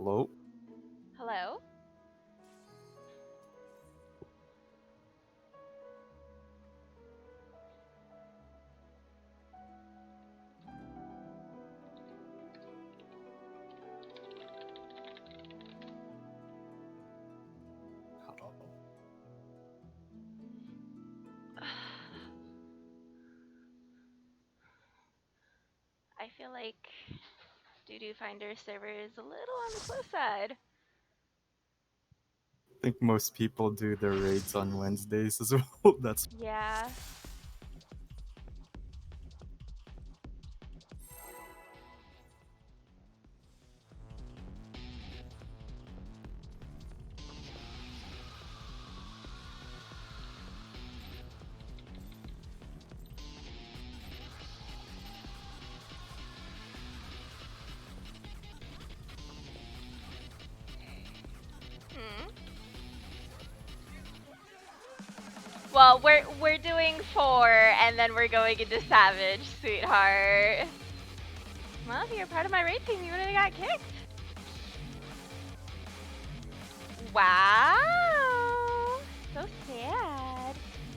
Hello? Hello? Hello? I feel like Doo-Doo Finder server is a little on the slow side. I think most people do their raids on Wednesdays as well. That's Yeah. Well, we're doing 4 and then we're going into Savage, sweetheart. Well, if you're part of my raid team, you wouldn't have got kicked. Wow. So sad.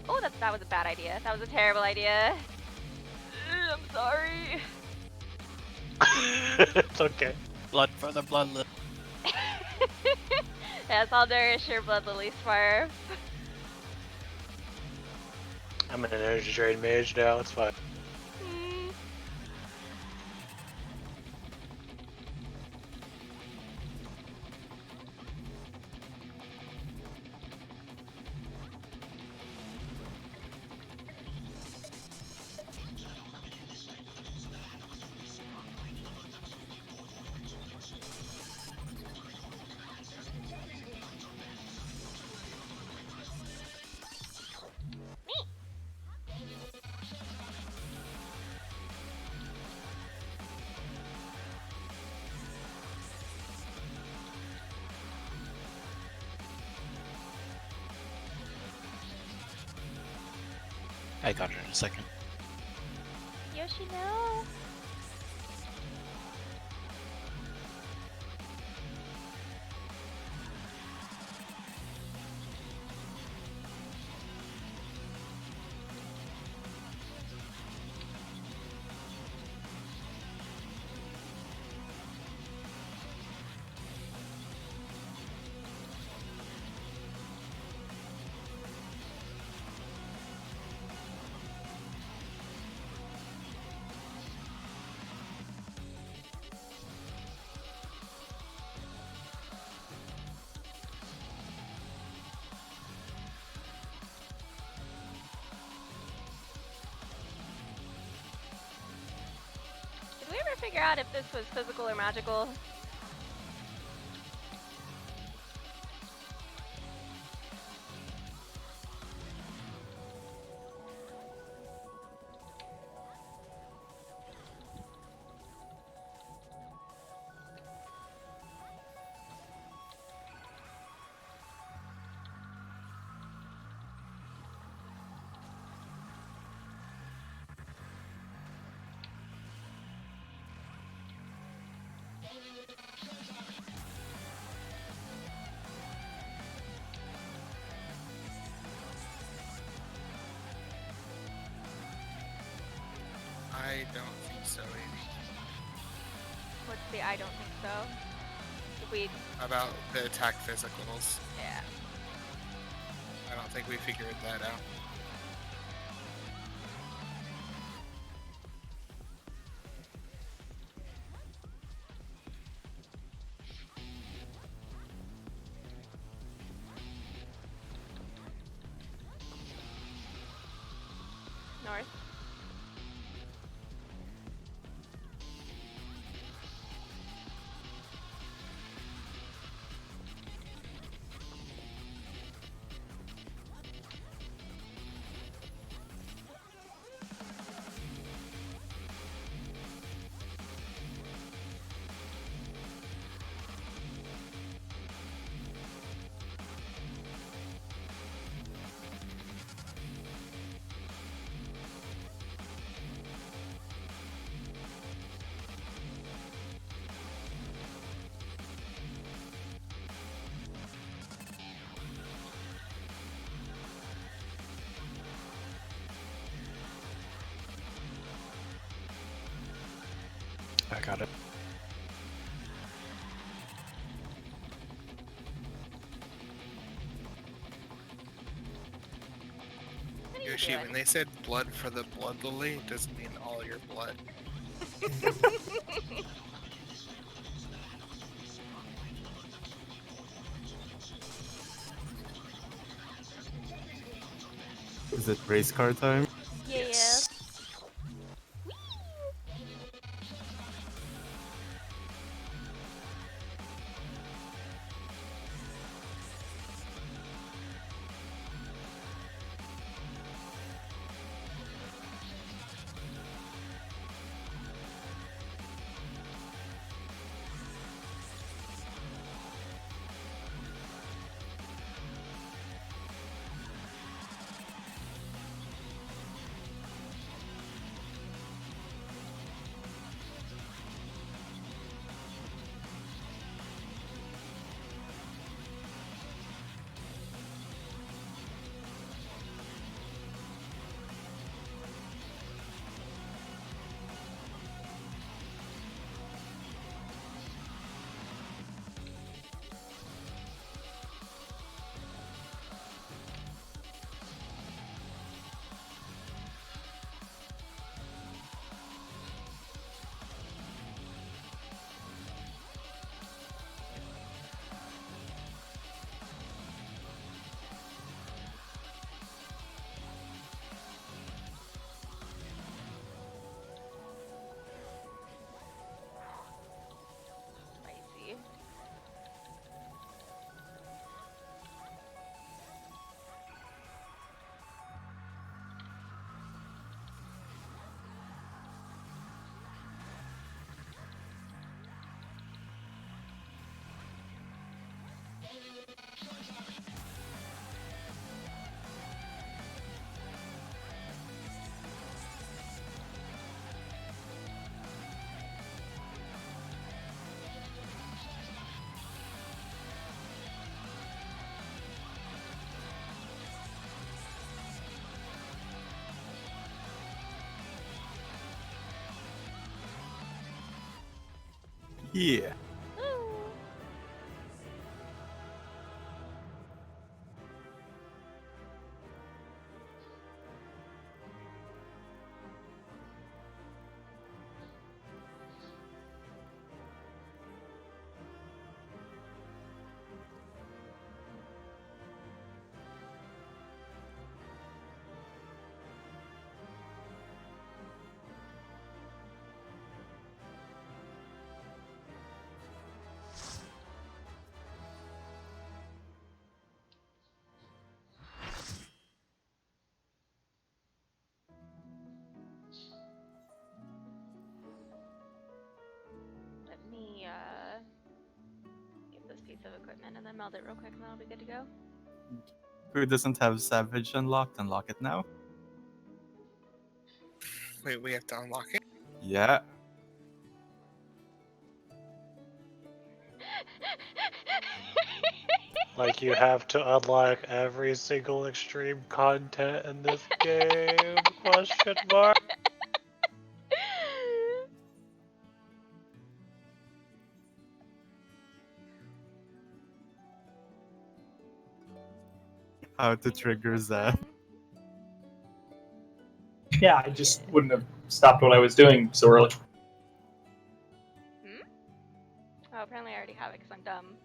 Oh, that was a bad idea. That was a terrible idea. I'm sorry. It's okay. Blood for the blood lily. Yes, I'll nourish your blood lily Smurf. I'm an energy drain mage now, it's fine. Mm. I got her in a second. Yoshi, no. Did we ever figure out if this was physical or magical? I don't think so, Amy. What's the I don't think so? If we, About the attack physicals. yeah. I don't think we figured that out. North. I got it. What are you Yoshi, doing? when they said blood for the blood lily, it doesn't mean all your blood. Is it race car time? Yes. Spicy. Yeah. Woo. Let me get this piece of equipment and then meld it real quick and then I'll be good to go. Who doesn't have Savage unlocked? Unlock it now. Wait, we have to unlock it? Yeah. Like you have to unlock every single extreme content in this game? Question mark. How to trigger that. Yeah, I just wouldn't have stopped what I was doing so early. Hmm? Oh, apparently I already have it because I'm dumb.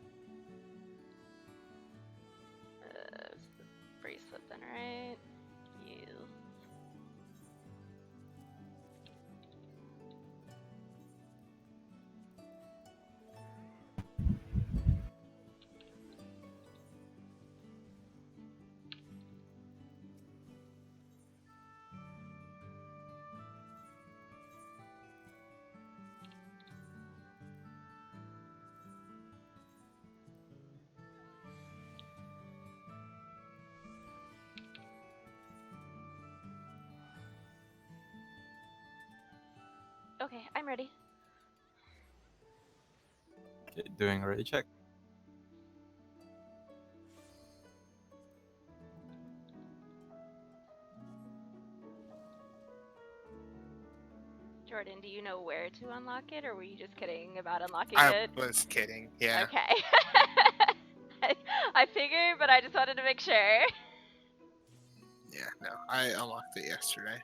Bracelet then, right? Yes. Okay, I'm ready. Okay, doing a rage check. Jordan, do you know where to unlock it, or were you just kidding about unlocking I it? was kidding. Yeah. Okay. I figured, but I just wanted to make sure. Yeah. No, I unlocked it yesterday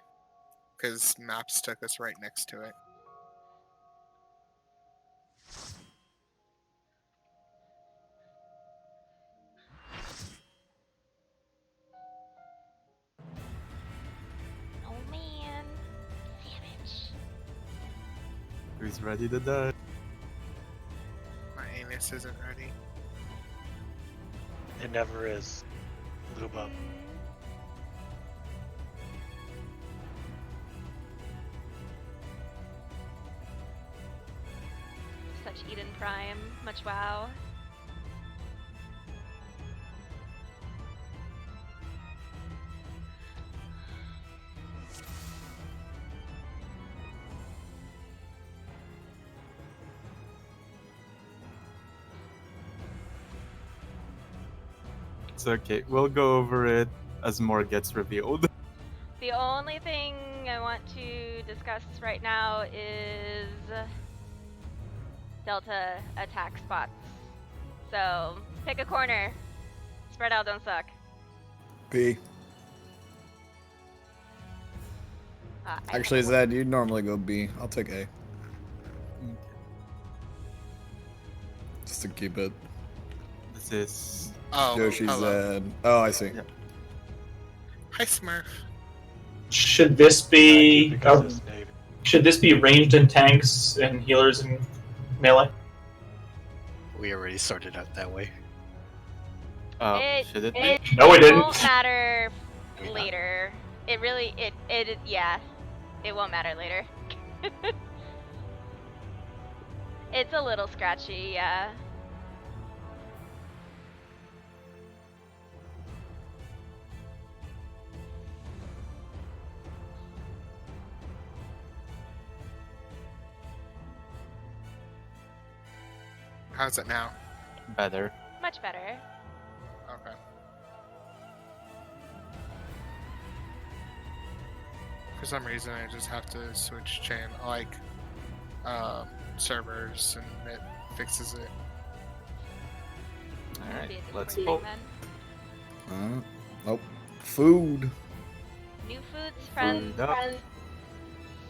because maps took us right next to it. Oh man. Savage. Who's ready to die? My anus isn't ready. It never is. Lube up. Such Eden Prime. Much wow. It's okay. We'll go over it as more gets revealed. The only thing I want to discuss right now is Delta attack spots. So pick a corner. Spread out, don't suck. B. Actually, Zed, you normally go B. I'll take A. Just to keep it. This is Oh, Yoshi, hello. Zed. Oh, I see. Yeah. Hi, Smurf. Should this be Because it's Navy. should this be ranged in tanks and healers and melee? We already sorted out that way. should it be? It No, it didn't. won't matter Did we not? later. It really, yeah. It won't matter later. It's a little scratchy, yeah. How's it now? Better. Much better. Okay. For some reason, I just have to switch servers, and it fixes it. Alright, Be a let's disappointing hope. then. Oh, food. New foods, friends. Food up.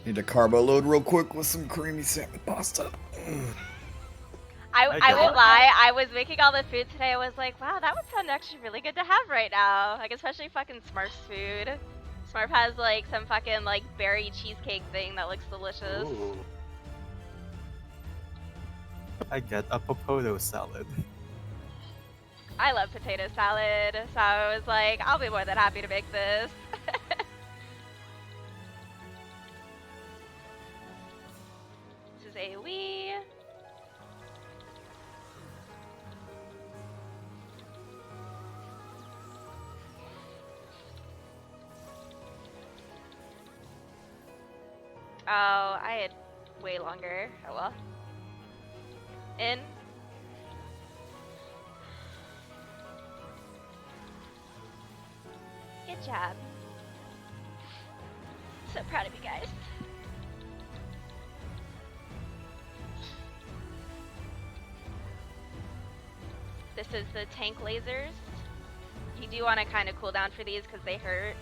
Need to carbo load real quick with some creamy salmon pasta. I got won't it. lie, I was making all the food today. I was like, wow, that would sound actually really good to have right now. Like, especially fucking Smurf's food. Smurf has like some fucking like berry cheesecake thing that looks delicious. Ooh. I get a popoto salad. I love potato salad, so I was like, I'll be more than happy to make this. This is AoE. Oh, I had way longer. Oh well. In. Good job. So proud of you guys. This is the tank lasers. You do want to kind of cool down for these because they hurt.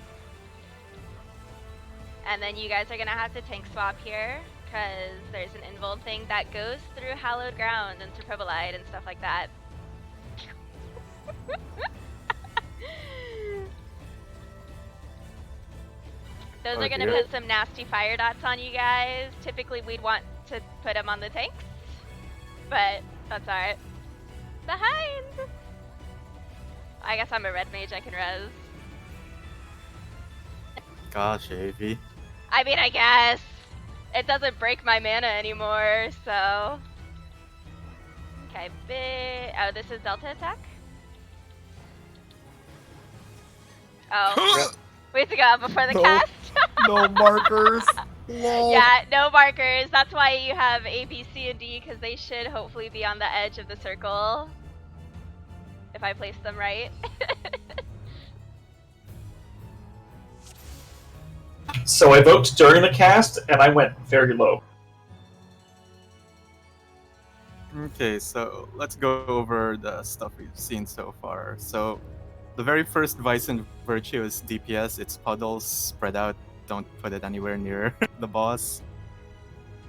And then you guys are going to have to tank swap here because there's an invuln thing that goes through hallowed ground and Superbolide and stuff like that. Those Oh, are going to dear. put some nasty fire dots on you guys. Typically we'd want to put them on the tanks, but that's alright. Behind! I guess I'm a red mage, I can res. Gosh, AV. I mean, I guess. It doesn't break my mana anymore, so... Okay, oh, this is Delta attack? Oh, we have to go out before the No. cast? No markers. Lol. Yeah, no markers. That's why you have A, B, C, and D, because they should hopefully be on the edge of the circle. If I place them right. So I vote during the cast, and I went very low. Okay, so let's go over the stuff we've seen so far. So, the very first vice and virtue is DPS. It's puddles spread out. Don't put it anywhere near the boss.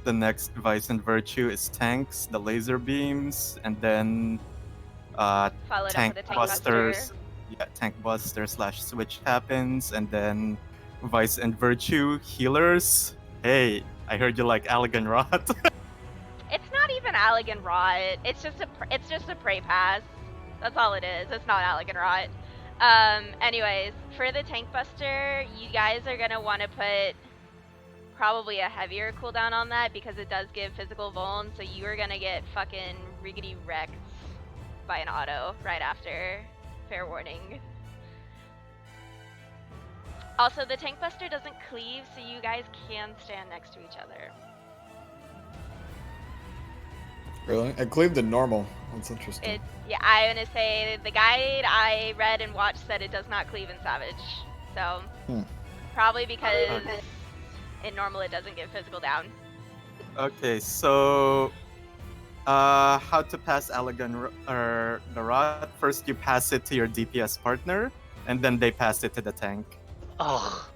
The next vice and virtue is tanks, the laser beams, and then Followed tank up with a tank busters. buster. Yeah, tank buster / switch happens, and then vice and virtue healers. Hey, I heard you like Allegan Rot. It's not even Allegan Rot. It's just a prey pass. That's all it is. It's not Allegan Rot. Anyways, for the tank buster, you guys are gonna want to put probably a heavier cooldown on that because it does give physical vuln. So you are gonna get fucking riggedy wrecked by an auto right after. Fair warning. Also, the tank buster doesn't cleave, so you guys can stand next to each other. Really? I cleaved to normal. That's interesting. Yeah, I'm gonna say the guide I read and watched said it does not cleave in Savage. So, probably because in normal it doesn't give physical down. Okay, so how to pass Allegan or the Rot? First, you pass it to your DPS partner, and then they pass it to the tank. Oh,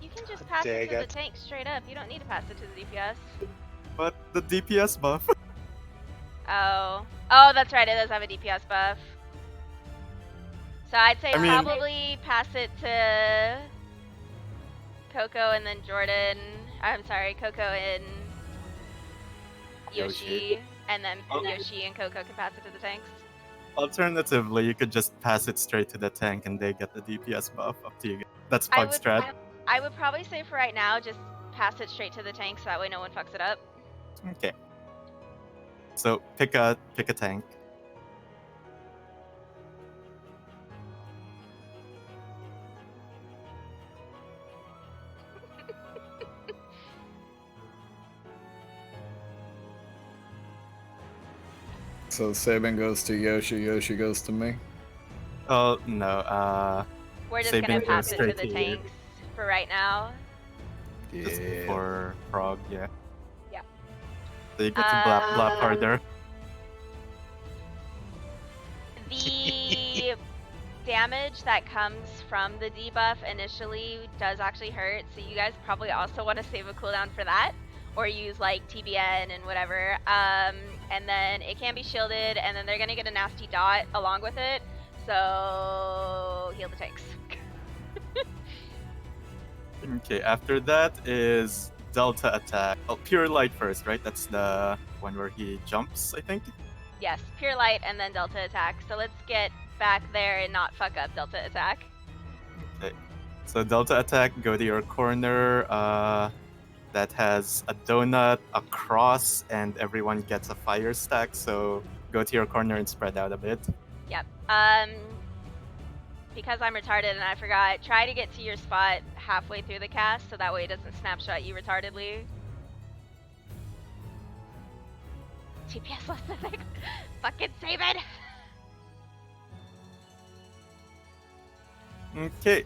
You can just pass it dang to the it. tank straight up. You don't need to pass it to the DPS. But the DPS buff. Oh, that's right. It does have a DPS buff. So I'd say I mean- probably pass it to Coco and then Jordan. I'm sorry, Coco and Yoshi, and then Yoshi and Coco can pass it to the tanks. Alternatively, you could just pass it straight to the tank and they get the DPS buff. Up to you. That's I Pug would- strat. I would probably say for right now, just pass it straight to the tank so that way no one fucks it up. Okay. So pick a tank. So Sabin goes to Yoshi, Yoshi goes to me. Oh no. We're just Sabin gonna goes pass it to straight the to you. tanks for right now. Just for Prog, yeah. Yeah. So you get to blap harder. The damage that comes from the debuff initially does actually hurt, so you guys probably also want to save a cooldown for that, or use like TBN and whatever. And then it can be shielded, and then they're gonna get a nasty dot along with it. So heal the tanks. Okay, after that is Delta attack. Oh, Pure Light first, right? That's the one where he jumps, I think. Yes, pure light and then delta attack. So let's get back there and not fuck up delta attack. Okay. So Delta attack, go to your corner. That has a donut, a cross, and everyone gets a fire stack. So go to your corner and spread out a bit. Yep. Because I'm retarded and I forgot, try to get to your spot halfway through the cast so that way it doesn't snapshot you retardedly. TPS less effect. Fucking save it! Okay.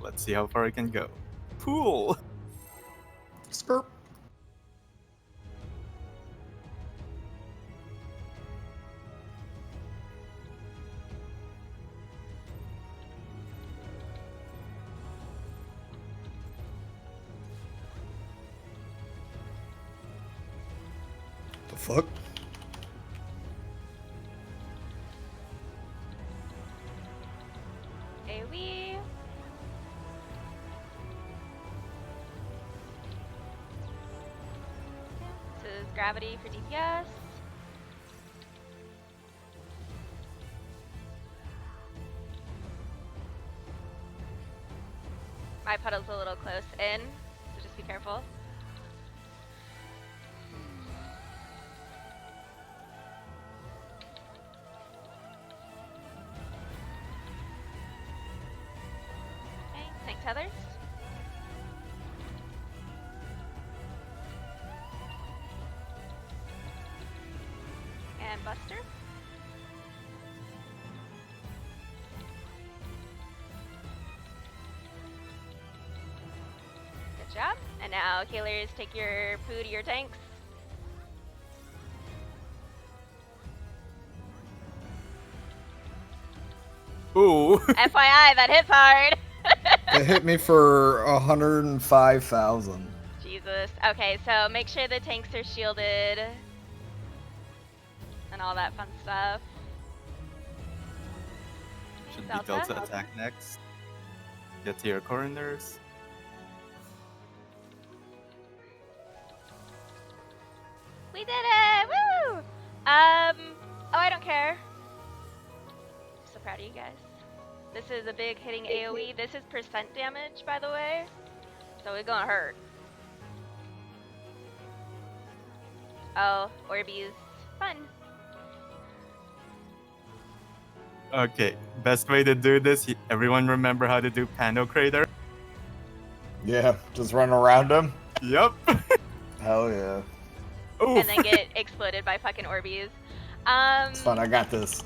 Let's see how far I can go. Pool. Skirp. The fuck? AoE. This is gravity for DPS. My puddle's a little close in, so just be careful. Okay, tank tethers. And Buster. Good job. And now healers, take your poo to your tanks. Ooh. FYI, that hits hard. It hit me for 105,000. Jesus. Okay, so make sure the tanks are shielded and all that fun stuff. Should be Delta? Delta attack next. Get to your coroners. We did it! Woo! Oh, I don't care. So proud of you guys. This is a big hitting AoE. This is percent damage, by the way. So it's gonna hurt. Oh, Orbeez. Fun. Okay, best way to do this, everyone remember how to do Pano Crater? Yeah, just run around him. Yup. Hell yeah. Oof. And then get exploded by fucking Orbeez. It's fun, I got this.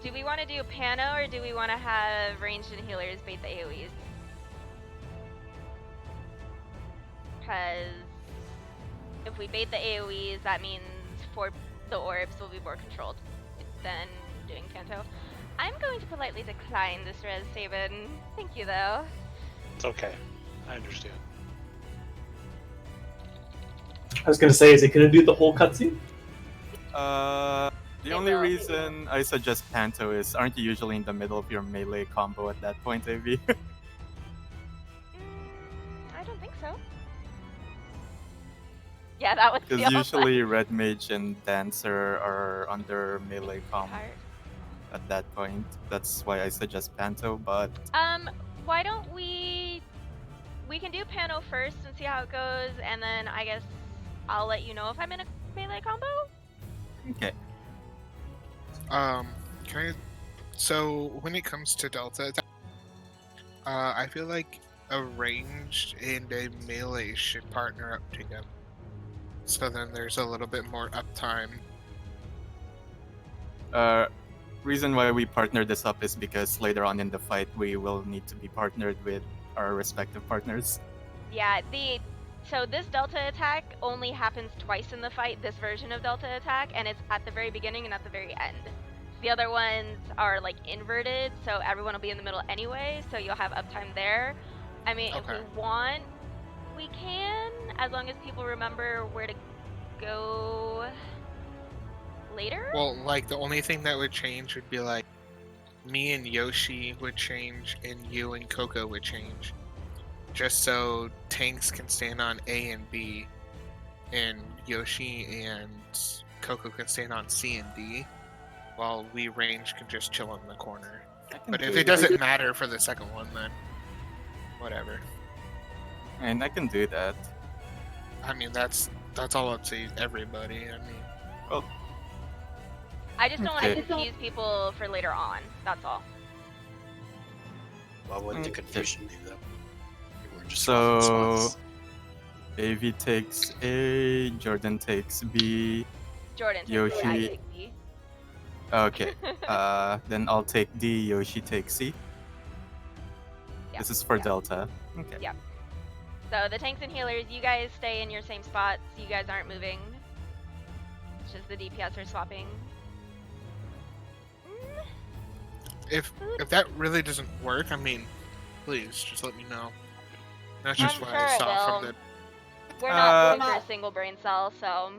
Do we want to do Pano or do we want to have ranged and healers bait the AoEs? Because if we bait the AoEs, that means for the orbs will be more controlled than doing Panto. I'm going to politely decline this res, Sabin. Thank you, though. It's okay. I understand. I was gonna say, is it gonna do the whole cutscene? The It only will. reason I suggest Panto is, aren't you usually in the middle of your melee combo at that point, AV? I don't think so. Yeah, that was the Because old usually Red Mage and Dancer are under melee combo part. at that point. That's why I suggest Panto, but Why don't we can do Pano first and see how it goes, and then I guess I'll let you know if I'm in a melee combo. okay. Can I? So when it comes to Delta attack, I feel like a ranged and a melee should partner up together. So then there's a little bit more uptime. Reason why we partner this up is because later on in the fight we will need to be partnered with our respective partners. Yeah, so this Delta attack only happens twice in the fight, this version of Delta attack, and it's at the very beginning and at the very end. The other ones are like inverted, so everyone will be in the middle anyway, so you'll have uptime there. I mean, if Okay. we want, we can, as long as people remember where to go later. Well, like the only thing that would change would be like me and Yoshi would change, and you and Coco would change, just so tanks can stand on A and B, and Yoshi and Coco can stand on C and D, while we range can just chill in the corner. I can But do if that. it doesn't matter for the second one, then whatever. And I can do that. I mean, that's all up to everybody. I mean, Well, I just don't want to Okay. confuse people for later on, that's all. What would the Okay. confusion be though? We're just So- swapping spots. AV takes A, Jordan takes B. Jordan, takes Yoshi. B, I take B. Okay. Then I'll take D, Yoshi takes C. Yeah, This is for yeah. Delta. Okay. Yeah. So the tanks and healers, you guys stay in your same spots. You guys aren't moving. It's just the DPS are swapping. if that really doesn't work, I mean, please just let me know. That's just I'm what sure I it saw will. from the. We're not Uh, going for a single brain cell, so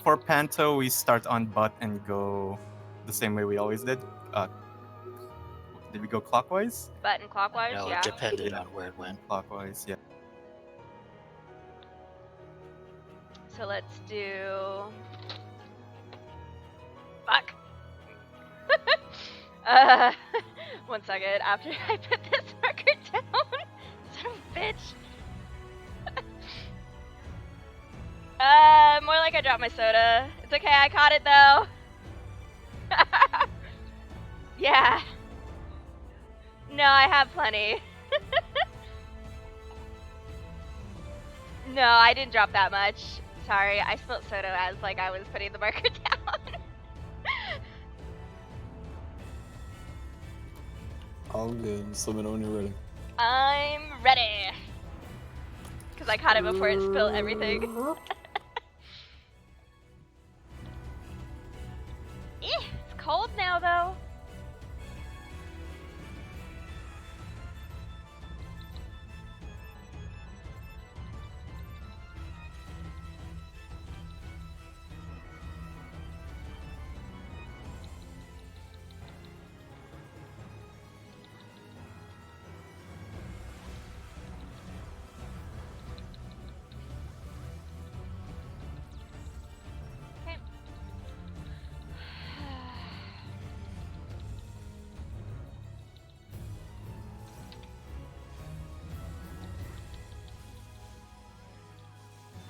For Panto, we start on bot and go the same way we always did. Did we go clockwise? button clockwise, No, yeah. it depended Yeah. on where it went. Clockwise, yeah. So let's do. Fuck. One second. After I put this marker down, son of a bitch. More like I dropped my soda. It's okay. I caught it though. Yeah. No, I have plenty. No, I didn't drop that much. Sorry, I spilled soda as like I was putting the marker down. All good. Just let me know when you're ready. I'm ready. Because I caught it before it spilled everything. It's cold now, though.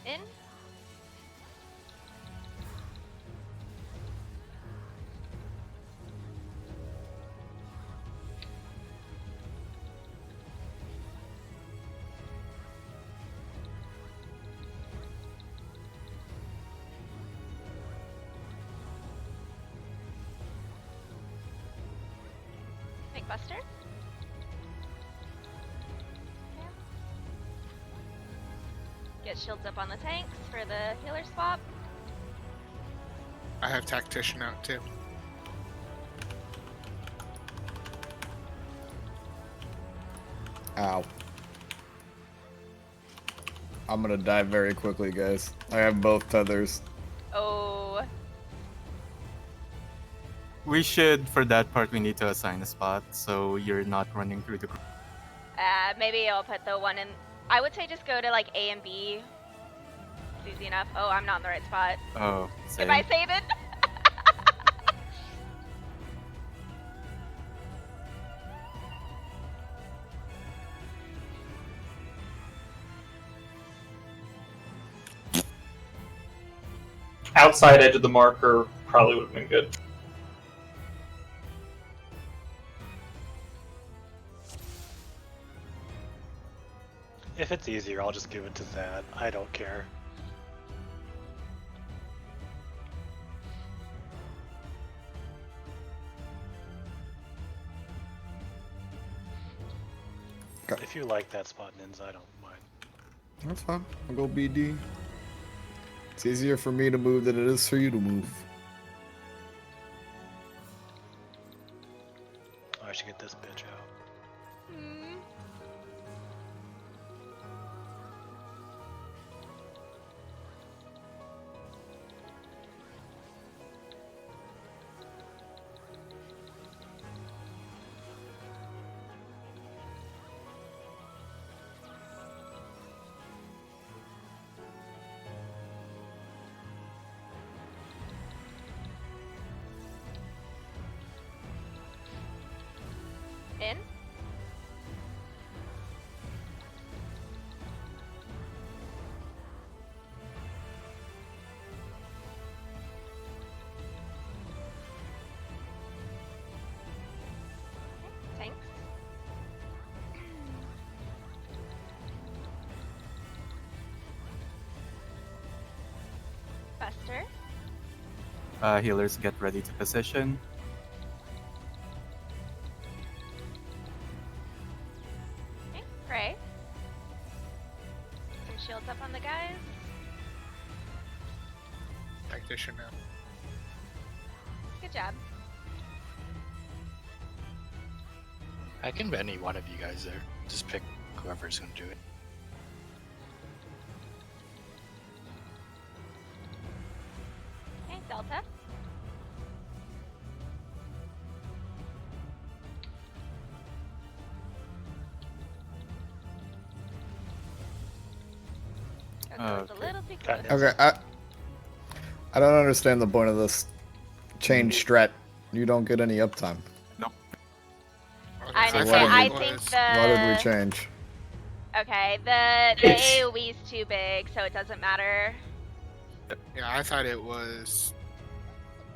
In. Make Buster. Get shields up on the tanks for the healer swap. I have Tactician out too. Ow. I'm gonna die very quickly, guys. I have both tethers. Oh. We should, for that part, we need to assign a spot so you're not running through the group. Maybe I'll put the one in. I would say just go to like A and B. It's easy enough. Oh, I'm not in the right spot. Oh, same. Am I saving? Outside edge of the marker probably would have been good. If it's easier, I'll just give it to Zad. I don't care. Okay. If you like that spot, Nins, I don't mind. That's fine. I'll go BD. It's easier for me to move than it is for you to move. Oh, I should get this bitch out. In. Tanks. Buster. Healers, get ready to position. Okay, pray. Some shields up on the guys. Tactician now. Good job. I can be any one of you guys there. Just pick whoever's gonna do it. Okay, Delta. It's a Okay. little too Got close. it. Okay, I don't understand the point of this change strat. You don't get any uptime. I So understand. what I did think Why did we the change? okay the AOE's too big, so it doesn't matter. Yeah, I thought it was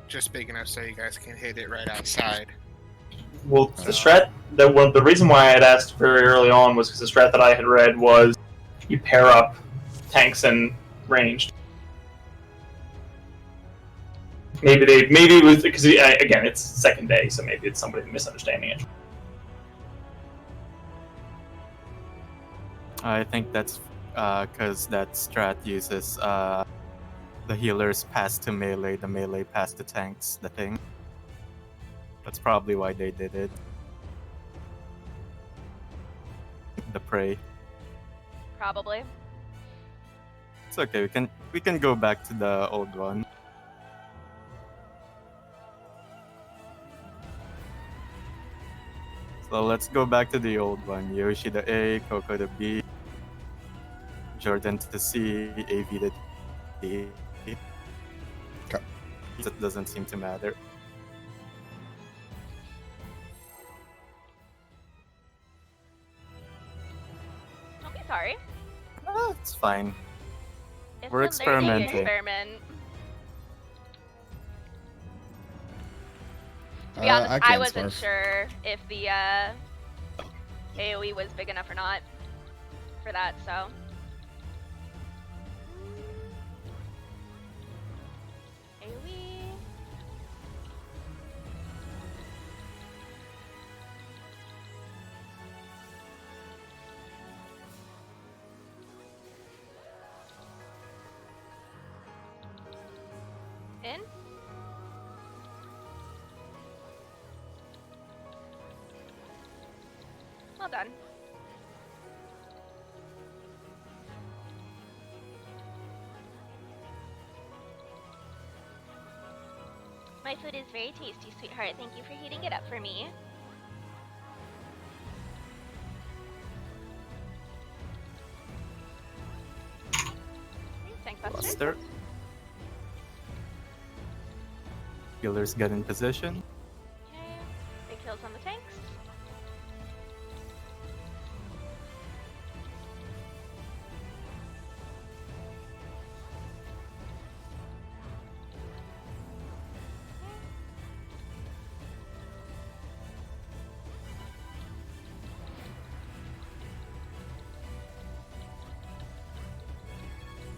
just big enough so you guys can hit it right outside. Well, the strat the reason why I had asked very early on was because the strat that I had read was you pair up tanks and ranged. Maybe it was because again it's second day, so maybe it's somebody misunderstanding it. I think that's because that strat uses the healers pass to melee, the melee pass to tanks, the thing. That's probably why they did it. The prey. Probably. It's okay. We can go back to the old one. So let's go back to the old one. Yoshi to A, Coco to B, Jordan to C, AV to D. Okay. It doesn't seem to matter. Don't be sorry. It's fine. It's We're a learning experimenting. experiment. To be honest, I can't wasn't smurf. sure if the AoE was big enough or not for that, so. AoE. In? Well done. My food is very tasty, sweetheart. Thank you for heating it up for me. Thanks, Buster. Buster. Healers get in position. Okay. Big kills on the tanks.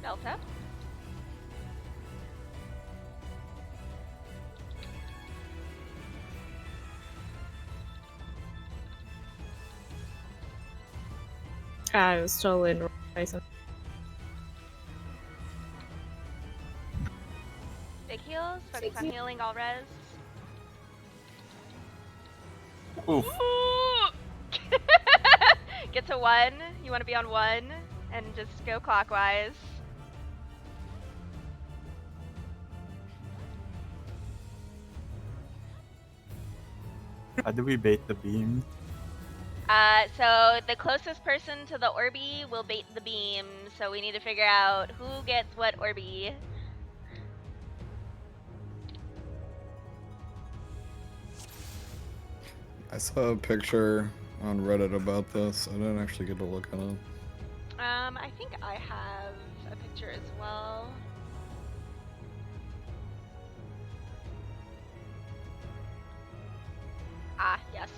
Delta. I was totally in Ryzen. Big heals. Focus on healing all res. Oof. Get to 1. You want to be on 1 and just go clockwise. How do we bait the beam? So the closest person to the Orby will bait the beam. So we need to figure out who gets what Orby. I saw a picture on Reddit about this. I didn't actually get to look at it. I think I have a picture as well. Ah, yes.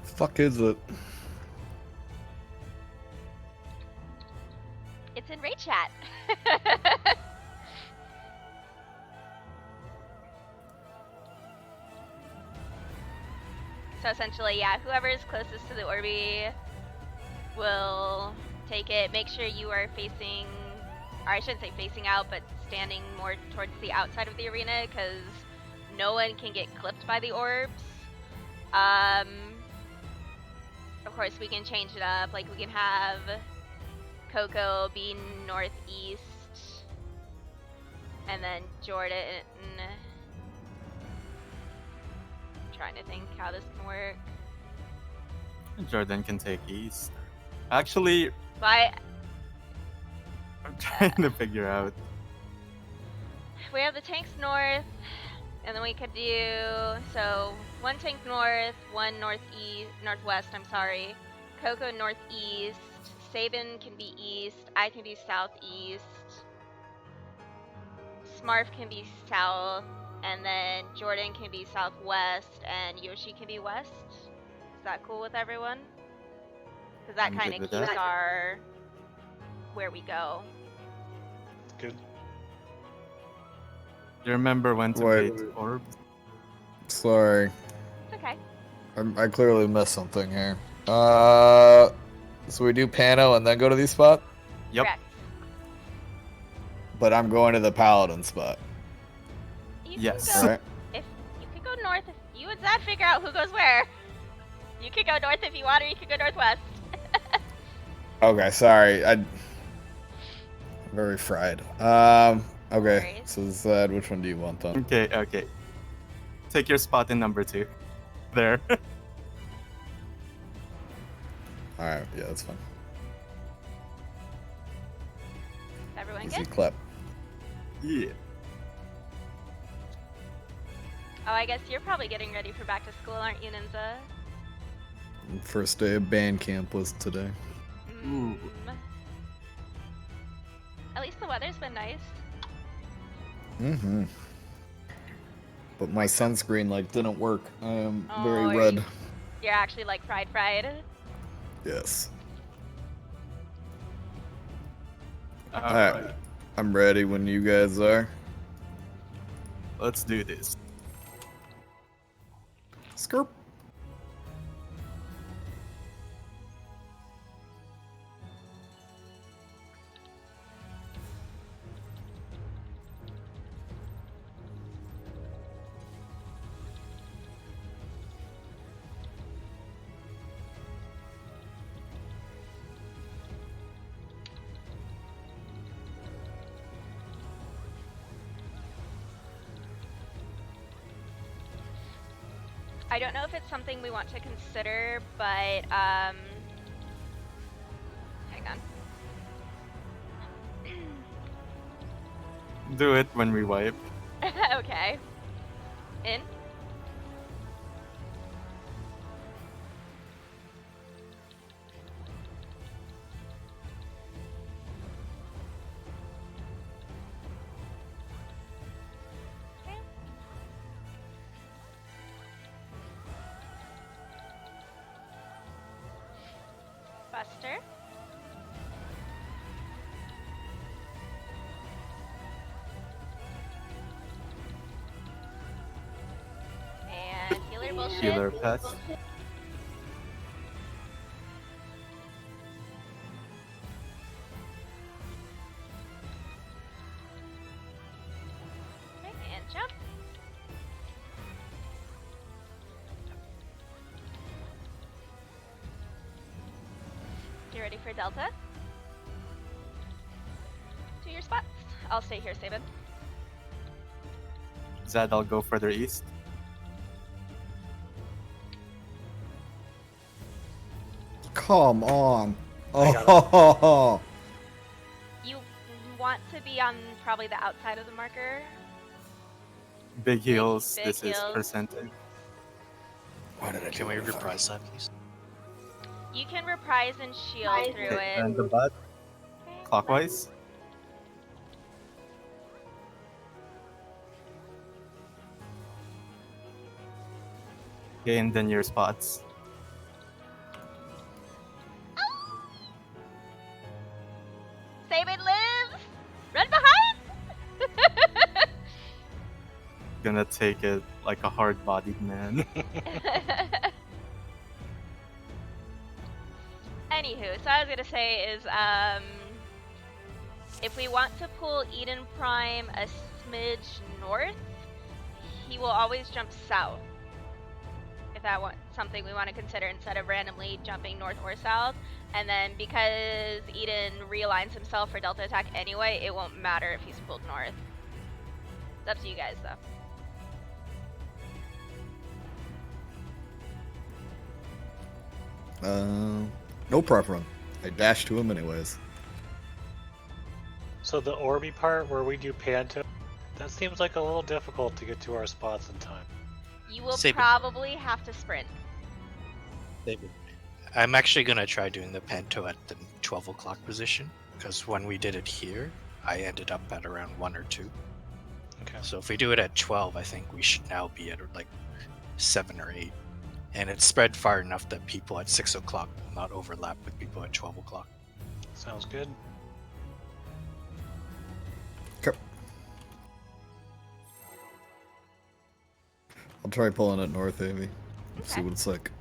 Fuck is it? It's in raid chat. So essentially, yeah, whoever is closest to the Orby will take it. Make sure you are facing, or I shouldn't say facing out, but standing more towards the outside of the arena, because no one can get clipped by the orbs. Of course, we can change it up. Like, we can have Coco be northeast, and then Jordan. I'm trying to think how this can work. Jordan can take east. Actually, But I'm trying to figure out. we have the tanks north, and then we could do, so 1 tank north, 1 northwest, I'm sorry. Coco northeast, Sabin can be east, I can be southeast. Smarf can be south. and then Jordan can be southwest, and Yoshi can be west. Is that cool with everyone? Because that I'm kind good of with keeps that. our where we go. Good. You remember when to Wait. bait orbs? Sorry, It's okay. I clearly missed something here. So we do Pano and then go to these spots, Yep. Correct. but I'm going to the Paladin spot. You Yes. can go Right? if you could go north. If you and Zad figure out who goes where. You could go north if you want, or you could go northwest. Okay, sorry. I'm very fried. Okay. worries. So Zed, which one do you want then? Okay. Take your spot in number 2. There. All right. Yeah, that's fine. Everyone Easy good? clap. Yeah. Oh, I guess you're probably getting ready for back to school, aren't you, Ninja? First day of band camp was today. Ooh. At least the weather's been nice. Mm-hmm. But my sunscreen didn't work. I am Oh, very red. You're actually like fried. Yes. Alright. I'm ready when you guys are. Let's do this. Skirp. I don't know if it's something we want to consider, but hang on. Do it when we wipe. Okay. In. Okay. Buster. And healer bullshit. Healer pest. Okay, and jump. You ready for Delta? To your spots. I'll stay here, Sabin. Zad, I'll go further east. Come on. I got Oh. You want to be on probably the outside of the marker. Big heals. big This is heals. percentage. Why did I Can we reprise that, please? You can reprise and shield through Okay, it. and the butt. Okay. Clockwise. Okay, and then your spots. Sabin lives! Run behind! Gonna take it like a hard-bodied man. Anywho, so I was gonna say is, if we want to pull Eden Prime a smidge north, he will always jump south. If that wants something we want to consider instead of randomly jumping north or south. And then because Eden realigns himself for Delta attack anyway, it won't matter if he's pulled north. It's up to you guys though. No preference. I dash to him anyways. So the Orby part where we do Panto, that seems like a little difficult to get to our spots in time. You will Sabin. probably have to sprint. I'm actually gonna try doing the panto at the 12 o'clock position, because when we did it here, I ended up at around 1 or 2. Okay. So if we do it at 12, I think we should now be at like 7 or 8. And it's spread far enough that people at 6 o'clock will not overlap with people at 12 o'clock. Sounds good. Okay. I'll try pulling it north, Avy. See Okay. what it's like.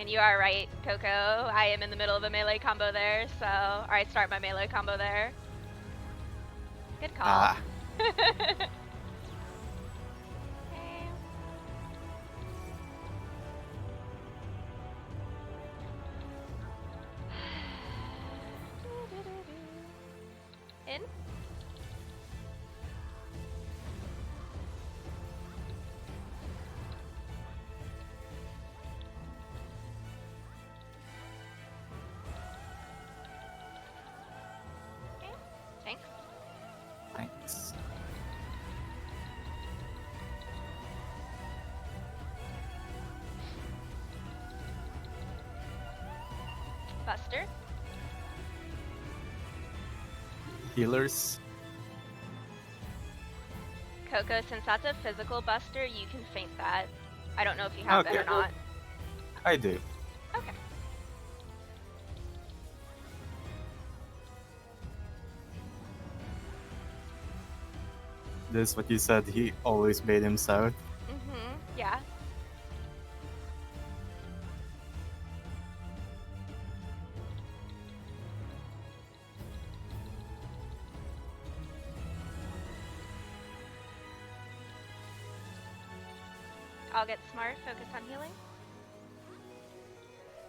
And you are right, Coco. I am in the middle of a melee combo there, or I start my melee combo there. Good call. Ah. Okay. In? Okay. Thanks. Thanks. Buster. Healers. Coco, since that's a physical buster, you can feint that. I don't know if you have that or Okay. not. I do. Okay. This is what you said. He always made him south. Yeah. I'll get smart, focus on healing.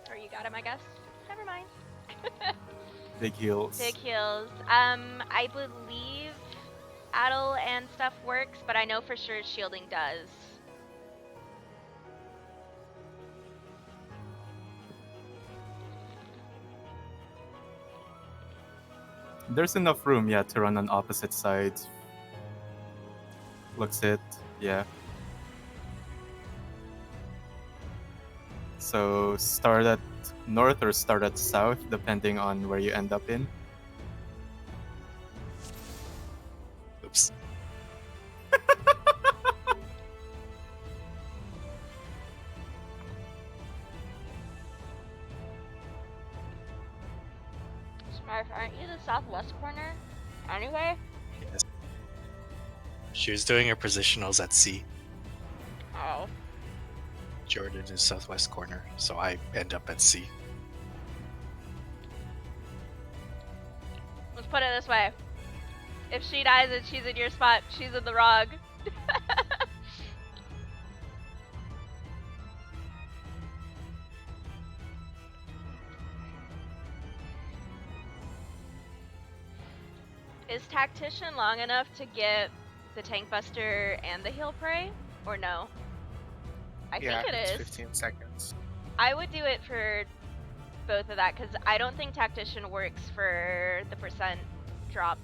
Or you got him, I guess. Never mind. Big heals. Big heals. I believe Addle and stuff works, but I know for sure shielding does. There's enough room, yeah, to run on opposite sides. Looks it, yeah. So start at north or start at south, depending on where you end up in. Oops. Smurf, aren't you the southwest corner? Anyway? Yes. She was doing her positionals at C. Oh. Jordan is southwest corner, so I end up at C. Let's put it this way. If she dies and she's in your spot, she's in the wrong. Is Tactician long enough to get the Tank Buster and the Heal Prey? Or no? I think it it's is. 15 seconds. I would do it for both of that, because I don't think Tactician works for the percent drop.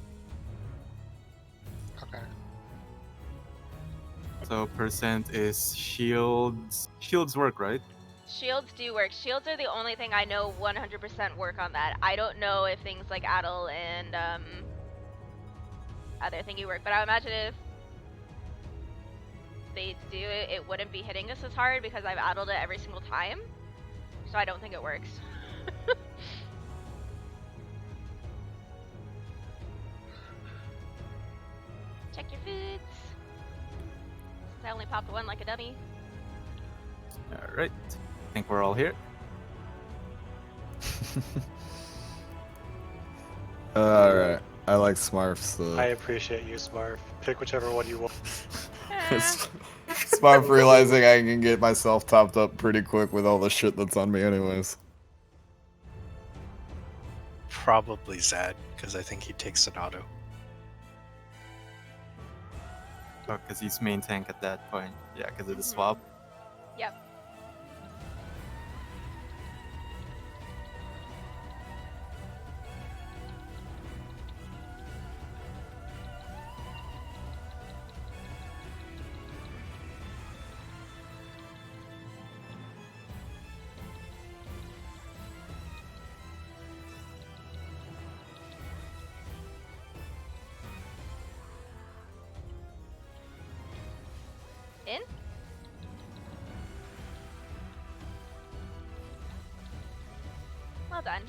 Okay. So percent is shields. Shields work, right? Shields do work. Shields are the only thing I know 100% work on that. I don't know if things like Addle and other thingy work, but I would imagine if they do it, it wouldn't be hitting us as hard because I've addled it every single time. So I don't think it works. Check your foods. Since I only popped one like a dummy. Alright. I think we're all here. Alright. I like Smurfs, so. I appreciate you, Smurf. Pick whichever one you want. Smurf realizing I can get myself topped up pretty quick with all the shit that's on me anyways. Probably Zad, because I think he takes an auto. Oh, because he's main tank at that point. Yeah, because of the swap. Yep. Well done.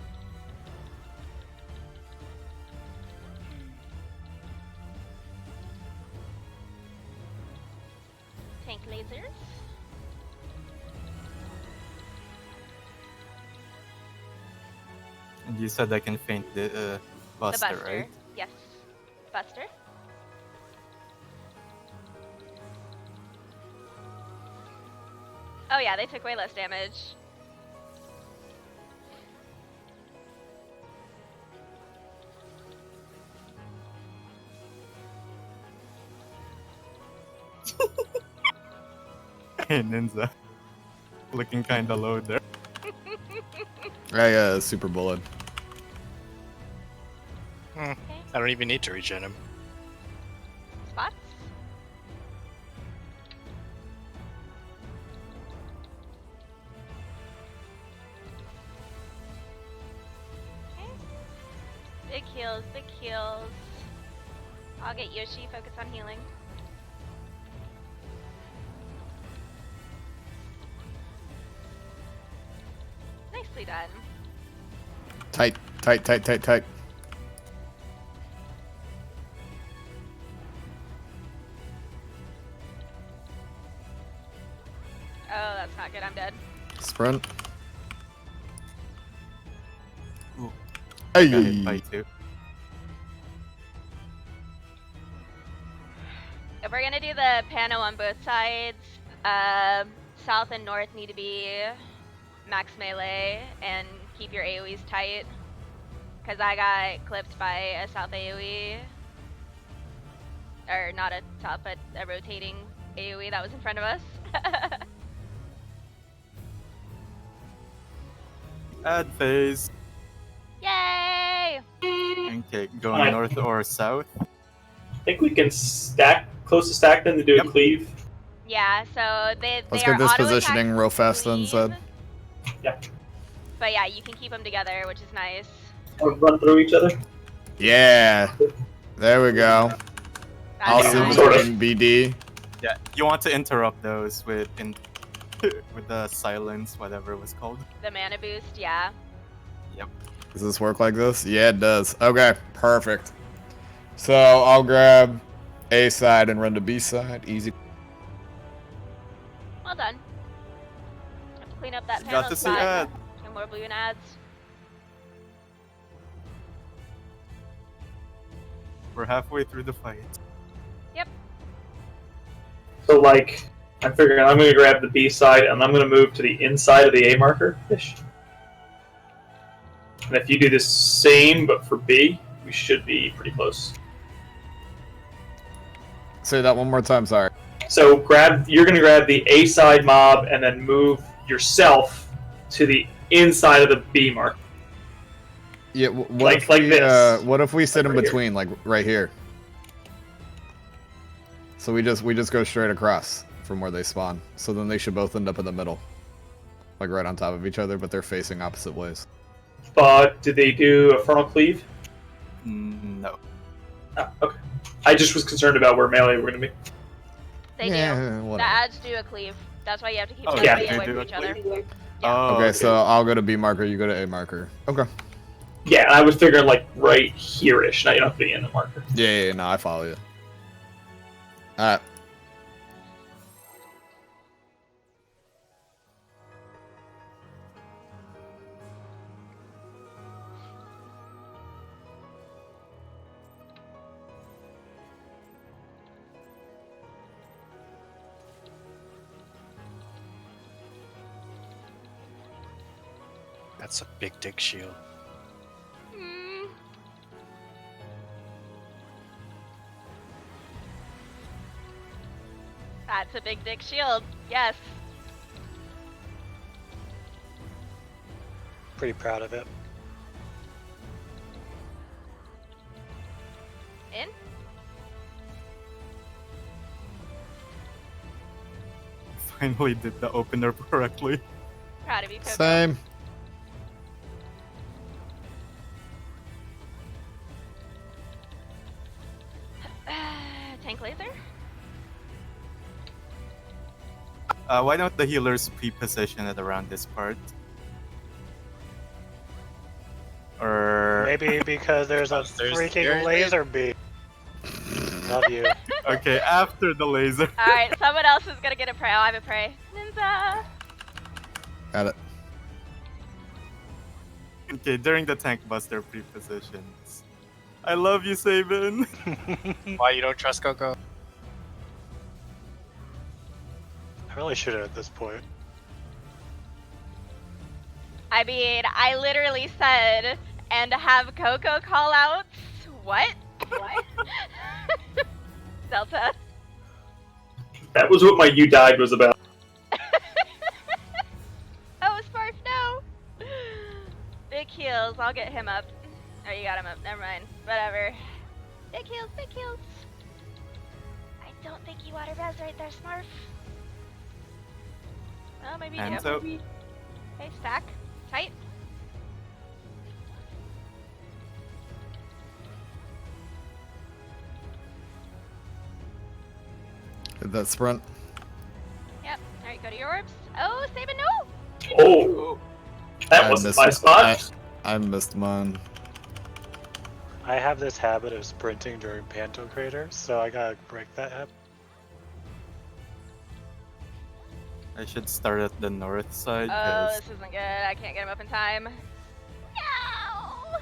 Tank lasers. And you said I can feint the The Buster, Buster. right? Yes. Buster. Oh yeah, they took way less damage. Hey, Ninja. Looking kinda low there. Yeah, super bullet. I don't even need to regen him. Spots. Okay. Big heals, big heals. I'll get Yoshi, focus on healing. Nicely done. Tight, tight, tight, tight, tight. Oh, that's not good, I'm dead. Sprint. Ooh. Got hit by Hey. 2. If we're gonna do the pano on both sides, south and north need to be max melee and keep your AoEs tight. Cause I got clipped by a south AoE. Or not a top, but a rotating AoE that was in front of us. Add phase. Yay! Okay, going Alright. north or south. I think we can stack, close to stack them to do a Yep. cleave. Yeah, so they Let's are get this auto positioning attacks real fast then, cleave, Zed. Yeah. But yeah, you can keep them together, which is nice. Or run through each other. Yeah. There we go. That's Also nice. Sort of. between BD. Yeah, you want to interrupt those with with the silence, whatever it was called. The mana boost, yeah. Does this work like this? Yeah, it does. Okay, perfect. So I'll grab A side and run to B side. Easy. Well done. Have to clean up that Got panel to see spot. ad. No more balloon ads. We're halfway through the fight. So, like, I'm figuring I'm going to grab the B side and I'm going to move to the inside of the A marker ish. And if you do the same but for B, we should be pretty close. Say that one more time, sorry. So you're going to grab the A side mob and then move yourself to the inside of the B mark. Yeah, what Like- if like we, this. what if we sit Like in right here. between, like right here? So we just go straight across from where they spawn. So then they should both end up in the middle. Like right on top of each other, but they're facing opposite ways. But did they do a frontal cleave? No. Oh, okay. I just was concerned about where melee were going to be. They do. The whatever. ads do a cleave. That's why you have to keep Oh, them yeah, away they from do each a other. cleave? Yeah. Oh, Okay, so I'll go to B marker, you go to A marker. Okay. Yeah, I was figuring like right here-ish. Now you don't have to be in the marker. Yeah, no, I follow you. Alright. That's a big dick shield. Mm. That's a big dick shield. Yes. Pretty proud of it. In. finally did the opener correctly. Proud of you, Coco. Same. Tank laser? Why don't the healers pre-position it around this part? Maybe because there's a There's freaking laser beam. Love you. Okay, after the laser. Alright, someone else is gonna get a prey. I have a prey. Ninja! Got it. Okay, during the tank buster pre-positions. I love you, Sabin. Why you don't trust Coco? I really shouldn't at this point. I mean, I literally said, and have Coco call outs? What? What? Delta. That was what my "you died" was about. Oh, Sparf, no! Big heals, I'll get him up. Oh, you got him up, never mind. Whatever. Big heals, big heals. I don't think you water res right there, Smurf. Well, maybe you do. Panto. Okay, stack. Tight. Hit that sprint. Yep. Alright, go to your orbs. Oh, Sabin, no! Oh, that wasn't my spot. I missed mine. I have this habit of sprinting during Panto Crater, so I gotta break that habit. I should start at the north side. Oh, 'cause this isn't good. I can't get him up in time. No!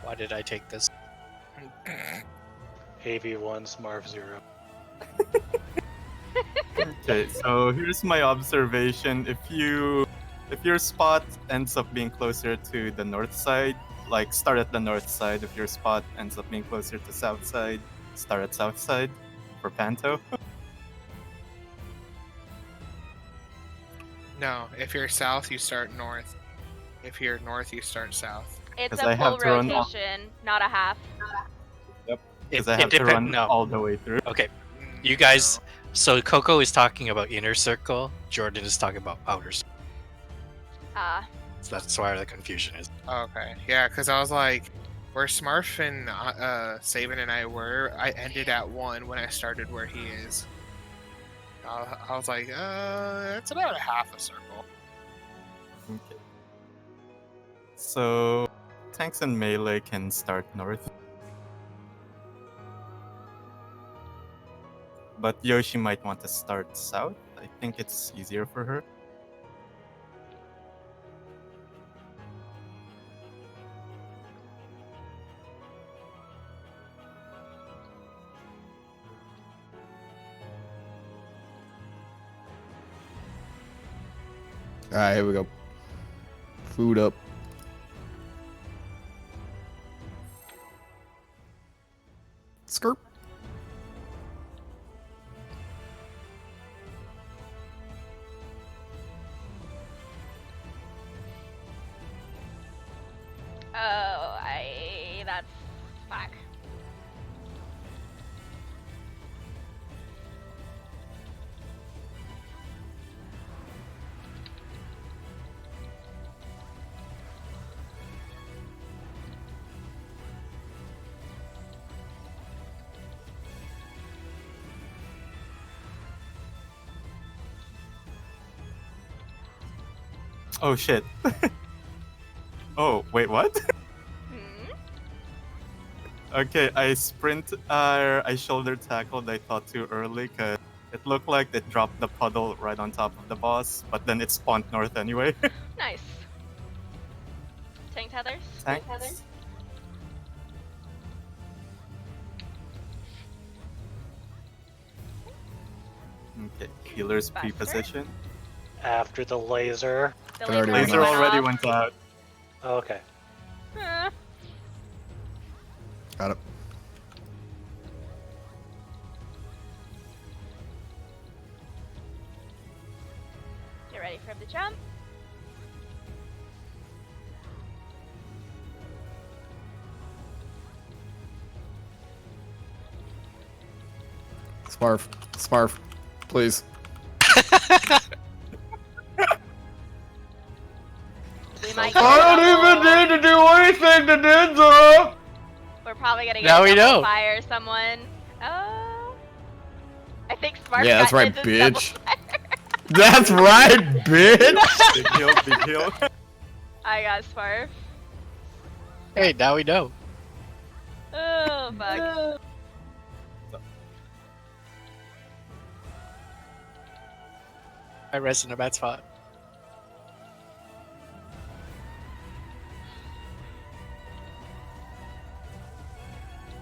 Why did I take this? AV1 Smarf 0. Okay, so here's my observation. If your spot ends up being closer to the north side, like start at the north side. If your spot ends up being closer to south side, start at south side for Panto. No, if you're south, you start north. If you're north, you start south. It's 'Cause a I have full to run all- rotation, not a half. Because I have to run no. all the way through. Okay, you guys. So Coco is talking about inner circle. Jordan is talking about outer circle. Ah. So that's where the confusion is. Okay, yeah, because I was like, where Smurf and Sabin and I were, I ended at 1 when I started where he is. I was like, it's about a half a circle. Okay. So tanks and melee can start north. But Yoshi might want to start south. I think it's easier for her. Alright, here we go. Food up. Skirp. Oh, that's fuck. Oh shit. Oh, wait, what? Hmm? Okay, I shoulder tackled, I thought too early, because it looked like it dropped the puddle right on top of the boss, but then it spawned north anyway. Nice. Tank tethers? Tanks. Okay, healer's Buster? pre-position. After the laser. The Already Laser went already off. went out. Okay. Got it. Get ready for him to jump. Sparf. Sparf. Please. We might get I don't double- even need to do anything to Ninja! We're probably gonna get Now a we double know. fire someone. Oh. I think Spark Yeah, that's got right, Ninja's double bitch. fire. That's right, bitch! Big heal, big heal. I got Sparf. Hey, now we know. Oh, fuck. I rest in a bad spot.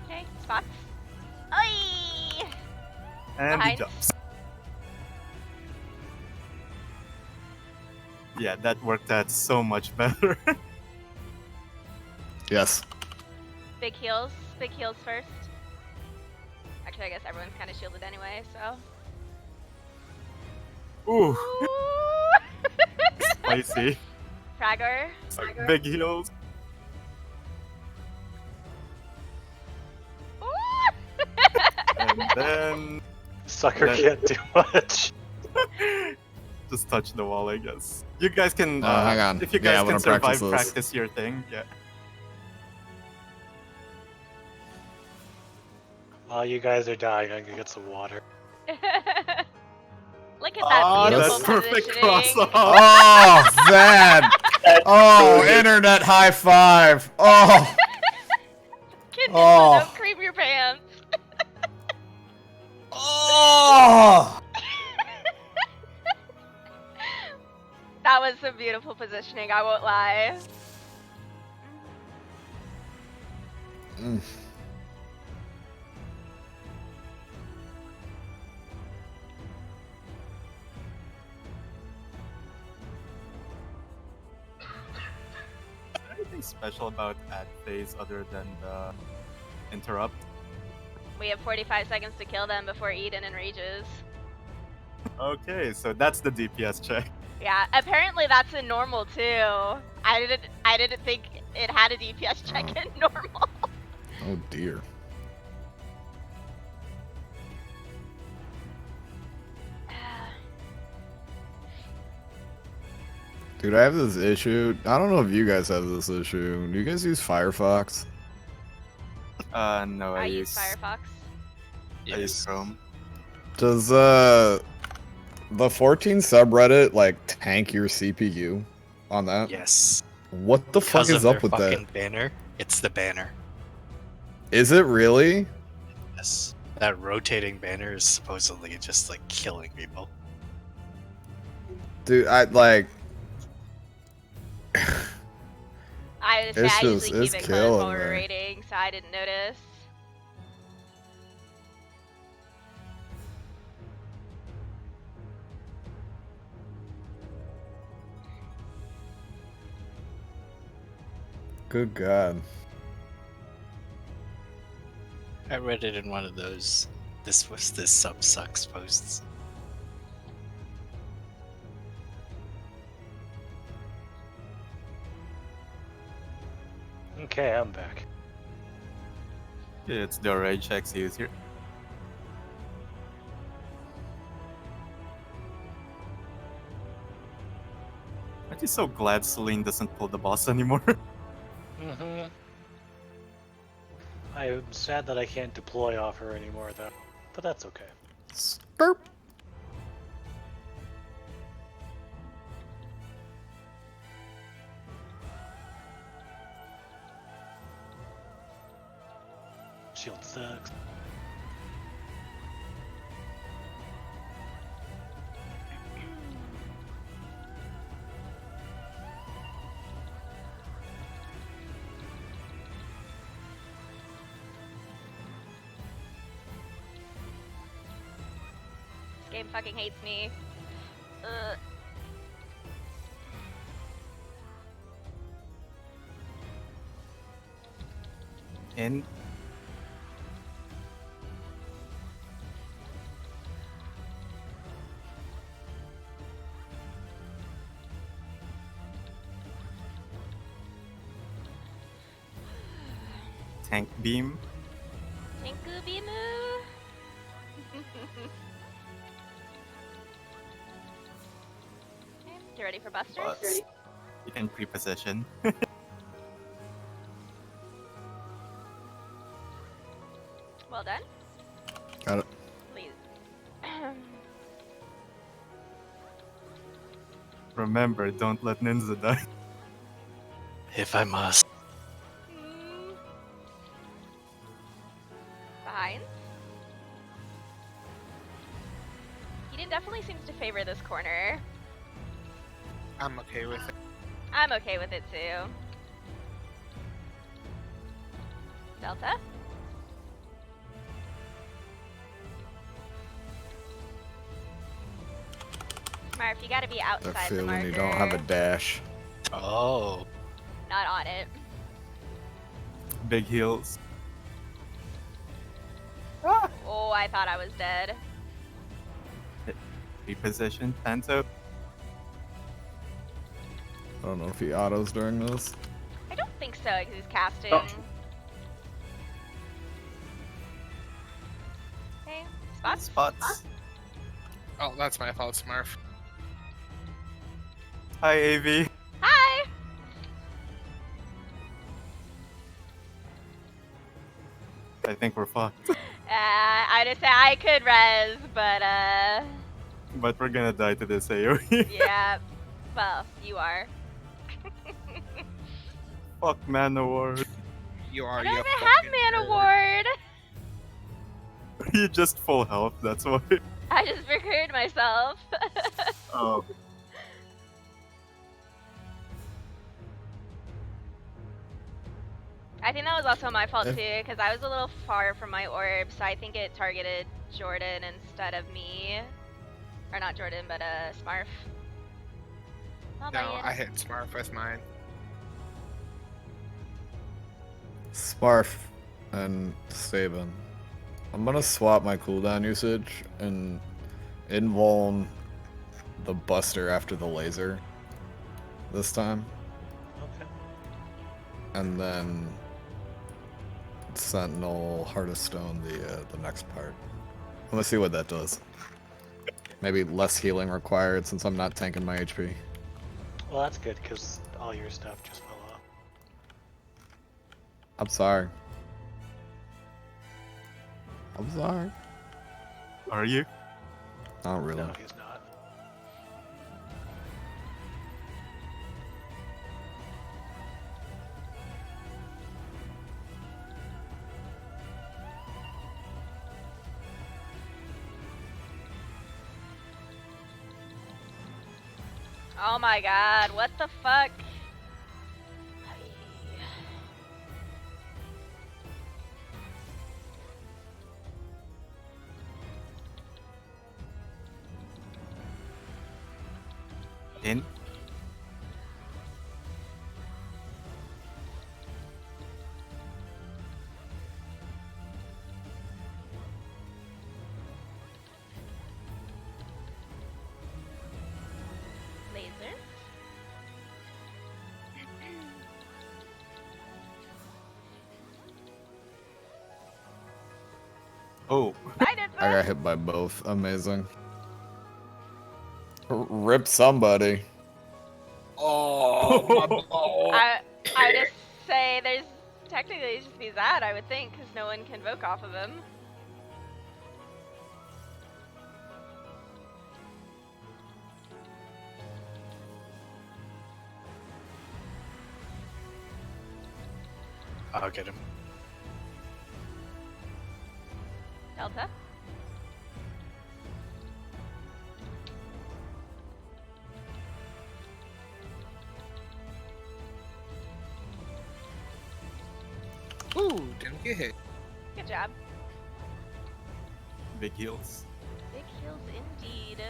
Okay, spots. Oi! And he Behind. jumps. Yeah, that worked out so much better. Yes. Big heals. Big heals first. Actually, I guess everyone's kind of shielded anyway, so. Ooh, Ooh. spicy. Fragor. Big heals. Ooh. And then Sucker That- can't do much. just touch the wall, I guess. You guys can, hang on. if you Yeah, I guys wanna can survive, practice this. practice your thing. Yeah. While you guys are dying, I'm gonna get some water. Look at that Oh, beautiful that's perfect positioning. crossover. Oh, man. That's Oh, good. internet high five. Oh, Kid Ninja, Oh. don't cream your pants. oh. That was some beautiful positioning, I won't lie. Mm. Anything special about ad phase other than the interrupt? We have 45 seconds to kill them before Eden enrages. Okay, so that's the DPS check. Yeah, apparently that's in normal too. I didn't think it had a DPS check in normal. Oh, dear. Dude, I have this issue. I don't know if you guys have this issue. Do you guys use Firefox? No, I use Firefox. I use Chrome. Does the 14 subreddit like tank your CPU on that? Yes. What the fuck Because of is up their with fucking that? banner. It's the banner. Is it really? Yes. That rotating banner is supposedly just like killing people. Dude, I like. I would say It's I just- usually it's keep it close killing while we're me. raiding, so I didn't notice. Good God. I read it in one of those this sub sucks posts. Okay, I'm back. It's the rage checks used here. Aren't you so glad Celine doesn't pull the boss anymore? Mm-hmm. I'm sad that I can't deploy off her anymore, though. But that's okay. Skirp. Shield sucks. This game fucking hates me. Ugh. In. Tank beam. Tinku Bimu. Okay, you ready for busters? Bus. You can pre-position. Well done. Got it. Please. Remember, don't let Ninja die. If I must. Behind. Eden definitely seems to favor this corner. I'm okay with it. I'm okay with it too. Delta? Marv, you gotta be The outside the feeling marker. you don't have a dash. Oh. Not on it. Big heals. Oh, I thought I was dead. Reposition. Panto. I don't know if he autos during this. I don't think so, because he's casting. Oh. Okay, spots? Spots. Oh, that's my fault, Smurf. Hi, AV. Hi! I think we're fucked. I just say I could res, but But we're gonna die to this AoE. yeah. Well, you are. Fuck man award. You I are don't you even have Man Award. You just full health, that's why. I just recurred myself. Oh. I think that was also my fault too, because I was a little far from my orb, so I think it targeted Jordan instead of me. Or not Jordan, but Smarf. Oh, No, my I hit Smurf with mine. Sparf and Saban. I'm gonna swap my cooldown usage and invuln the Buster after the laser this time. Okay. And then Sentinel Heart of Stone the next part. I'm gonna see what that does. Maybe less healing required since I'm not tanking my HP. Well, that's good because all your stuff just fell off. I'm sorry. I'm sorry. Are you? Not really. No, he's not. Oh my god, what the fuck? In? Laser? Oh. I did I got this! hit by both. Amazing. Rip somebody. Oh, my ball. I would just say there's technically just be Zad, I would think, because no one can voke off of him. I'll get him. Delta? Ooh, didn't get hit. Good job. Big heals. Big heals indeed.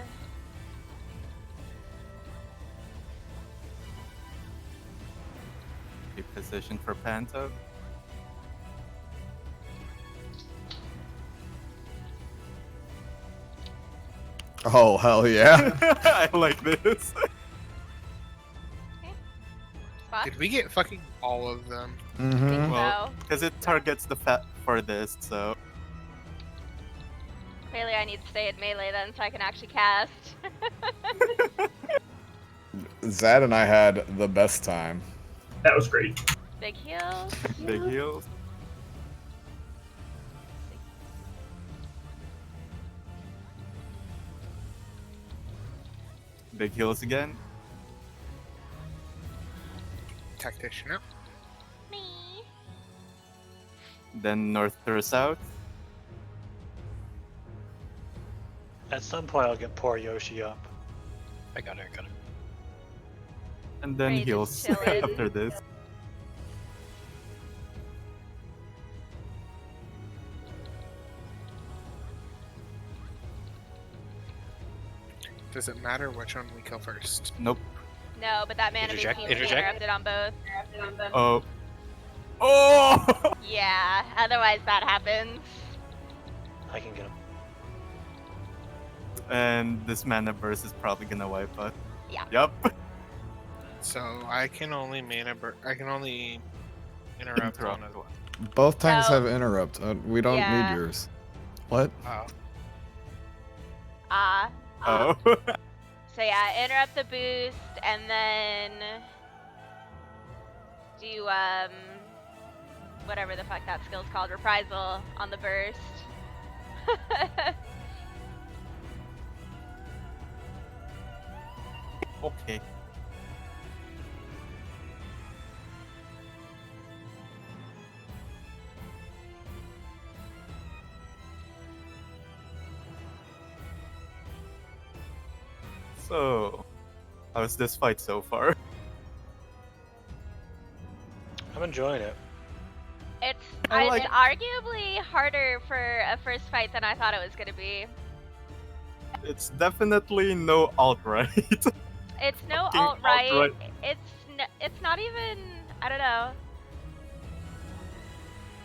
Reposition for Panto. Oh, hell yeah. I like this. Spot? Did we get fucking all of them? Mm-hmm. Well, So, because it targets the fat furthest, so. clearly I need to stay at melee then so I can actually cast. Zad and I had the best time. That was great. Big heals. Big heals. Big heals again. tactician up. Me. Then north or south. At some point, I'll get poor Yoshi up. I got it. And then Rage is heals chillin'. after this. Does it matter which one we kill first? Nope. No, but that mana boost Interject- needs to be interject. interrupted on both. Oh. Oh! Yeah, otherwise that happens. I can get him. And this mana burst is probably gonna wipe us. Yeah. Yup. So I can only interrupt one of them. Both tanks So- have interrupt. We don't Yeah. need yours. What? Oh. Oh. So yeah, interrupt the boost and then do whatever the fuck that skill's called, reprisal on the burst. Okay. So, how's this fight so far? I'm enjoying it. It's I like- arguably harder for a first fight than I thought it was gonna be. It's definitely no alt-right. It's no Fucking alt-right. alt-right. It's not even, I don't know.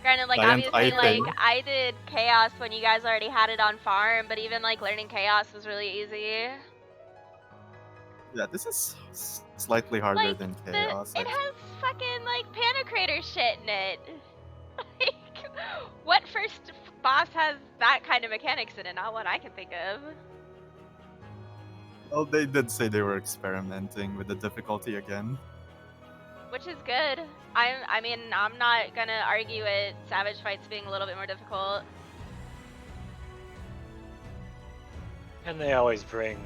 Granted, like Giant obviously, item. like I did chaos when you guys already had it on farm, but even like learning chaos was really easy. Yeah, this is slightly harder Like, than The, chaos. it has fucking like Pana Crater shit in it. Like, what first boss has that kind of mechanics in it? Not one I can think of. Well, they did say they were experimenting with the difficulty again. Which is good. I mean, I'm not gonna argue it. Savage fights being a little bit more difficult. And they always bring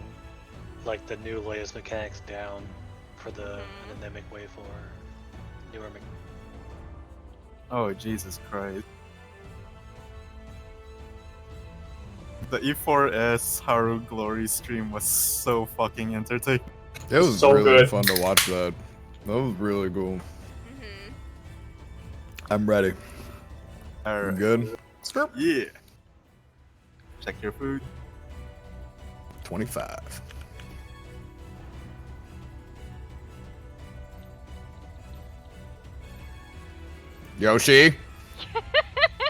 like the new latest mechanics down for the Mhm. and then they make way for newer mechanics. Oh, Jesus Christ. The E4S Haru Glory stream was so fucking entertaining. It was So really good. fun to watch that. That was really cool. Mm-hmm. I'm ready. You Alright. good? Yeah. Check your food. 25. Yoshi?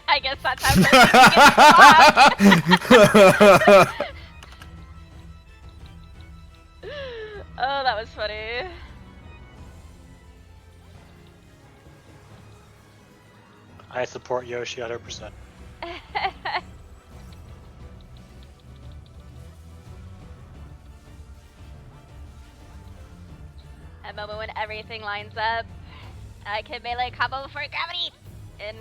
I guess that's how it gets Oh, that was funny. I support Yoshi 100%. A moment when everything lines up. I can melee combo before gravity. And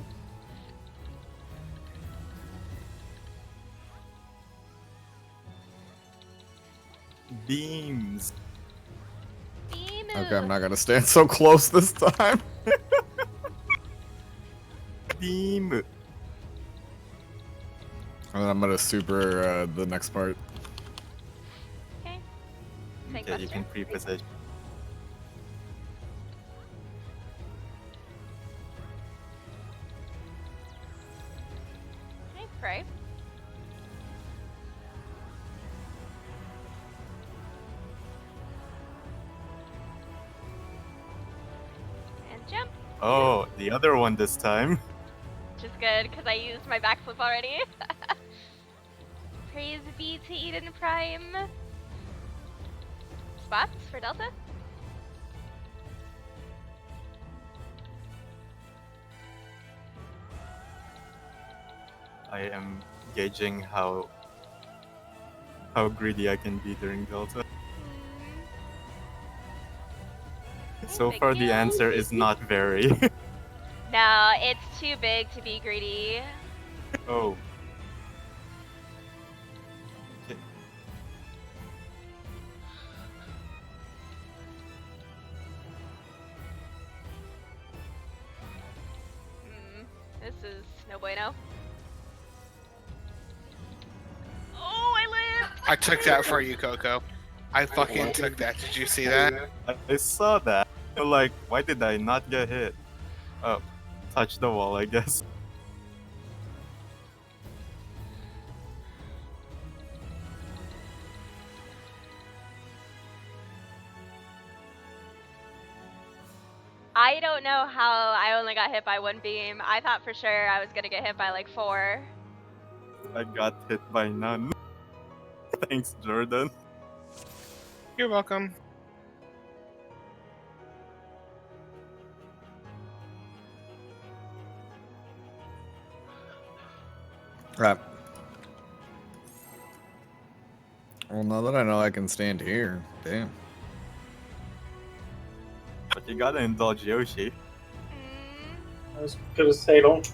Beams. Okay, I'm not gonna stand so close this time. Beam. And then I'm gonna super the next part. Okay. Tank Okay, you buster. can pre-position. Okay, pray. And jump. Oh, the other one this time. Which is good, because I used my backflip already. Praise be to Eden Prime. Spots for Delta? I am gauging how greedy I can be during Delta. So Big far the deal. answer is not very. No, it's too big to be greedy. Oh. Okay. This is no bueno. Oh, I lived! I took that for you, Coco. I fucking took that. Did you see that? I saw that. Like, why did I not get hit? Oh, touch the wall, I guess. I don't know how I only got hit by one beam. I thought for sure I was gonna get hit by like 4. I got hit by none. Thanks, Jordan. You're welcome. Right. Well, now that I know I can stand here, damn. But you gotta indulge Yoshi. I was gonna say, don't.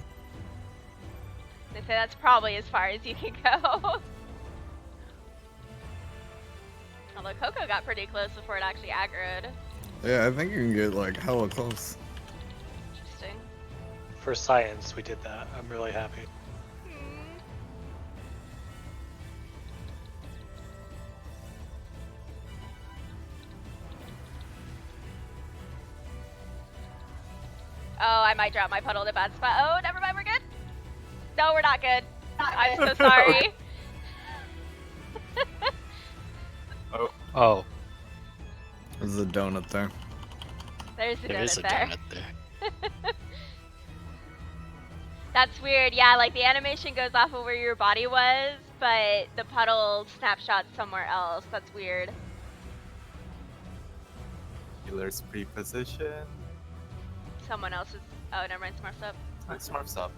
They say that's probably as far as you can go. Although Coco got pretty close before it actually aggroed. Yeah, I think you can get like hella close. Interesting. For science, we did that. I'm really happy. Oh, I might drop my puddle in a bad spot. Oh, never mind, we're good. No, we're not good. I'm so sorry. Oh, There's a donut there. There's a there is a donut there. donut there. That's weird. Yeah, like the animation goes off of where your body was, but the puddle snapshot's somewhere else. That's weird. Healer's pre-position. Someone else's. Oh, never mind. Smurf's up. Smurf's up.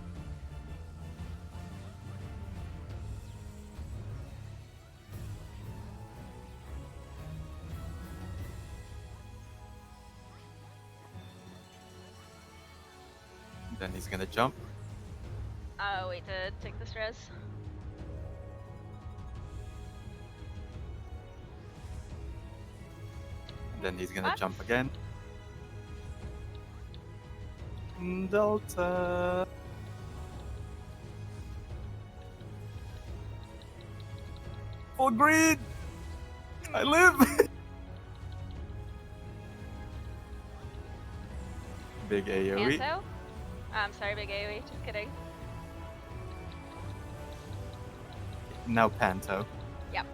Then he's gonna jump. Oh, wait to take the stress. Then he's gonna What? jump again. Delta. Full green! I live! Big AoE. Panto? I'm sorry, big AoE. Just kidding. Now Panto. Yep.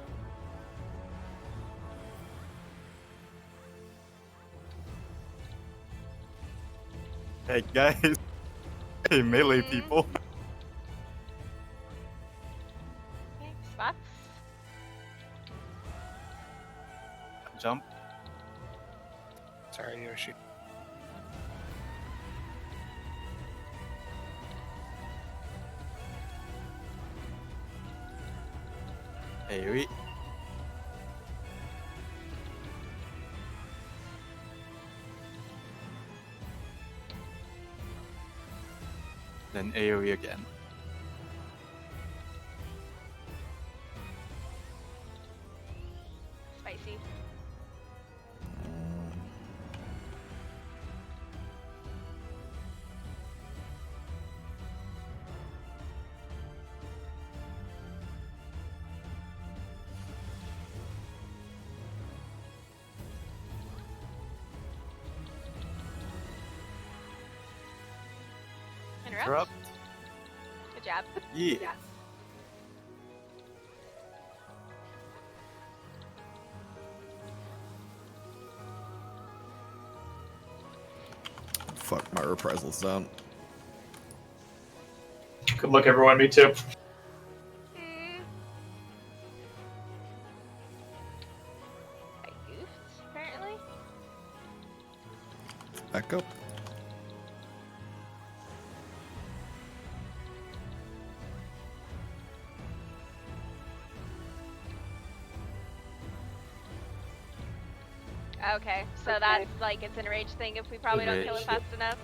Hey guys. Hey melee people. Okay, spots. Jump. Sorry, Yoshi. AoE. Then AoE again. Spicy. Interrupt. Good job. Yeah. Fuck, my reprisals down. Good luck, everyone. Me too. I goofed, apparently. Back up. Okay, so that's like it's an enraged thing if we probably don't kill it fast enough.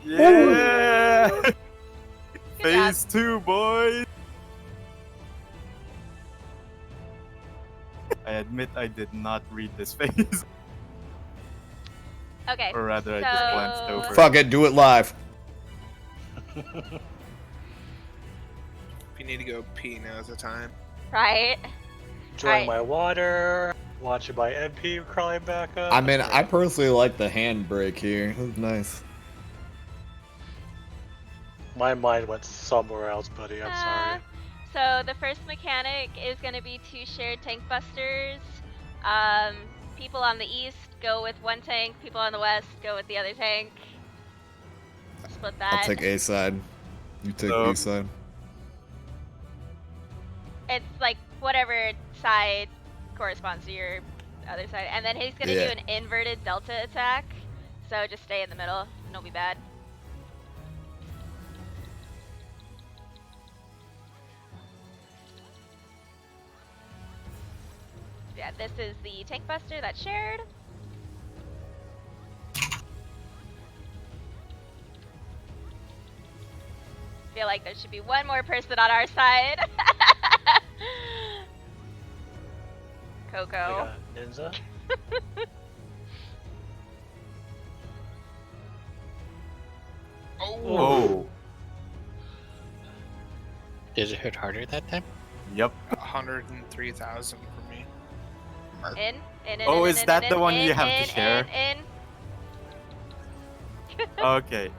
Yeah! Good Phase 2, boys! I admit I did not read this phase. Okay. Or rather, I just glanced over. Fuck it, do it live. you need to go pee, now's the time. Right? Enjoying Alright. my water, watching my MP crawling back up. I mean, That's I great. personally like the handbrake here. That's nice. My mind went somewhere else, buddy. I'm sorry. So the first mechanic is going to be 2 shared tank busters. People on the east go with 1 tank. People on the west go with the other tank. Split that. I'll take A side. You take B side. It's like whatever side corresponds to your other side. And then he's going to do an inverted delta attack. So just stay in the middle. Don't be bad. Yeah, this is the tank buster that's shared. Feel like there should be 1 more person on our side. We Coco. got Ninja. Oh. Did it hit harder that time? Yep. 103,000 for me. In. Oh, in, is in, that in, the one in, you have in, to share? In. Okay.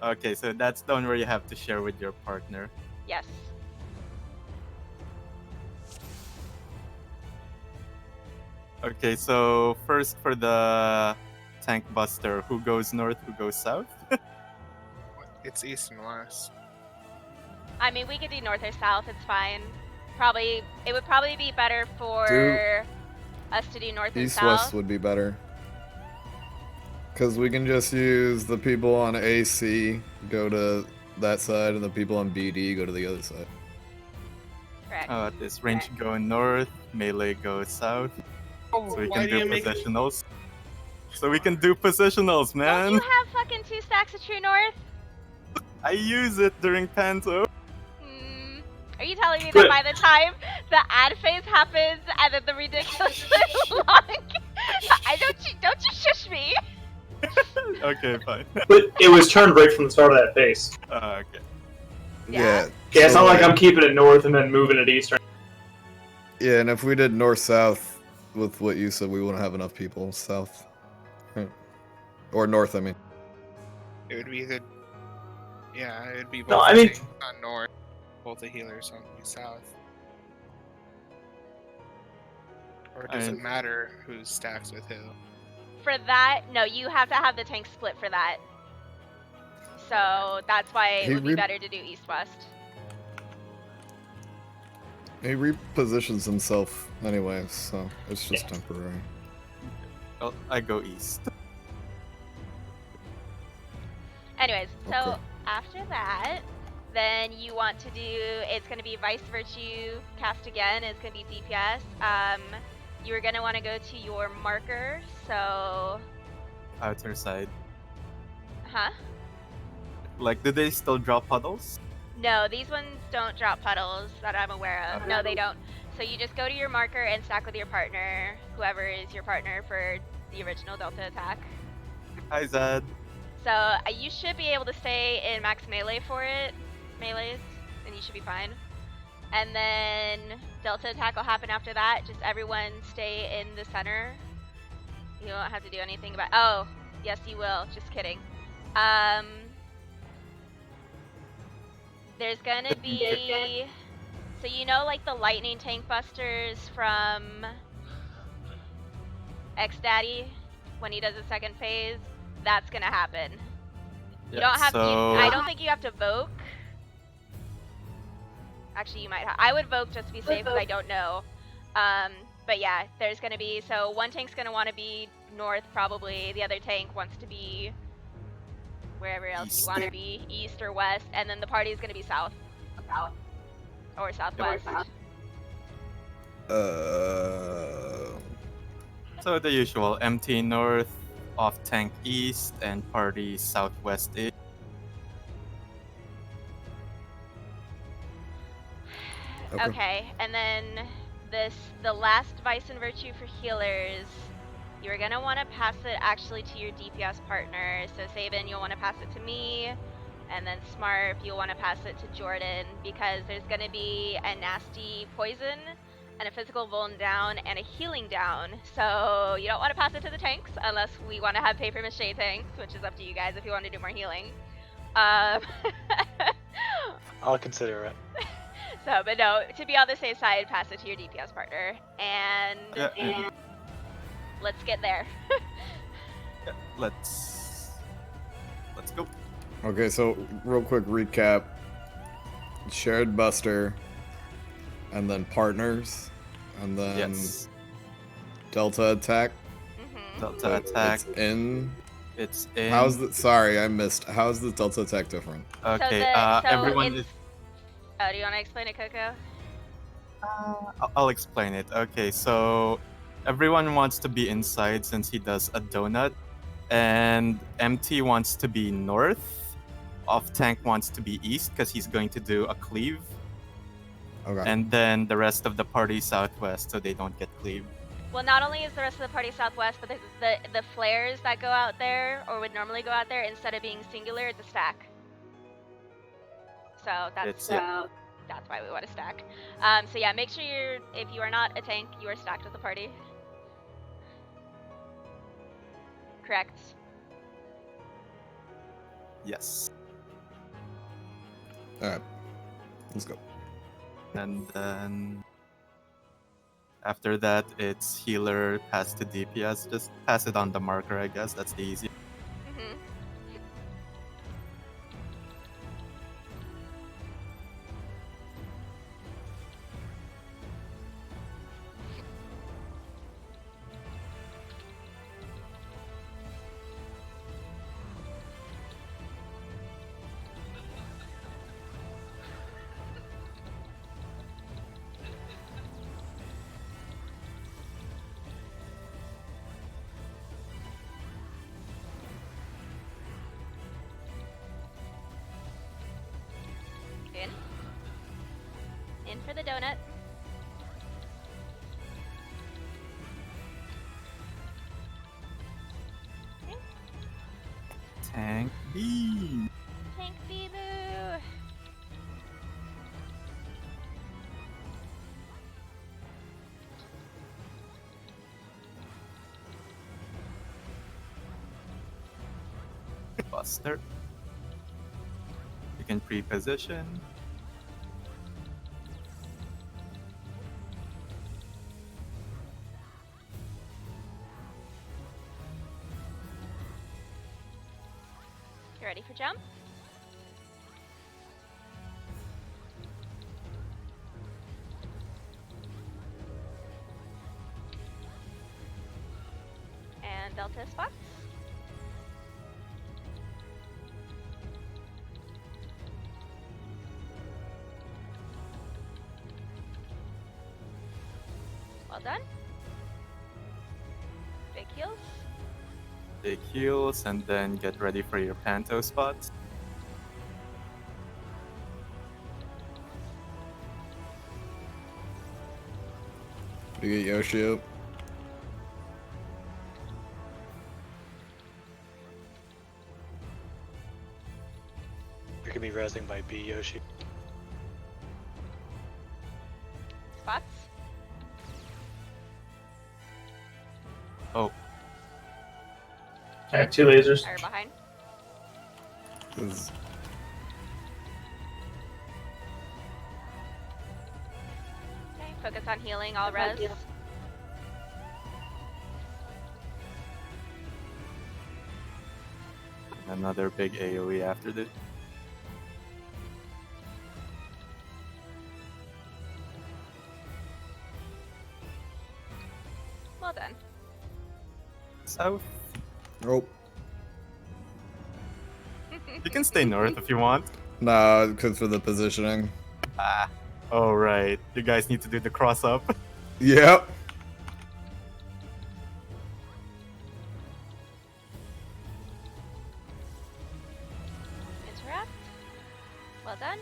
Okay, so that's the one where you have to share with your partner. Yes. Okay, so first for the tank buster, who goes north, who goes south? It's east and west. I mean, we could do north or south. It's fine. It would probably be better for us to do north and south. East-west would be better. Because we can just use the people on AC go to that side, and the people on BD go to the other side. Correct. This range going north, melee goes south. So we can do positionals. So we can do positionals, man! Don't you have fucking 2 stacks of True North? I use it during Panto. Are you telling me that by the time the ad phase happens and then the ridiculously long, don't you shush me? Okay, fine. But it was turned right from the start of that phase. Okay. Yeah. Yeah, it's not like I'm keeping it north and then moving it east. Yeah, and if we did north-south with what you said, we wouldn't have enough people south. Or north, I mean. It would be either. Yeah, it would be both No, I mean- tanks on north, both the healers on the south. Or does it matter who stacks with who? For that, no, you have to have the tank split for that. So that's why it would be better to do east-west. He repositions himself anyway, so it's just temporary. Well, I go east. Anyways, so Okay. after that, then you want to do, it's going to be Vice Virtue cast again, it's going to be DPS. You're going to want to go to your marker, so... Outer side. Huh? Like, do they still drop puddles? No, these ones don't drop puddles that I'm aware of. Okay. No, they don't. So you just go to your marker and stack with your partner, whoever is your partner for the original Delta attack. Hi, Zed. So you should be able to stay in max melee for it, melees, and you should be fine. And then Delta attack will happen after that. Just everyone stay in the center. You don't have to do anything about. Oh, yes, you will. Just kidding. There's gonna be. So you know, like the lightning tank busters from X Daddy when he does the second phase. That's gonna happen. You don't have to. I don't think you have to Voke. Actually, you might. I would Voke just to be safe because I don't know. But yeah, there's gonna be. So one tank's gonna want to be north, probably. The other tank wants to be wherever else you want to be, east or west, and then the party is gonna be south. Or southwest. So the usual, MT north, off tank east, and party southwest east. Okay, and then the last Vice and Virtue for healers, you're gonna want to pass it actually to your DPS partner. So Sabin, you'll want to pass it to me, And then Smart, you'll want to pass it to Jordan because there's going to be a nasty poison and a physical vuln down and a healing down. So you don't want to pass it to the tanks unless we want to have paper mache tanks, which is up to you guys if you want to do more healing. I'll consider it. So, but no, to be on the safe side, pass it to your DPS partner. And let's get there. Let's go. Okay, so real quick recap. Shared Buster, and then Partners, and then Yes. Delta Attack. Delta Attack. It's in. How's the? Sorry, I missed. How's the Delta Attack different? Okay. Everyone is. Oh, do you want to explain it, Coco? I'll explain it. Okay, so everyone wants to be inside since he does a donut, and MT wants to be north. Off Tank wants to be east because he's going to do a cleave. Okay. And then the rest of the party southwest, so they don't get cleaved. Well, not only is the rest of the party southwest, but the flares that go out there, or would normally go out there, instead of being singular, it's a stack. So that's why we want to stack. So yeah, make sure if you are not a tank, you are stacked with the party. Correct. Yes. Alright. Let's go. And then after that, it's healer pass to DPS. Just pass it on the marker, I guess. That's the easy. In for the donut. Okay. Tank B. Tank B boo. Buster. You can pre-position. You ready for jump? And Delta spots. Well done. Big heals. Big heals, and then get ready for your Panto spots. You get Yoshi up. You're gonna be rezzing by B, Yoshi. Spots. Oh, I have 2 lasers. Are behind. This- Okay, focus on healing, all res. another big AoE after this. Well done. South. Nope. You can stay north if you want. Nah, because for the positioning. Ah. Oh, right. You guys need to do the cross up. Yep. Interrupt. Well done.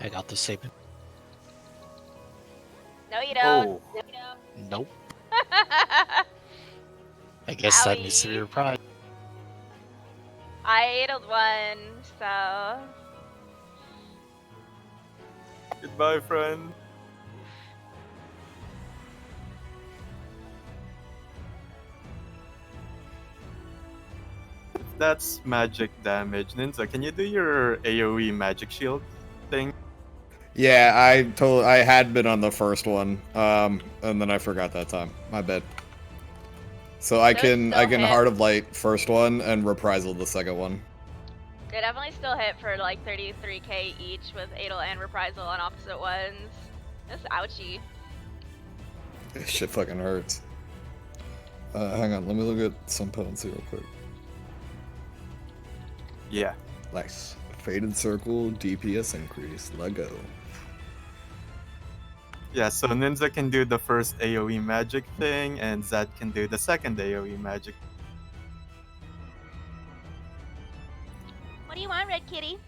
I got the Sabin. you don't. Oh, Nope. I guess that needs to be Owie. reprised. I idled one, so goodbye, friend. If that's magic damage, Ninja, can you do your AoE magic shield thing? Yeah, I had been on the first one, and then I forgot that time. My bad. So I Those can still hit. Heart of Light first one and Reprisal the second one. They definitely still hit for like 33k each with Adel and Reprisal on opposite ones. That's ouchie. This shit fucking hurts. Hang on, let me look at some potency real quick. Yeah. Nice. Faded Circle, DPS increase. Let go. Yeah, so Ninja can do the first AoE magic thing, and Zed can do the second AoE magic. What do you want, Red Kitty?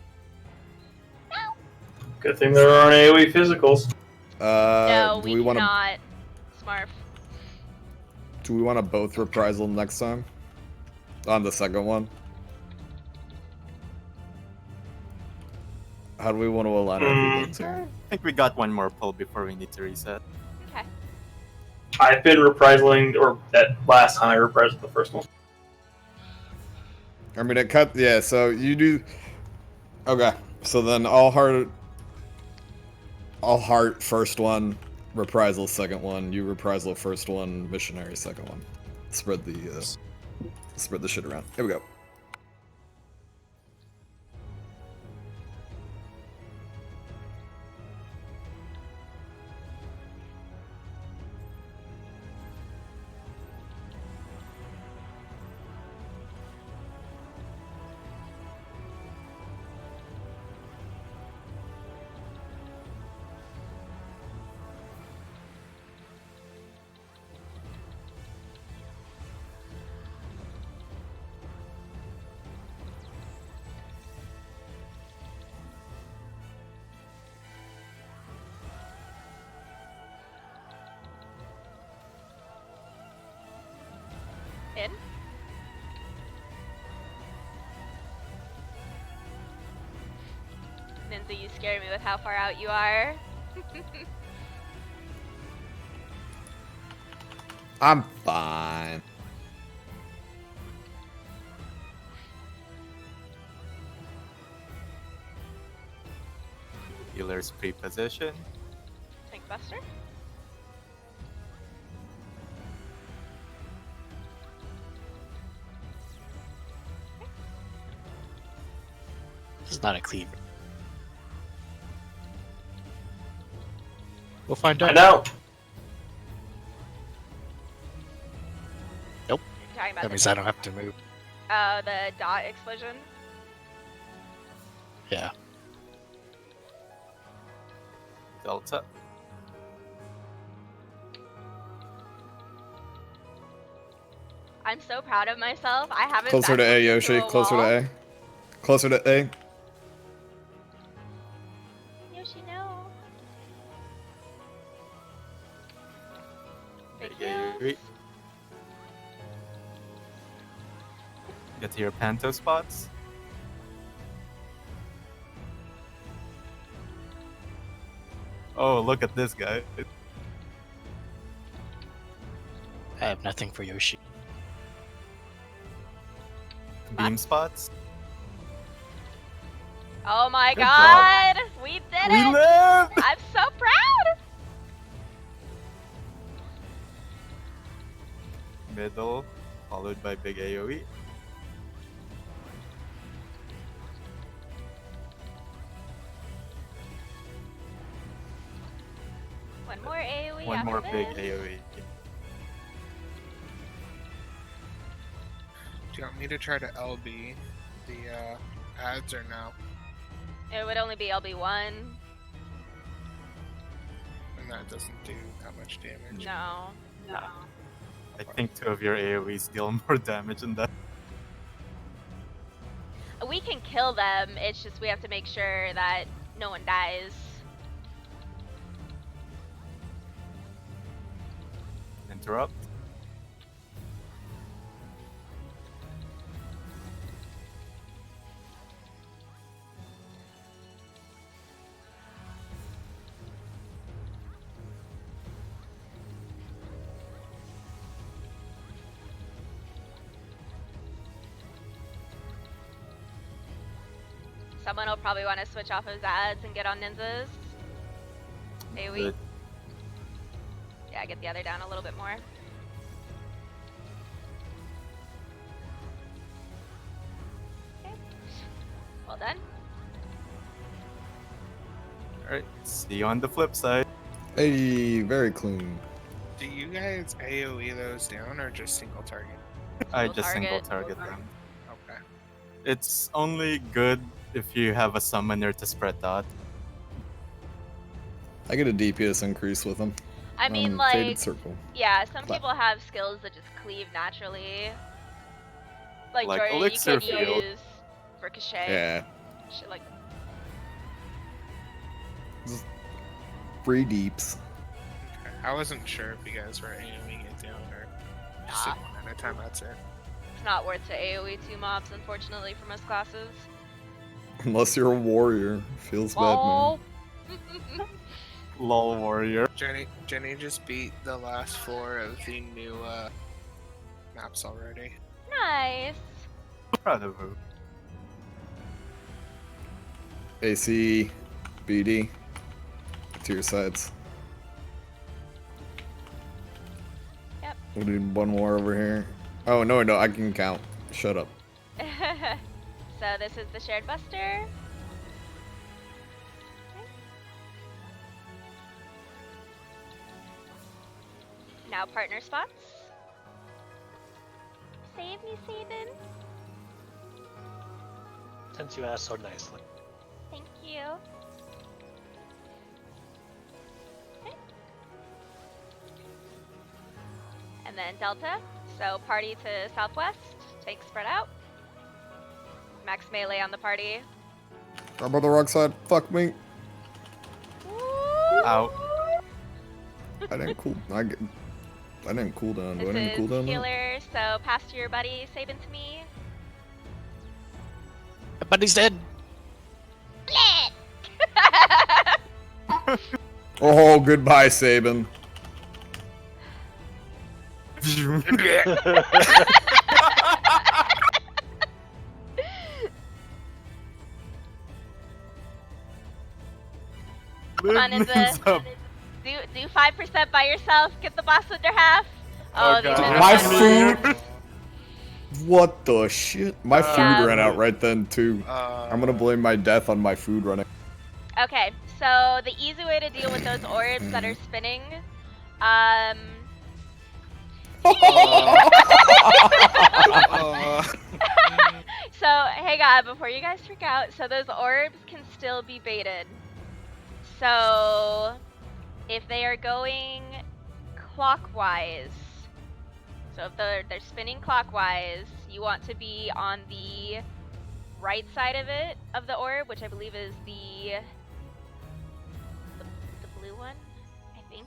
Good thing there aren't AoE physicals. No, do we want to cannot. Smurf. do we want to both Reprisal next time? On the second one? How do we want to align our feelings here? I think we got one more pull before we need to reset. Okay. I've been reprisaling, or that last time I reprised the first one. I mean, it cut. Yeah, so you do. Okay, so then all heart first one, Reprisal second one. You Reprisal first one, Missionary second one. Spread the shit around. Here we go. In. Ninja, you scare me with how far out you are. I'm fine. Healer's pre-position. Tank Buster. This is not a cleaver. We'll find out. Find out. Nope. You're talking about That means I don't have to move. the dot explosion. Yeah. Delta. I'm so proud of myself. I haven't. Closer to A, backflipped into Yoshi. a Closer wall. to A. Closer to A. Yoshi, no. Big Yeah, heals. Get to your Panto spots. Oh, look at this guy. I have nothing for Yoshi. Beam spots. Oh my Good god! We did We it! live! I'm so proud! Middle, followed by big AoE. One more AoE One after more this. big AoE. Do you want me to try to LB the ads or no? It would only be LB1. And that doesn't do that much damage. No. No. I think 2 of your AoEs deal more damage than that. We can kill them, it's just we have to make sure that no one dies. interrupt. Someone will probably want to switch off of Zads and get on ninjas. AoE. Good. Yeah, get the other down a little bit more. Okay. Well done. Alright, see you on the flip side. Hey, very clean. Do you guys AoE those down or just single target? I Single just single target. target them. Okay. It's only good if you have a summoner to spread out. I get a DPS increase with them. I mean, Faded like, circle. yeah, some Clap. people have skills that just cleave naturally. Like Like Jordan, you Elixir could Field. use Ricochet. Yeah. Shit like Free deeps. Okay. I wasn't sure if you guys were AoEing it down or just Nah. one at a time. That's it. it's not worth to AoE 2 mobs, unfortunately, for most classes. Unless you're a warrior. Feels bad, man. Lol. LOL warrior. Jenny just beat the last floor of the new maps already. Nice. Proud of her. AC, BD. To your sides. Yep. We need one more over here. Oh, no, I can count. Shut up. So this is the shared buster. Now partner spots. Save me, Sabin. Since you asked so nicely. Thank you. Okay. And then Delta. So party to southwest. Tank spread out. Max melee on the party. I'm on the wrong side. Fuck me. Ow. I didn't cool. I didn't cool down. Do I This need to cool is down? Now? healer, so pass to your buddy, Sabin to me. My buddy's dead. Split! Oh, goodbye, Sabin. Come on, Ninja. Up. Do 5% by yourself. Get the boss under half. Oh, these God. ninjas My are funny. food. What the shit? My food Yeah. ran out right then too. I'm gonna blame my death on my food running. Okay, so the easy way to deal with those orbs that are spinning, so hang on, before you guys freak out, so those orbs can still be baited. So if they are going clockwise, so if they're spinning clockwise, you want to be on the right side of it, of the orb, which I believe is the blue one, I think.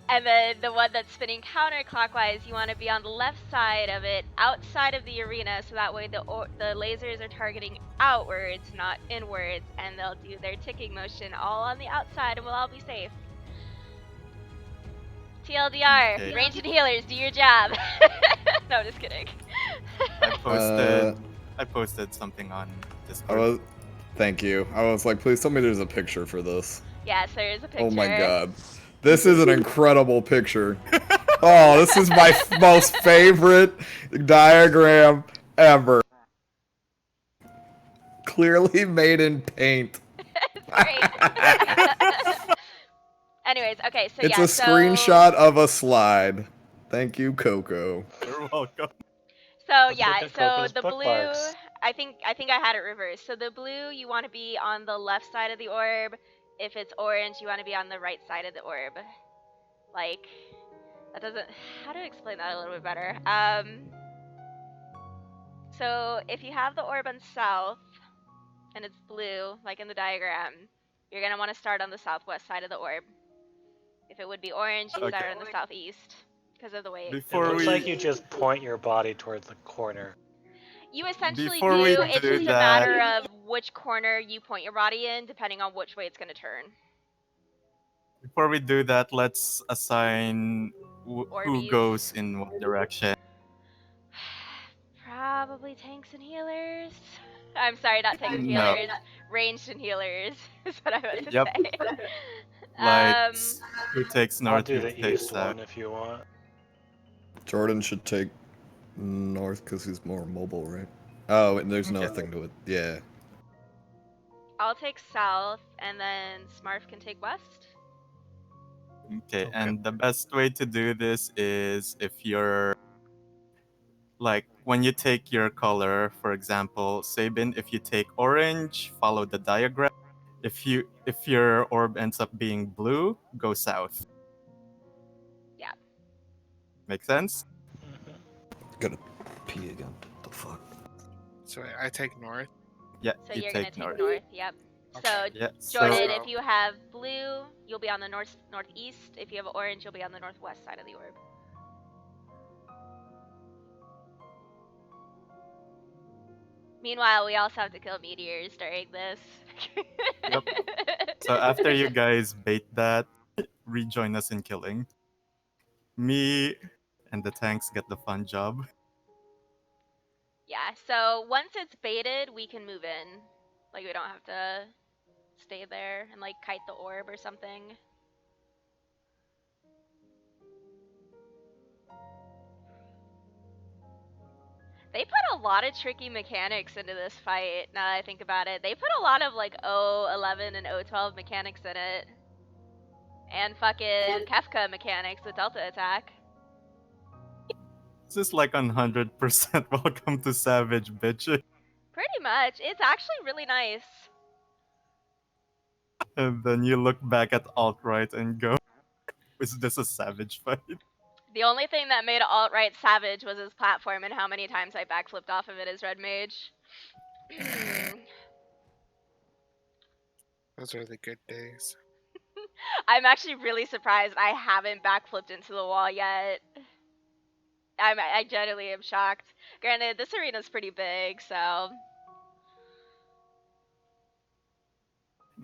And then the one that's spinning counterclockwise, you want to be on the left side of it, outside of the arena, so that way the lasers are targeting outwards, not inwards, and they'll do their ticking motion all on the outside, and we'll all be safe. TLDR, Okay. ranged and healers, do your job. No, just kidding. I posted something on Discord. I was. Thank you. I was like, please tell me there's a picture for this. Yes, there is a picture. Oh my god. This is an incredible picture. Oh, this is my most favorite diagram ever. Clearly made in paint. Great. Anyways, okay, so It's yeah, a screenshot of a slide. Thank you, Coco. You're welcome. So Let's yeah, look at so Coco's the blue, bookmarks. I think I had it reversed. So the blue, you want to be on the left side of the orb. If it's orange, you want to be on the right side of the orb. Like, that doesn't, how to explain that a little bit better? So if you have the orb on south, and it's blue, like in the diagram, you're going to want to start on the southwest side of the orb. If it would be orange, you'd Okay. start in the southeast because of the way It Before looks we like you just point your body towards the corner. you essentially Before do. we It's do just a that- matter of which corner you point your body in, depending on which way it's going to turn. before we do that, let's assign who Orbeez. goes in what direction. Probably tanks and healers. I'm sorry, not tanks and No. healers. Ranged and healers is what I meant to Yep. say. Like, who takes I'll north, do who the takes east south. one if you want. Jordan should take north because he's more mobile, right? Oh, and there's Okay. nothing to it. Yeah. I'll take south, and then Smarf can take west. Okay, Okay. and the best way to do this is if you're like when you take your color, for example, Sabin, if you take orange, follow the diagram. If your orb ends up being blue, go south. Yeah. Make sense? Gotta pee again. What the fuck? So I take north. Yeah, So you you're gonna take take north. north. Yep. So Yeah, Jordan, so if you have blue, you'll be on the northeast. If you have orange, you'll be on the northwest side of the orb. Meanwhile, we also have to kill meteors during this. Yep. So after you guys bait that, rejoin us in killing. Me and the tanks get the fun job. Yeah, so once it's baited, we can move in. Like, we don't have to stay there and, like, kite the orb or something. They put a lot of tricky mechanics into this fight, now that I think about it. They put a lot of, like, O11 and O12 mechanics in it. And fucking Kefka mechanics with Delta Attack. This is like 100% welcome to Savage, bitch. Pretty much. It's actually really nice. And then you look back at alt-right and go, is this a Savage fight? The only thing that made alt-right savage was his platform and how many times I backflipped off of it as Red Mage. Those are the good days. I'm actually really surprised I haven't backflipped into the wall yet. I genuinely am shocked. Granted, this arena's pretty big, so...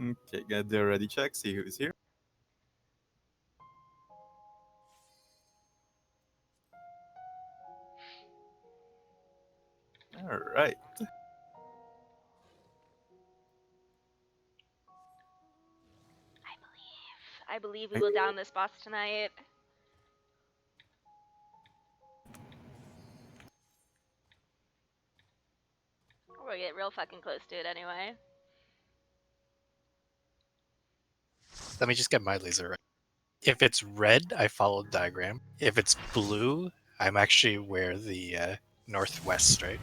Okay, get the ready check, see who's here. Alright. I believe we will down this boss tonight. We'll get real fucking close to it anyway. Let me just get my laser right. If it's red, I follow the diagram. If it's blue, I'm actually where the northwest, right?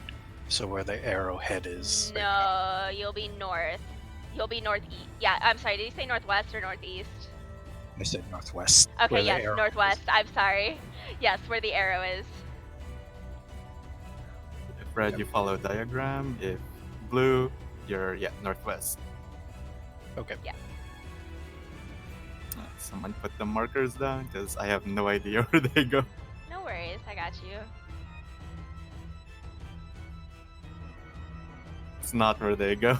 So where the arrowhead is. No, Right now. you'll be north. You'll be northeast. Yeah, I'm sorry, did you say northwest or northeast? I said northwest. Okay, where the yes, arrow northwest. is. I'm sorry. Yes, where the arrow is. If red, you follow diagram. If blue, you're, northwest. Okay. Yeah. Someone put the markers down, because I have no idea where they go. No worries, I got you. It's not where they go.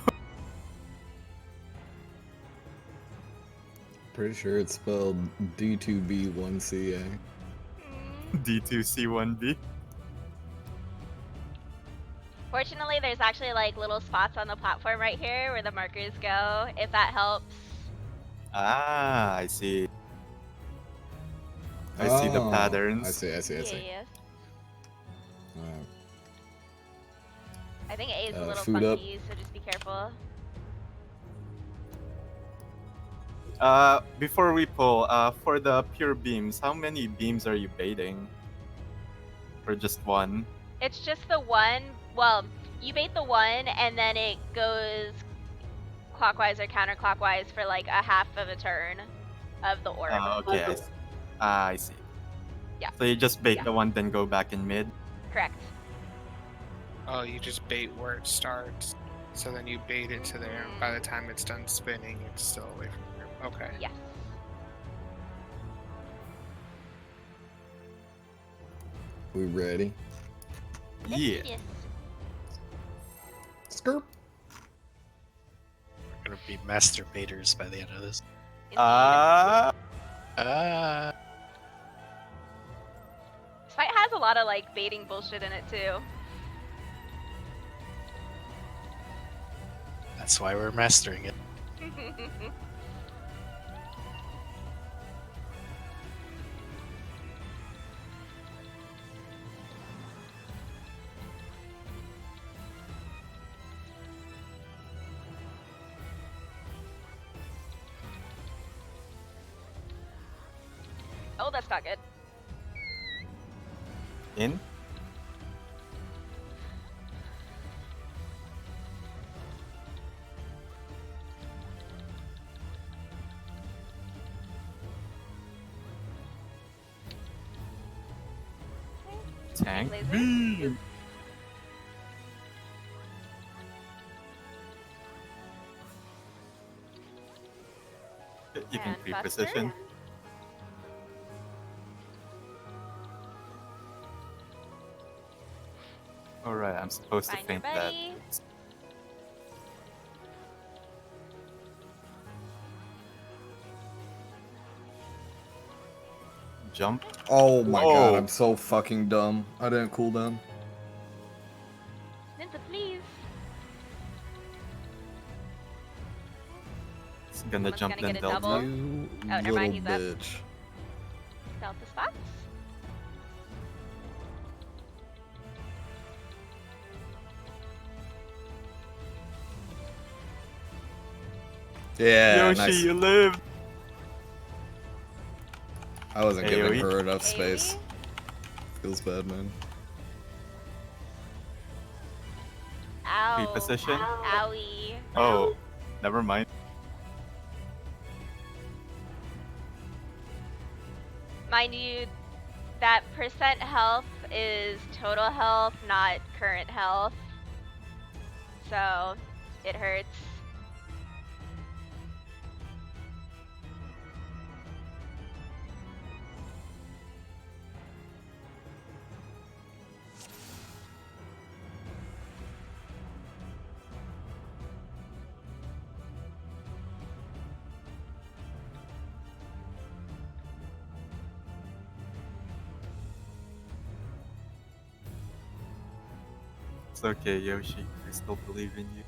Pretty sure it's spelled D2B1CA. D2C1B. Fortunately, there's actually like little spots on the platform right here where the markers go, if that helps. Ah, I see. I see the patterns. I see. Yeah. I think A is a little food up. funky, so just be careful. Before we pull, for the pure beams, how many beams are you baiting? Or just one? It's just the one. Well, you bait the one, and then it goes clockwise or counterclockwise for like a half of a turn of the orb. Okay, I see. I see. Yeah. So you just bait Yeah. the one, then go back in mid? Correct. Oh, you just bait where it starts. So then you bait it to there. By the time it's done spinning, it's still away from here. Okay. Yes. We ready? Yeah. Yes. Skirp. We're gonna be masturbators by the end of this. Uh, This fight has a lot of like baiting bullshit in it too. That's why we're mastering it. Oh, that's not good. in. Tank. Laser. Beam. You can And pre-position. Buster. Alright, I'm supposed Find to your think that. buddy. Jump. Oh my Whoa. god, I'm so fucking dumb. I didn't cool down. Ninja, please. It's gonna Someone's jump gonna then get a Delta. double. You Oh, never little mind, he's up. bitch. Delta spots. Yeah, Yoshi, nice. you live. I wasn't giving AoE. her enough AoE. space. Feels bad, man. Ow. Pre-position. Owie. Oh, never mind. Mind you, that percent health is total health, not current health. So, it hurts. It's okay, Yoshi. I still believe in you.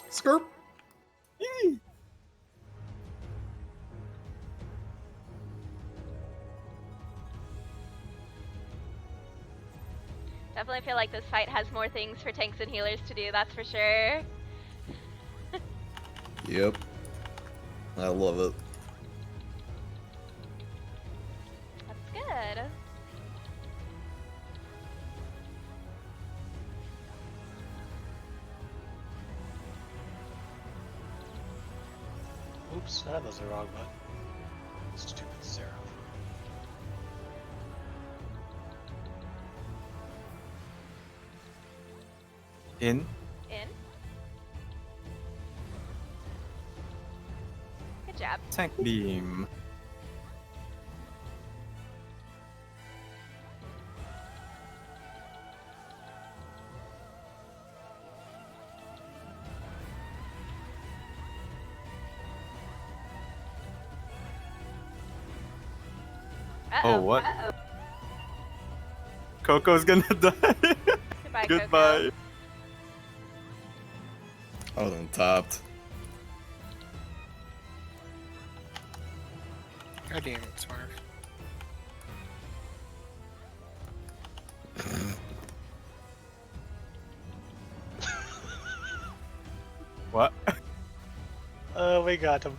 Skirp. Definitely feel like this fight has more things for tanks and healers to do, that's for sure. Yep. I love it. That's good. Oops, that was the wrong button. Stupid Seraph. In. In. Good job. Tank beam. Uh-oh. Oh, what? Uh-oh. Coco's gonna die. Goodbye, Goodbye. Coco. I was on topped. God damn it, Smurf. What? We got him.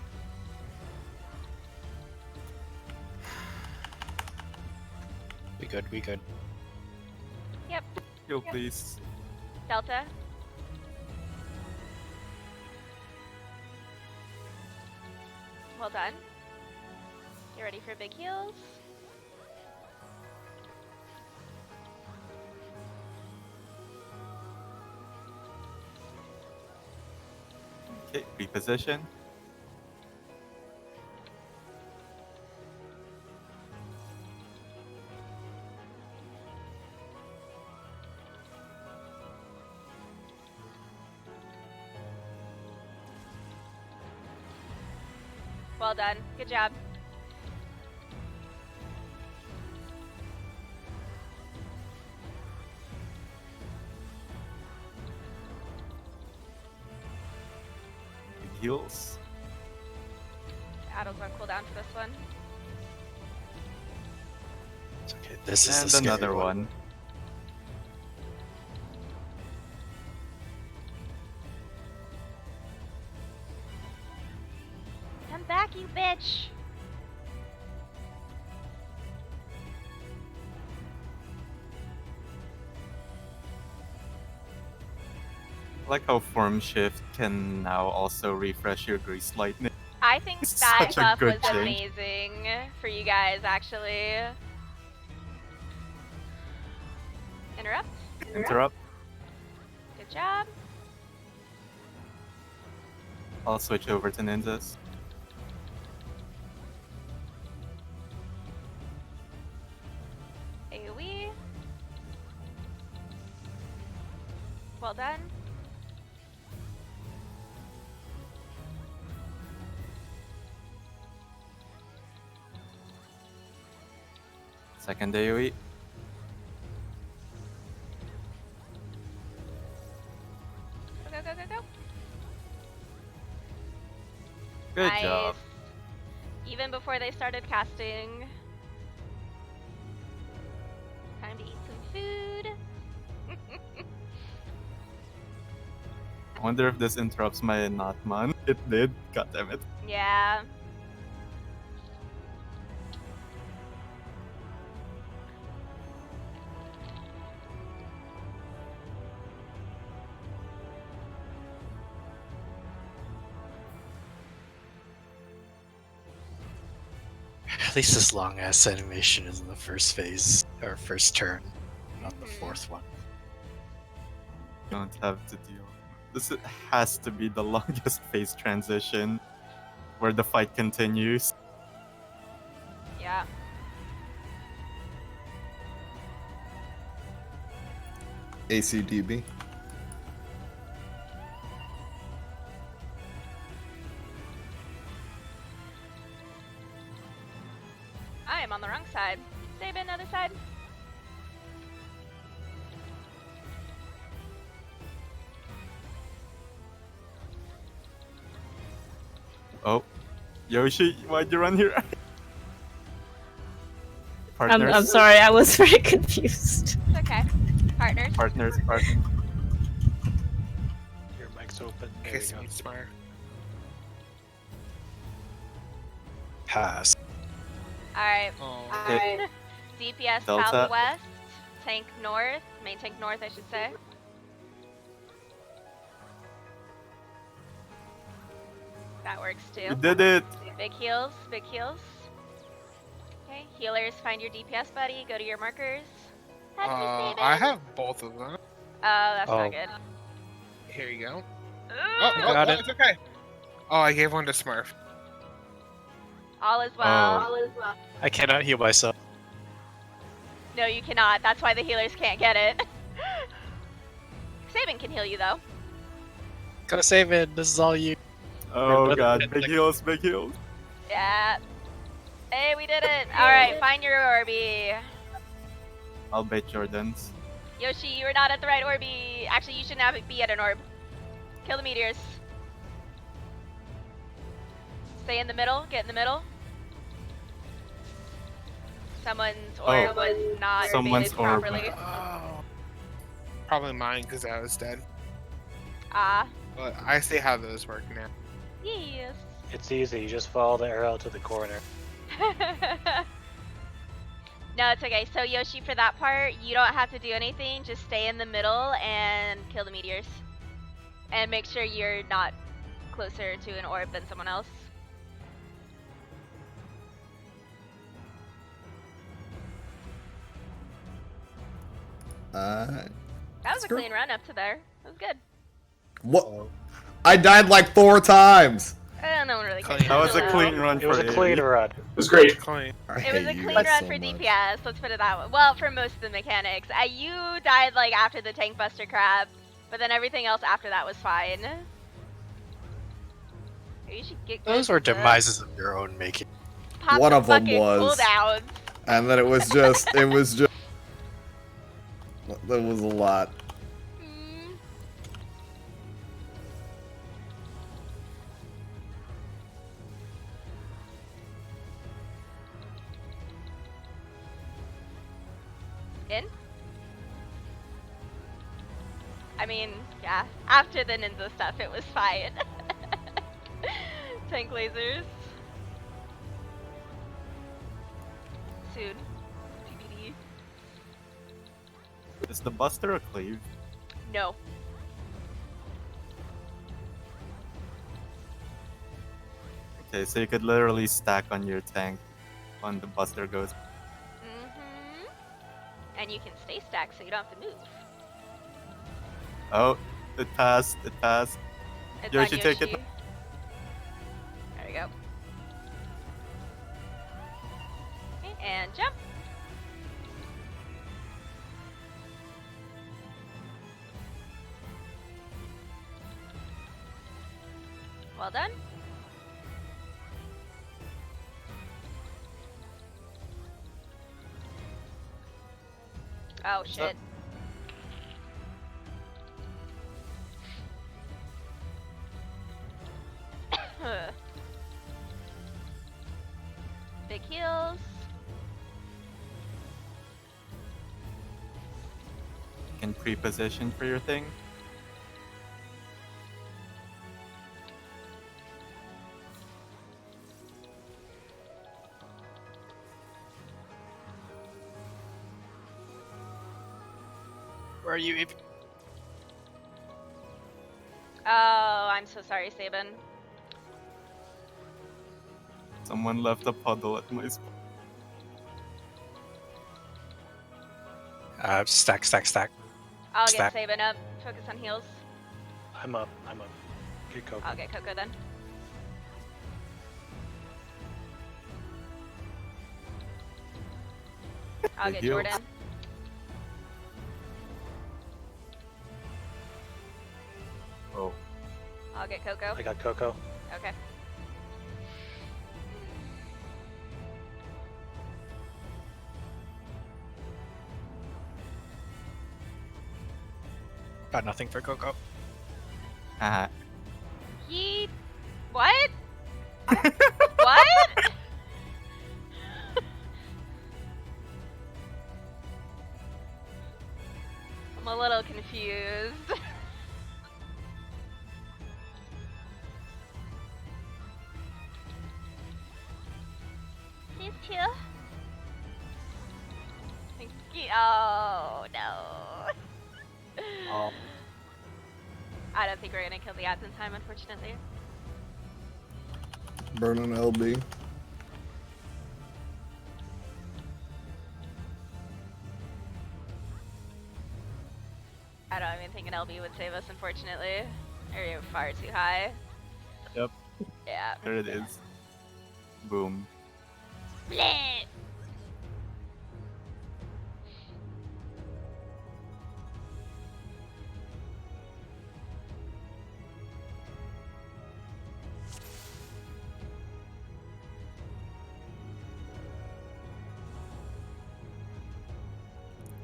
We good, we good. Yep. Yo, please. Delta. Well done. Get ready for big heals. Okay, reposition. Well done. Good job. Heals. Addle's on cooldown for this one. Okay, this is And the scary another one. Come back, you bitch! I like how Form Shift can now also refresh your Grease Lightning. I think It's that such a buff good was change. amazing for you guys, actually. Interrupt? Interrupt. Good job. I'll switch over to ninjas. AoE. Well done. Second AoE. Go, go, go, go, go. Good Nice. job. Even before they started casting. Time to eat some food. I wonder if this interrupts my Natman. It did. God damn it. Yeah. At least this long ass animation is in the first phase, or first turn, not the fourth one. Don't have to deal. This has to be the longest phase transition where the fight continues. Yeah. ACDB. I am on the wrong side. Sabin, other side. Oh. Yoshi, why'd you run here? I'm Partners. sorry, I was very confused. It's okay. Partners. Partners. Your mic's open. There Kiss you go. me, Smart. Pass. Alright. Oh, DPS Delta. southwest. Tank north. Main tank north, I should say. That works too. We did it! Big heals, big heals. Okay, healers, find your DPS buddy, go to your markers. Head to Sabin. I have both of them. Oh, that's Oh. not good. Here you go. Ooh, Got it. It's okay. Oh, I gave one to Smurf. all is well. Oh. I cannot heal myself. No, you cannot. That's why the healers can't get it. Sabin can heal you though. Go save it. This is all you. Oh Another god, 10 big heals, big heals. Yeah. Hey, we did it. Alright, find your Orby. I'll bait Jordan's. Yoshi, you are not at the right Orby. Actually, you should now be at an orb. Kill the meteors. Stay in the middle. Get in the middle. Someone's orb was not Someone's baited orb. properly. Oh. Probably mine because I was dead. Ah. But I see how those work now. Yes. It's easy. You just follow the arrow to the corner. No, it's okay. So Yoshi, for that part, you don't have to do anything. Just stay in the middle and kill the meteors. And make sure you're not closer to an orb than someone else. That was a clean run up to there. That was good. What? I died like 4 times. No one really cares. Clean. That was a So- clean run It for was a AoE. clean run. It was great. Clean. I It hate was a you clean guys run so for much. DPS, let's put it that way. Well, for most of the mechanics. You died like after the tank buster crab, but then everything else after that was fine. You should get Those good were with the demises of your own making. pop One the of 'em fucking was. cooldowns. And then it was just. That was a lot. Mm. In? I mean, yeah. After the ninja stuff, it was fine. Tank lasers. Soon. TBD. Is the Buster a cleave? No. Okay, so you could literally stack on your tank when the Buster goes. Mm-hmm. And you can stay stacked so you don't have to move. Oh, it passed. It passed. It's Yoshi, on take Yoshi. it. There we go. Okay, and jump. Well done. Oh shit. Big heals. You can pre-position for your thing. Where are you? Oh, I'm so sorry, Sabin. Someone left a puddle at my spot. Stack, stack, stack. I'll Stack. get Sabin up. Focus on heals. I'm up. Get Coco. I'll get Coco then. I'll Big get heals. Jordan. Oh, I'll get Coco. I got Coco. Okay. Got nothing for Coco. haha. He... What? What? I'm a little confused. These two. Oh no. Oh. I don't think we're gonna kill the ads in time, unfortunately. Burning LB. I don't even think an LB would save us, unfortunately. We're far too high. Yep. Yeah. There it is. Boom. Bleh.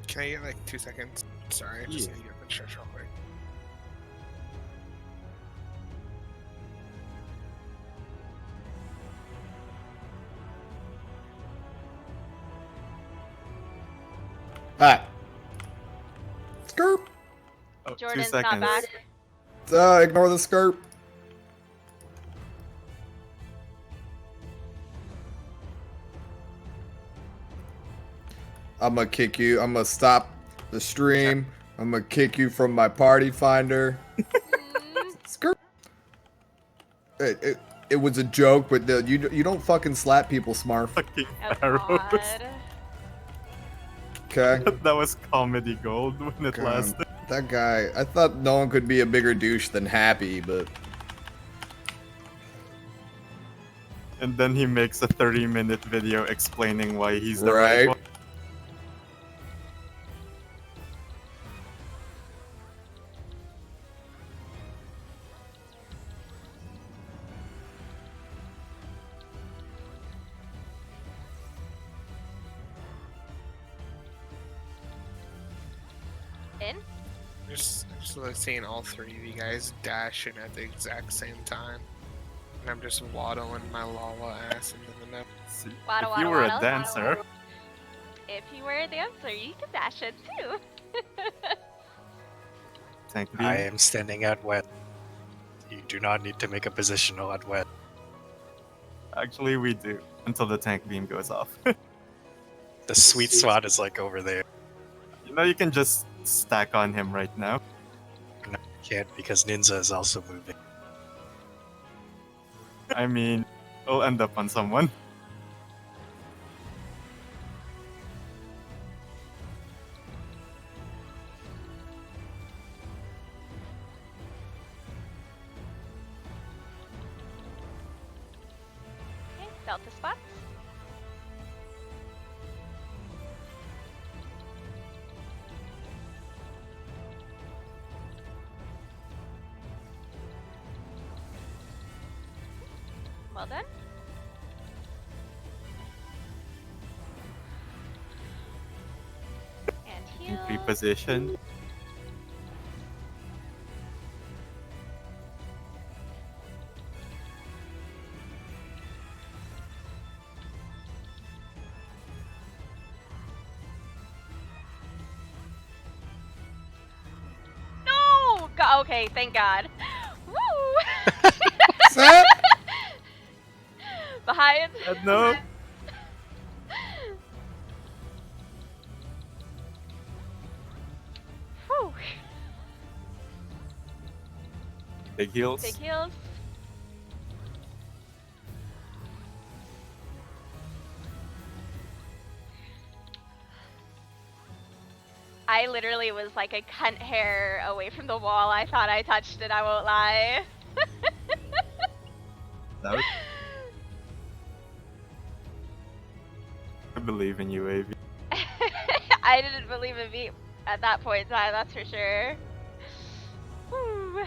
Can I get like 2 seconds? Sorry, I just Yeah. need to get the stretch real quick. Alright. Skirp. Oh, Jordan's 2 seconds. not back. Ignore the skirp. I'm gonna kick you. I'm gonna stop the stream. I'm gonna kick you from my party finder. Skirp. It was a joke, but you don't fucking slap people, Smarf. Fucking Oh arrows. god. Okay. That was comedy gold when it God, lasted. that guy. I thought no one could be a bigger douche than Happy, but And then he makes a 30-minute video explaining why he's the right. right one. In? Just like seeing all three of you guys dashing at the exact same time. And I'm just waddling my lala ass into the net. See, Waddle, if you waddle, were a waddle. dancer, If you were a dancer, you can dash in too. tank I beam. am standing at wet. You do not need to make a positional at wet. Actually, we do until the tank beam goes off. The sweet spot is like over there. You know, you can just stack on him right now. No, you can't because Ninja is also moving. I mean, it'll end up on someone. Okay, delta spots. Well done. And In heal. pre-position. No! Okay, thank God. Woo! Set. Behind. No. Whew. Big heals. Big heals. I literally was like a cunt hair away from the wall. I thought I touched it, I won't lie. That was- I believe in you, Avy. I didn't believe in me at that point in time, that's for sure. Whew.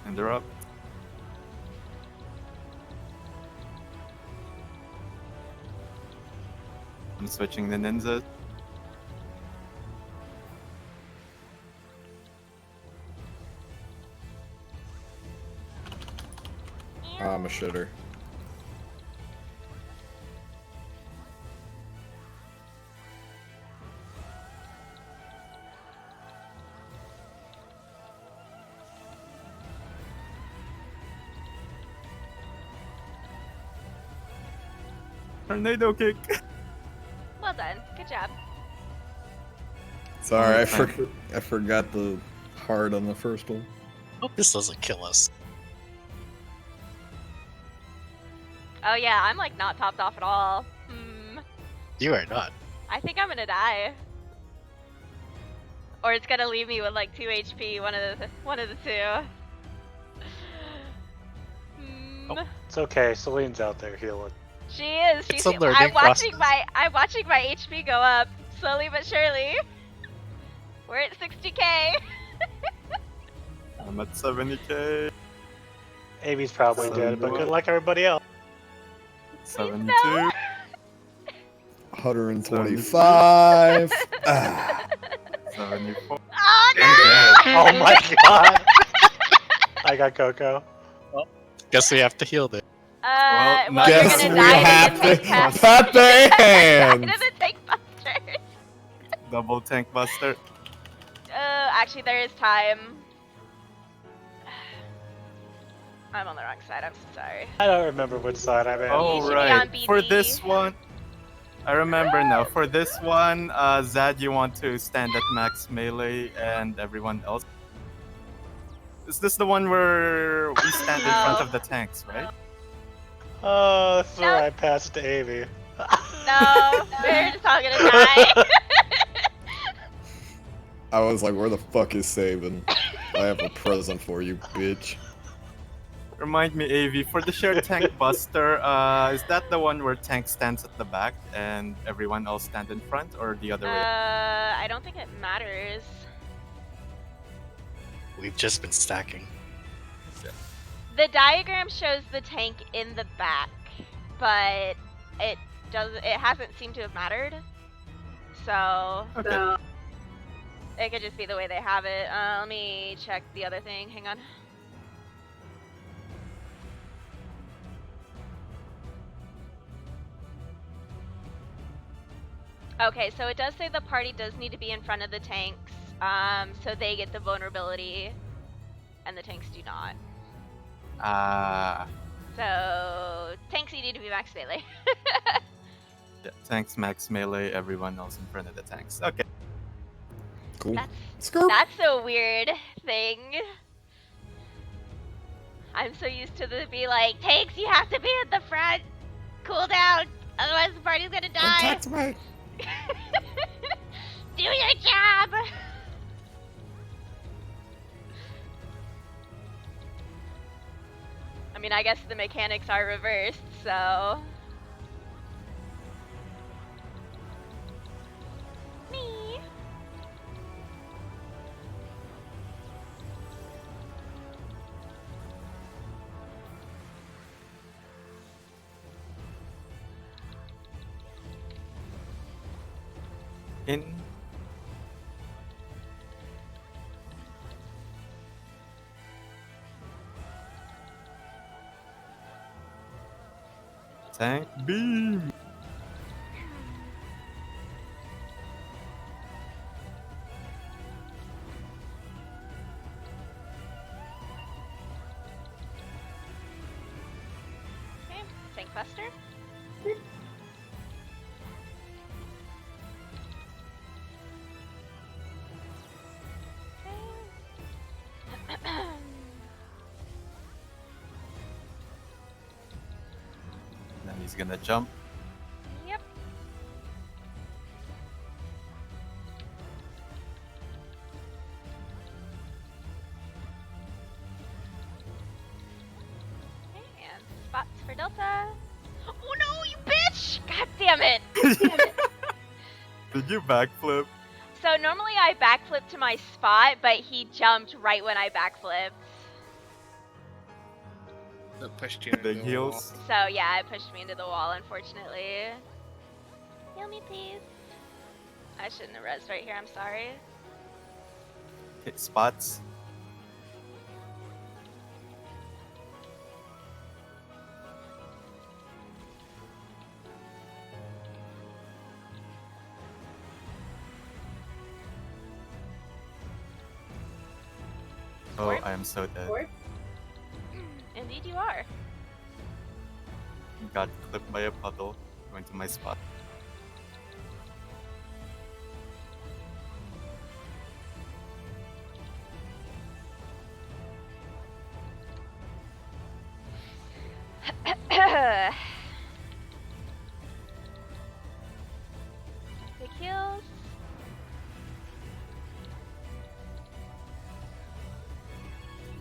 And they're up. I'm switching the ninjas. I'm a shitter. Tornado kick. Well done, good job. Sorry, I Thank you. forgot the hard on the first one. Hope this doesn't kill us. Oh yeah, I'm like not topped off at all. You are not. I think I'm gonna die. Or it's gonna leave me with like 2 HP, one of the two. Oh. It's okay, Celine's out there healing. She is. It's She's. a learning I'm watching process. I'm watching my HP go up slowly but surely. We're at 60k. I'm at 70k. Amy's probably dead, but good luck everybody else. 72. No. 125. Ah. 74. Oh no! Oh my god! I got Coco. Guess we have to heal there. Well, Well, Guess you're Guess gonna we die have to the tank to pass. cut their Die to hands. the tank buster. Double tank buster. Actually, there is time. I'm on the wrong side. I'm so sorry. I don't remember which side I'm at. Oh, should be right. on For BD. this one, I remember now. For this one, Zad, you want to stand at max melee and everyone else. Is this the one where we stand in front of the tanks, right? Oh, this is No. where I passed to Amy. No, we're just all gonna die. I was like, where the fuck is Saban? I have a present for you, bitch. Remind me, AV, for the shared tank buster, is that the one where tank stands at the back and everyone else stand in front, or the other way? I don't think it matters. We've just been stacking. The diagram shows the tank in the back, but it hasn't seemed to have mattered. So Okay. it could just be the way they have it. Let me check the other thing. Hang on. Okay, so it does say the party does need to be in front of the tanks, so they get the vulnerability, and the tanks do not. So tanks need to be max melee. Yeah, tanks max melee, everyone else in front of the tanks. Okay. Cool. That's a weird thing. I'm so used to the be like, tanks, you have to be at the front. Cool down, otherwise the party's gonna die. Protect me. Do your job. I mean, I guess the mechanics are reversed, so. Me. In. Tank beam. Okay, tank buster. Then he's gonna jump. Yep. Okay, and spots for Delta. Oh no, you bitch! God damn it! Did you backflip? So normally I backflip to my spot, but he jumped right when I backflipped. That pushed you into Big the wall. heels. So yeah, it pushed me into the wall, unfortunately. Heal me, please. I shouldn't have rezzed right here, I'm sorry. Okay, spots. Oh, Orb? I am so dead. Indeed you are. Got clipped by a puddle. Going to my spot. Big heals.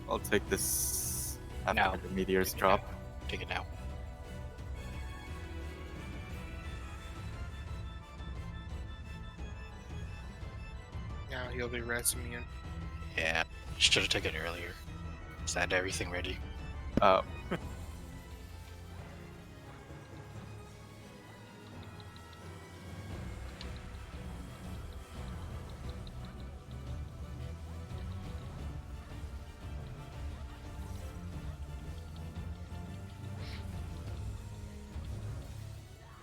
I'll take this after No. the meteors drop. Take it now. Now he'll be res immune. Yeah, should have taken it earlier. Just had everything ready. Oh.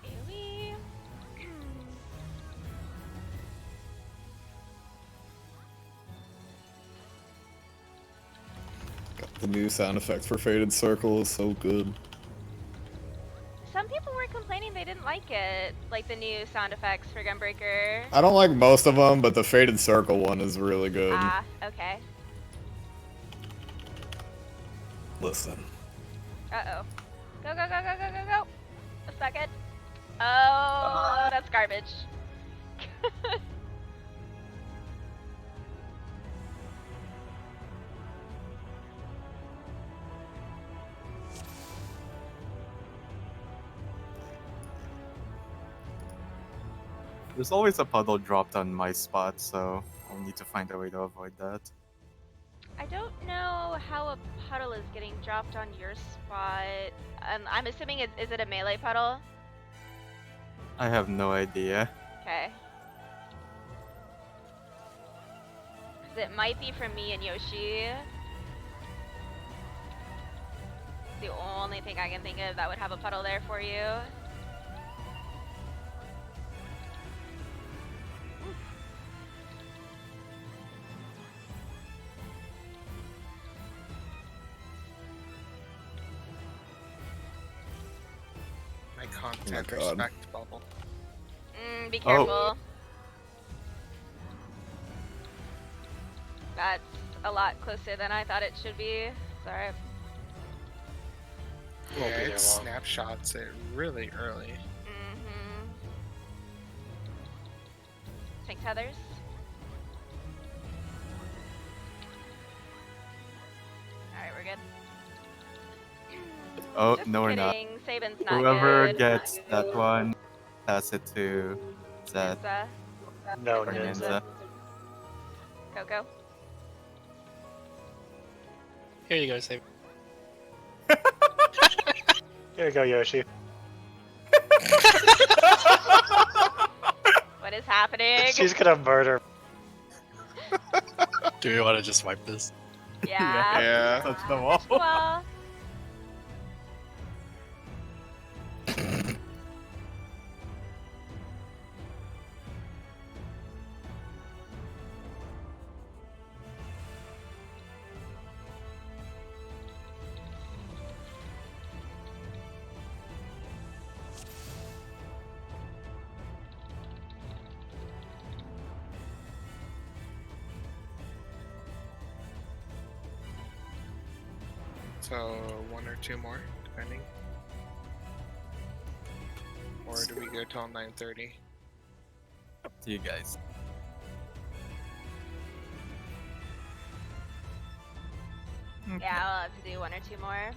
AoE. The new sound effect for Faded Circle is so good. Some people were complaining they didn't like it, like the new sound effects for Gunbreaker. I don't like most of them, but the Faded Circle one is really good. Ah, okay. Listen. Uh-oh. Go, go, go, go, go, go, go! A second. Oh, that's garbage. There's always a puddle dropped on my spot, so I'll need to find a way to avoid that. I don't know how a puddle is getting dropped on your spot. I'm assuming is it a melee puddle? I have no idea. Okay. Because it might be from me and Yoshi. It's the only thing I can think of that would have a puddle there for you. My content God. respect bubble. Be careful. That's a lot closer than I thought it should be. Sorry. Yeah, Won't be there it long. snapshots it really early. Tank tethers. Alright, we're good. Oh, Just no, we're not. kidding. Saban's not Whoever good. gets that one, pass it to Zed Ninja. No or ninja. Ninja. Coco. Here you go, Save. Here you go, Yoshi. What is happening? She's gonna murder. Do we want to just wipe this? Yeah. Yeah. Touch the wall. Well, So 1 or 2 more, depending. Or do we go till 9:30? Up to you guys. yeah, I'll have to do 1 or 2 more.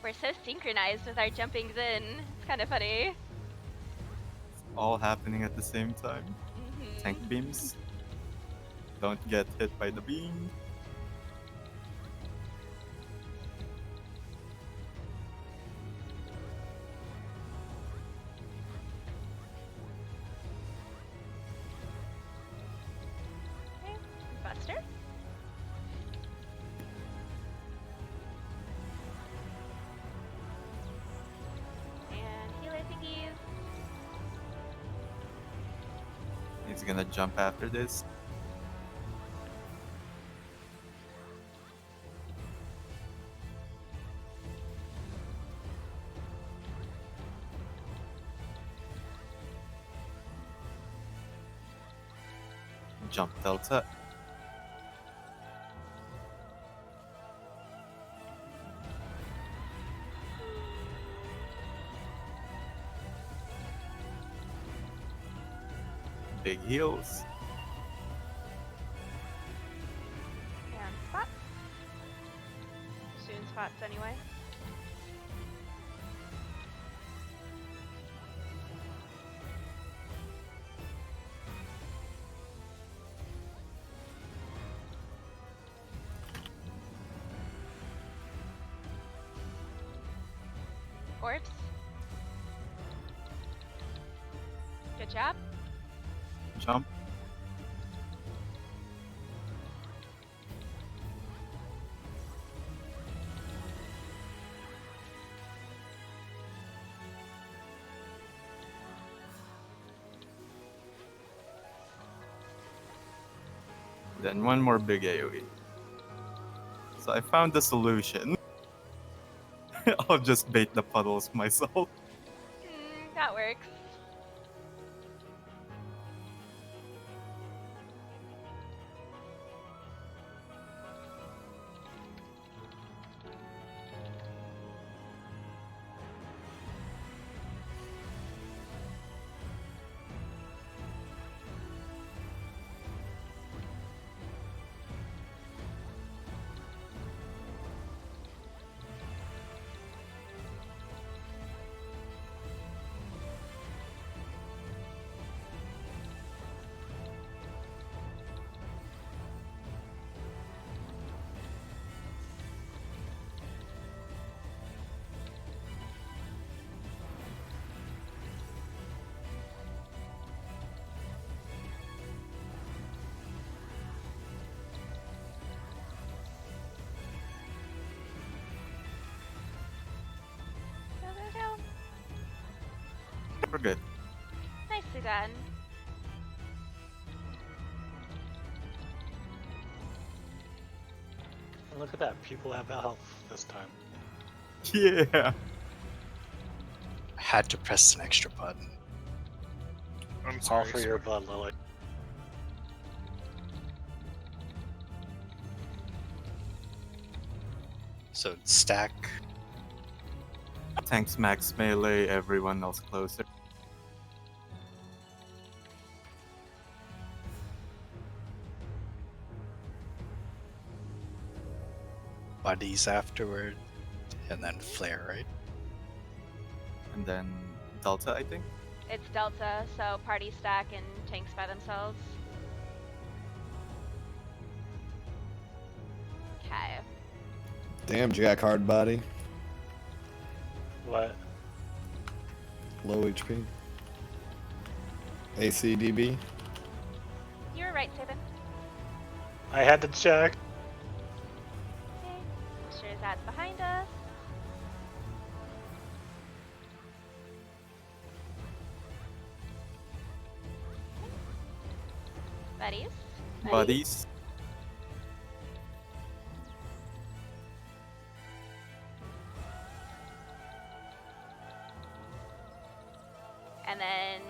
We're so synchronized with our jumpings in. It's kind of funny. All happening at the same time. Tank beams. Don't get hit by the beam. Okay, Buster. And healer thingies. He's gonna jump after this. Jump delta. Big heals. And spots. Soon spots anyway. Orbs. Good job. Jump. Then one more big AoE. So I found the solution. I'll just bait the puddles myself. That works. good. Nicely done. And look at that, people have health this time. Yeah. I had to press an extra button. I'm All sorry. for your blood, Lily. So stack. Tanks max melee, everyone else closer. Buddies afterward, and then flare, right? And then Delta, I think. It's Delta, so party stack and tanks by themselves. Okay. Damn, Jack hard body. What? Low HP. ACDB. You were right, Sabin. I had to check. Okay. Sure that's behind us. Buddies. Buddies. And then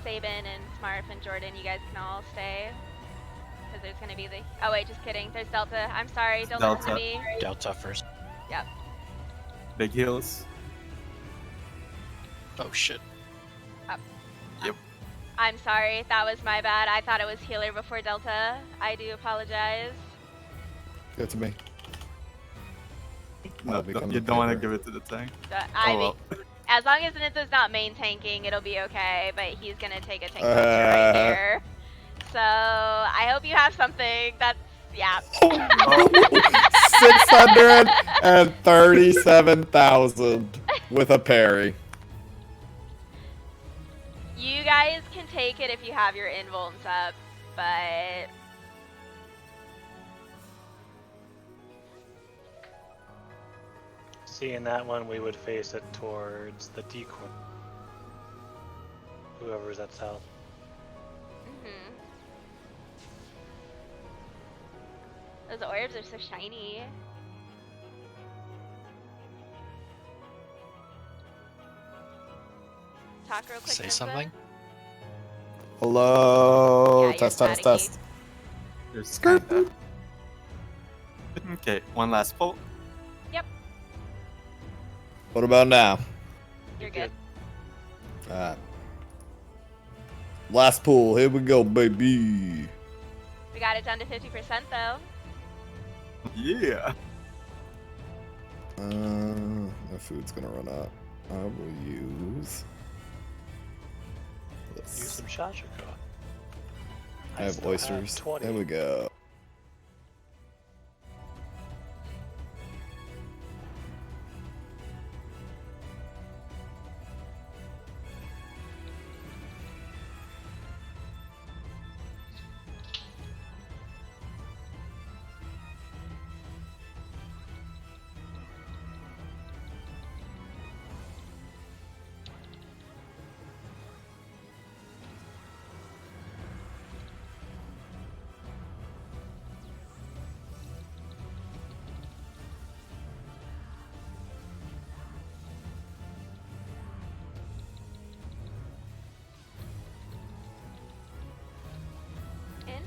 Sabin and Smarf and Jordan, you guys can all stay. Because there's gonna be the. Oh wait, just kidding. There's Delta. I'm sorry, Delta's Delta. gonna be. Delta first. Yep. Big heals. Oh shit. I'm sorry, that was my bad. I thought it was healer before Delta. I do apologize. Give it to me. No, become you the don't want to paper. give it to the tank. I Oh, mean, well. as long as it does not main tanking, it'll be okay. But he's gonna take a tank poster right here. So I hope you have something that's yeah. 637,000 with a parry. You guys can take it if you have your invulns up, but Seeing that one, we would face it towards the decoy. Whoever's at south. Those orbs are so shiny. Talk real quick. Say Senza. something. Hello. Yeah, Test, you're test, staticky. test. There's kinda. Okay, one last pull. Yep, What about now? you're good. Alright. Last pull. Here we go, baby. We got it down to 50% though. Yeah. My food's gonna run out. I will use Use this. some Shachiko. I have still oysters. 20. There we go. In.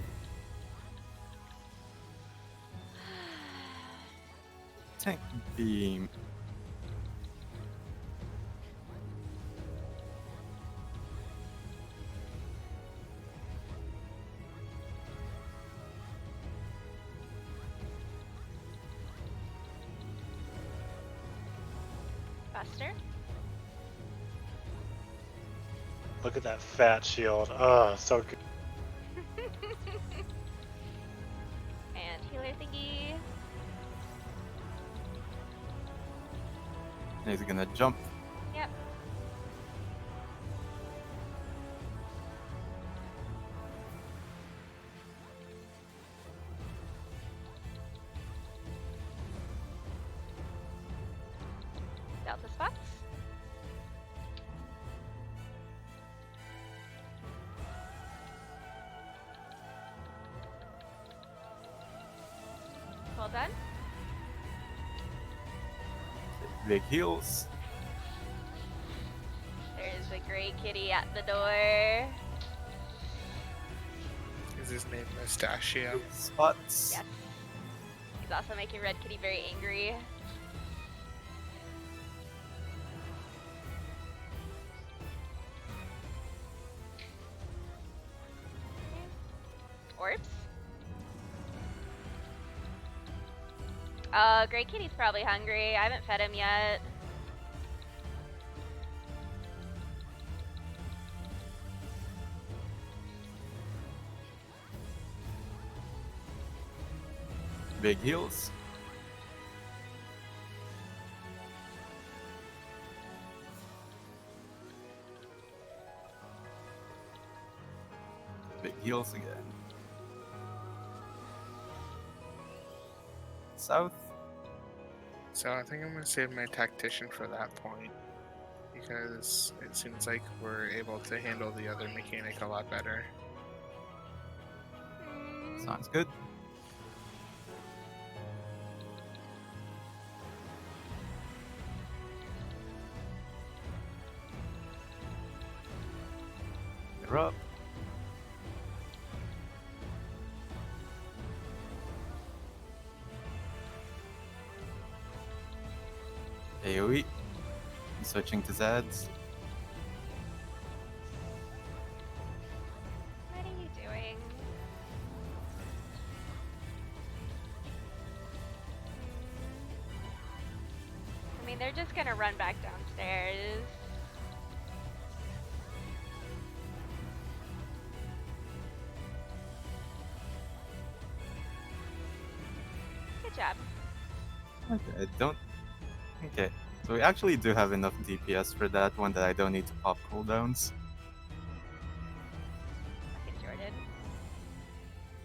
Tank beam. Buster. Look at that fat shield. Oh, so good. And healer thingy. He's gonna jump. Yep. Delta spots. done. Big heals. There's a gray kitty at the door. Is his name Mustachio? Spots. Yes. He's also making Red Kitty very angry. Orbs? Gray Kitty's probably hungry. I haven't fed him yet. Big heals. Big heals again. South. So I think I'm gonna save my tactician for that point because it seems like we're able to handle the other mechanic a lot better. Sounds good. You're up. AoE. I'm switching to Zads. What are you doing? I mean, they're just gonna run back downstairs. Good job. Okay, don't. Okay, so we actually do have enough DPS for that one that I don't need to pop cooldowns. Fucking Jordan.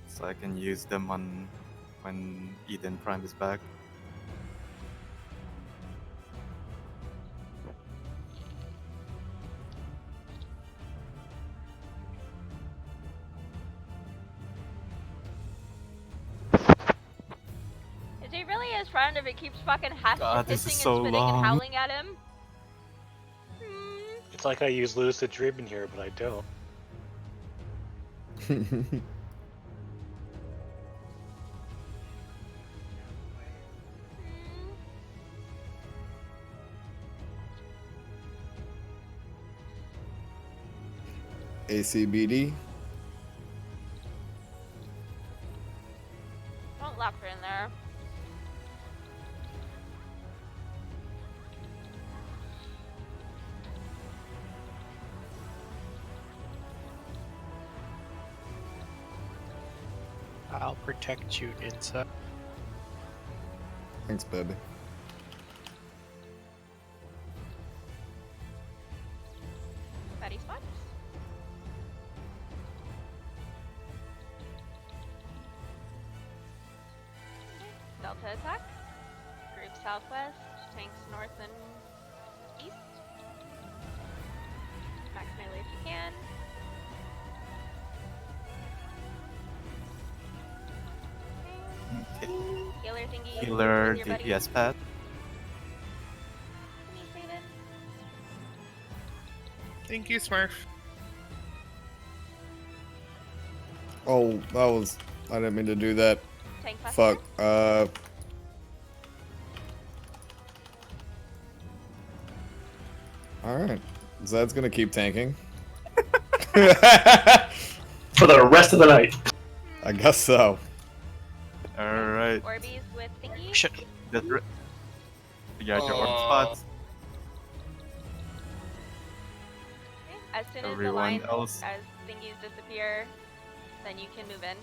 So I can use them on when Eden Prime is back. Is he really as friend if it keeps fucking God, this is hissing so and spitting long. and howling at him? It's like I use Lucid Dream in here, but I don't. ACBD. Don't laugh in there. I'll protect you inside. Thanks, baby. Buddy spots. Delta attack. Group southwest. Tanks north and east. Max melee if you can. Okay. Healer thingy. Healer with your buddy. DPS pad. Can you save it? Thank you, Smurf. Oh, that was. I didn't mean to do that. Tank fast. Fuck. Alright. Zed's gonna keep tanking. For the rest of the night. I guess so. Alright. Orbeez with thingy. Shit. You got your orb spots. Okay. As soon as the Everyone lines, else. as thingies disappear, then you can move in.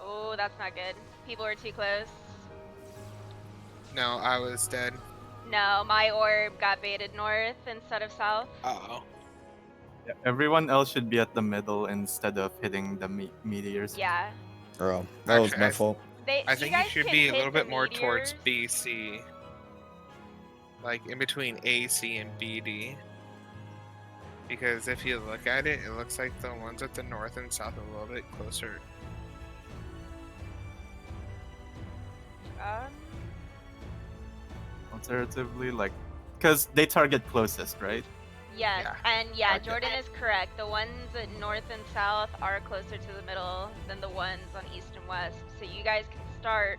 Oh, that's not good. People are too close. No, I was dead. No, my orb got baited north instead of south. Uh-oh. Yeah, everyone else should be at the middle instead of hitting the meteors. Yeah. Oh, that was Actually, my I- fault. I think you guys should can be a hit little the bit more towards meteors. BC. Like in between AC and BD. Because if you look at it, it looks like the ones at the north and south are a little bit closer. Alternatively, like, because they target closest, right? Yes, Yeah. and yeah, Okay. Jordan is correct. The ones at north and south are closer to the middle than the ones on east and west. So you guys can start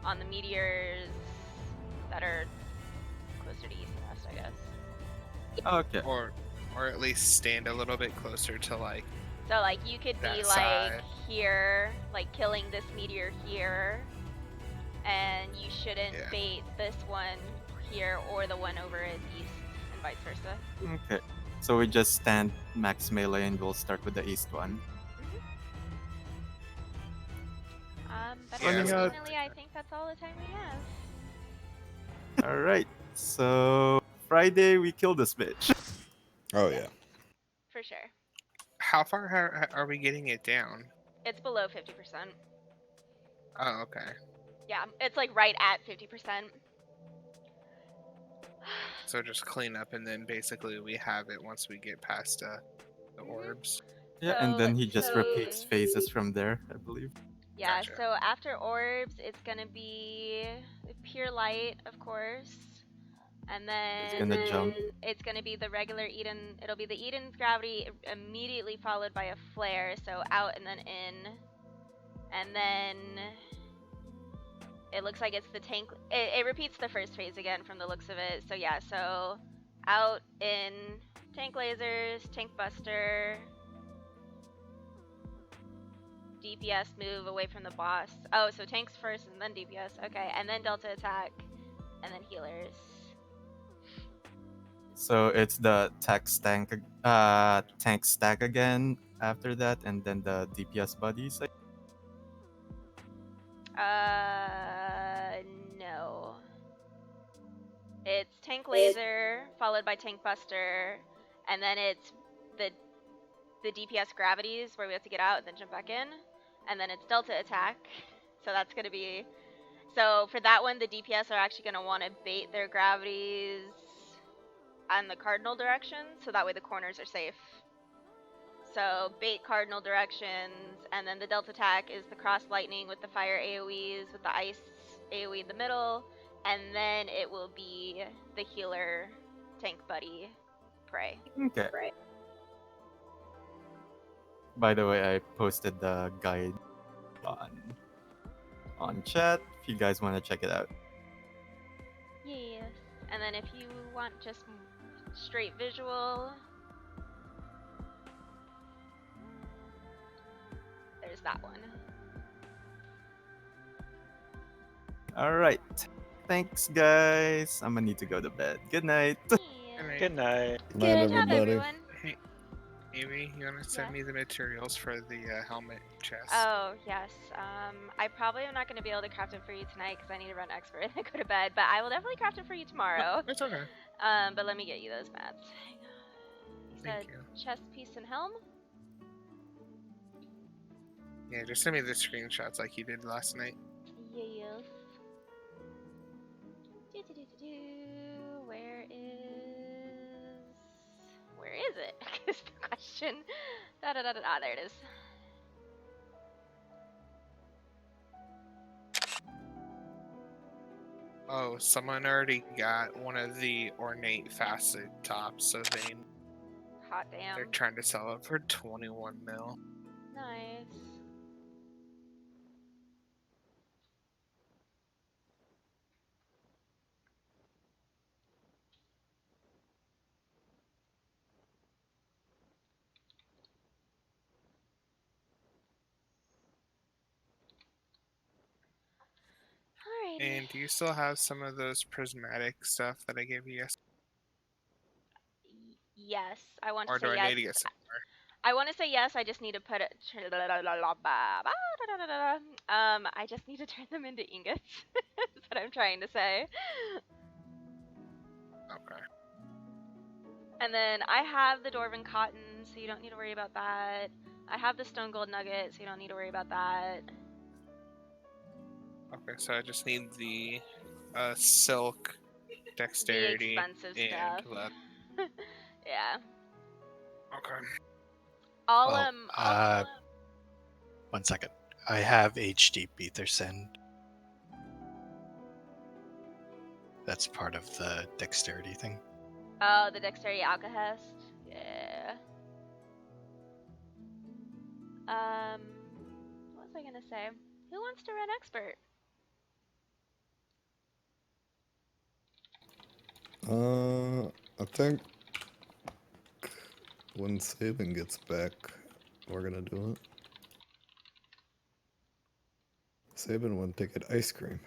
on the meteors that are closer to east and west, I guess. Okay. Or at least stand a little bit closer to like So like you could be that like side. here, like killing this meteor here, and you shouldn't Yeah. bait this one here or the one over at east, and vice versa. Okay. So we just stand max melee and we'll start with the east one. But Yeah, unfortunately, I think that's all the time we have. All right. So Friday we kill this bitch. Oh yeah. For sure. How far are we getting it down? It's below 50%. Oh, okay. Yeah, it's like right at 50%. So just clean up, and then basically we have it once we get past the orbs. Yeah, So, and then he let's just see. repeats phases from there, I believe. Yeah, Gotcha. so after orbs, it's gonna be pure light, of course. And then It's gonna jump. it's gonna be the regular Eden. It'll be the Eden's gravity immediately followed by a flare, so out and then in. And then it looks like it's the tank. It repeats the first phase again from the looks of it. So yeah, so out in tank lasers, tank buster, DPS move away from the boss. Oh, so tanks first and then DPS. Okay, and then delta attack, and then healers. So it's the tank stack again after that, and then the DPS buddies. No. It's tank laser followed by tank buster, and then it's the DPS gravities where we have to get out and then jump back in, and then it's delta attack. So that's gonna be. So for that one, the DPS are actually gonna want to bait their gravities on the cardinal direction, so that way the corners are safe. So bait cardinal directions, and then the delta attack is the cross lightning with the fire AoEs with the ice AoE in the middle, and then it will be the healer tank buddy prey. Okay. By the way, I posted the guide on chat if you guys want to check it out. Yes. And then if you want just straight visual, there's that one. All right. Thanks, guys. I'm gonna need to go to bed. Good night. Yeah. Good night. Good night, Good job, everybody. everyone. Hey, Amy, you want to send Yeah. me the materials for the helmet chest? Oh, yes. I probably am not going to be able to craft it for you tonight because I need to run expert and then go to bed, but I will definitely craft it for you tomorrow. It's okay. But let me get you those mats. Hang on. You Thank said you. chest piece and helm? Yeah, just send me the screenshots like you did last night. Yes. Do-do-do-do-do. Where is it? Is the question. Da-da-da-da. Ah, there it is. Oh, someone already got one of the ornate facet tops, so Hot they're damn. trying to sell it for 21 mil. Nice. Alrighty. And do you still have some of those prismatic stuff that I gave you yesterday? Yes, I want to Or say do I yes. need to get some more? I want to say yes. I just need to put it. I just need to turn them into ingots. That's what I'm trying to say. Okay. And then I have the Dwarven cotton, so you don't need to worry about that. I have the stone gold nugget, so you don't need to worry about that. Okay, so I just need the silk, The dexterity, expensive and stuff. leather. Yeah. Okay. Oh, one second. I have HD Peterson. That's part of the dexterity thing. Oh, the dexterity alkahest. Yeah. What was I gonna say? Who wants to run expert? I think when Saban gets back, we're gonna do it. Saban went to get ice cream.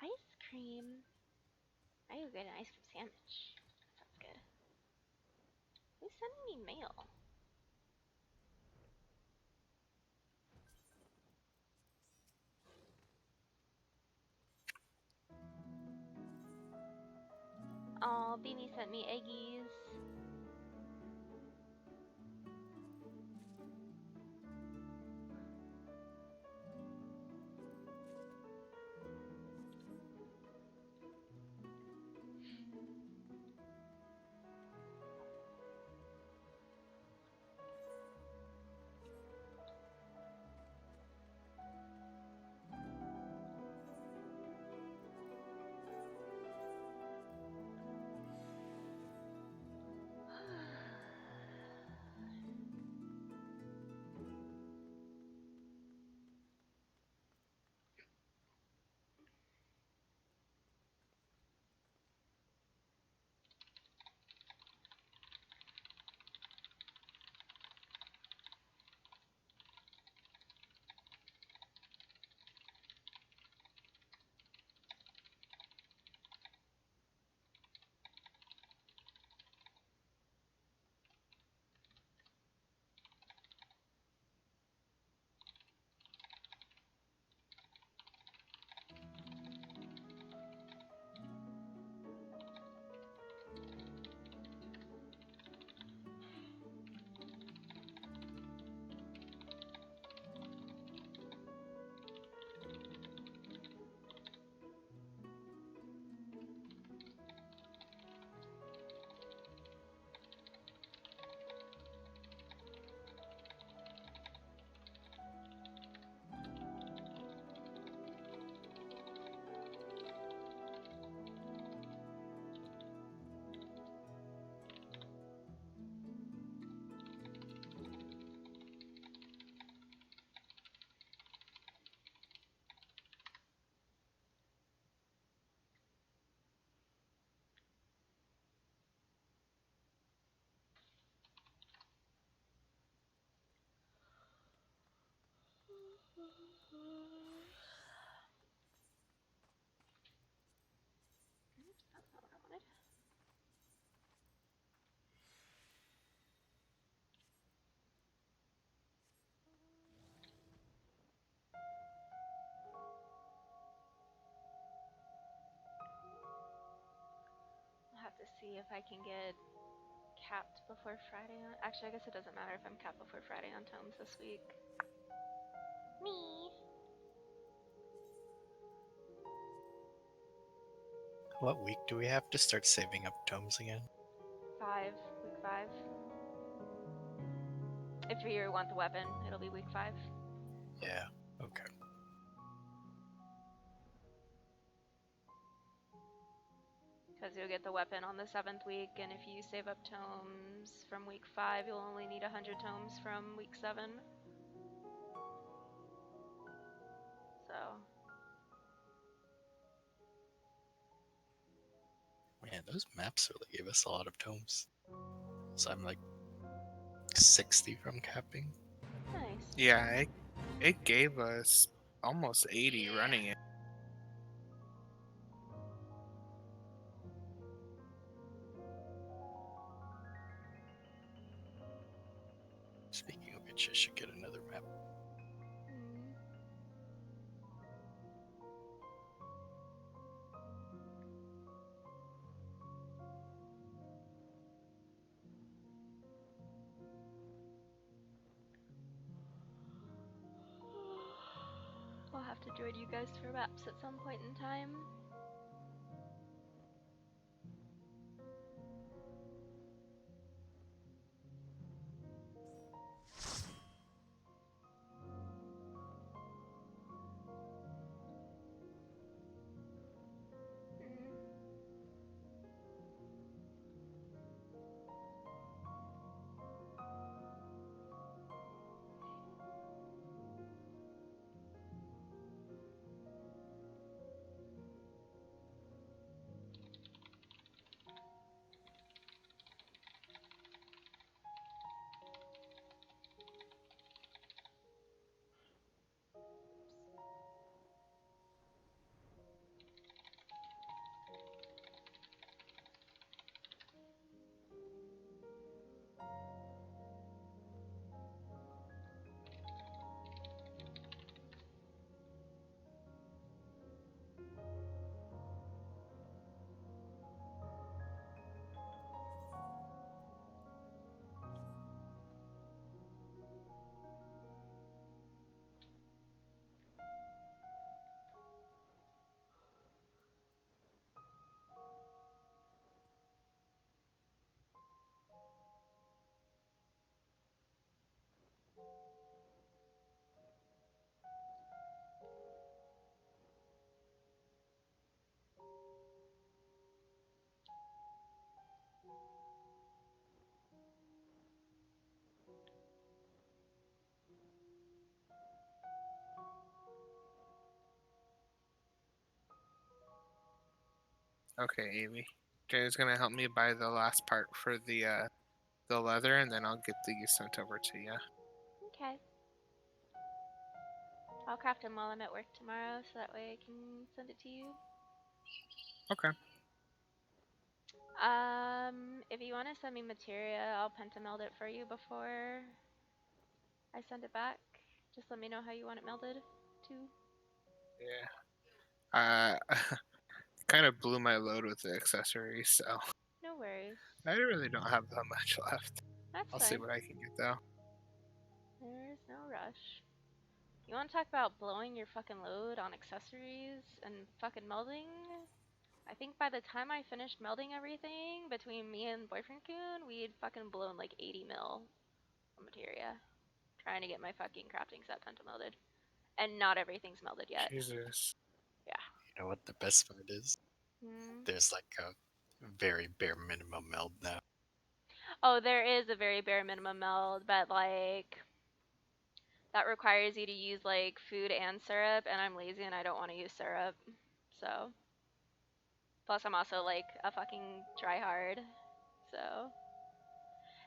Ice cream. I will get an ice cream sandwich. That sounds good. Who's sending me mail? Oh, Beanie sent me eggies. Oops, that's not what I wanted. I'll have to see if I can get capped before Friday. Actually, I guess it doesn't matter if I'm capped before Friday on tomes this week. Me. What week do we have to start saving up tomes again? Week 5. If you want the weapon, it'll be week 5. Yeah, okay. Because you'll get the weapon on the 7th week, and if you save up tomes from week 5, you'll only need 100 tomes from week 7. So, Man, those maps really gave us a lot of tomes. So I'm like 60 from capping. nice. Yeah, it gave us almost 80 running it. Speaking of which, I should get another map. Hmm. I'll have to join you guys for maps at some point in time. Okay, Amy. Jay's gonna help me buy the last part for the leather, and then I'll get these sent over to you. Okay. I'll craft them while I'm at work tomorrow, so that way I can send it to you. Okay. If you want to send me materia, I'll pentameld it for you before I send it back. Just let me know how you want it melded, too. Yeah. Kind of blew my load with the accessories, so No worries. I really don't have that much left. That's I'll fine. see what I can get though. There's no rush. You want to talk about blowing your fucking load on accessories and fucking melding? I think by the time I finished melding everything between me and Boyfriend Coon, we'd fucking blown like 80 mil of materia. Trying to get my fucking crafting set pentamelded. And not everything's melded yet. Jesus. Yeah. You know what the best part is? Hmm. There's like a very bare minimum meld now. Oh, there is a very bare minimum meld, but like that requires you to use like food and syrup, and I'm lazy and I don't want to use syrup. So plus I'm also like a fucking tryhard. So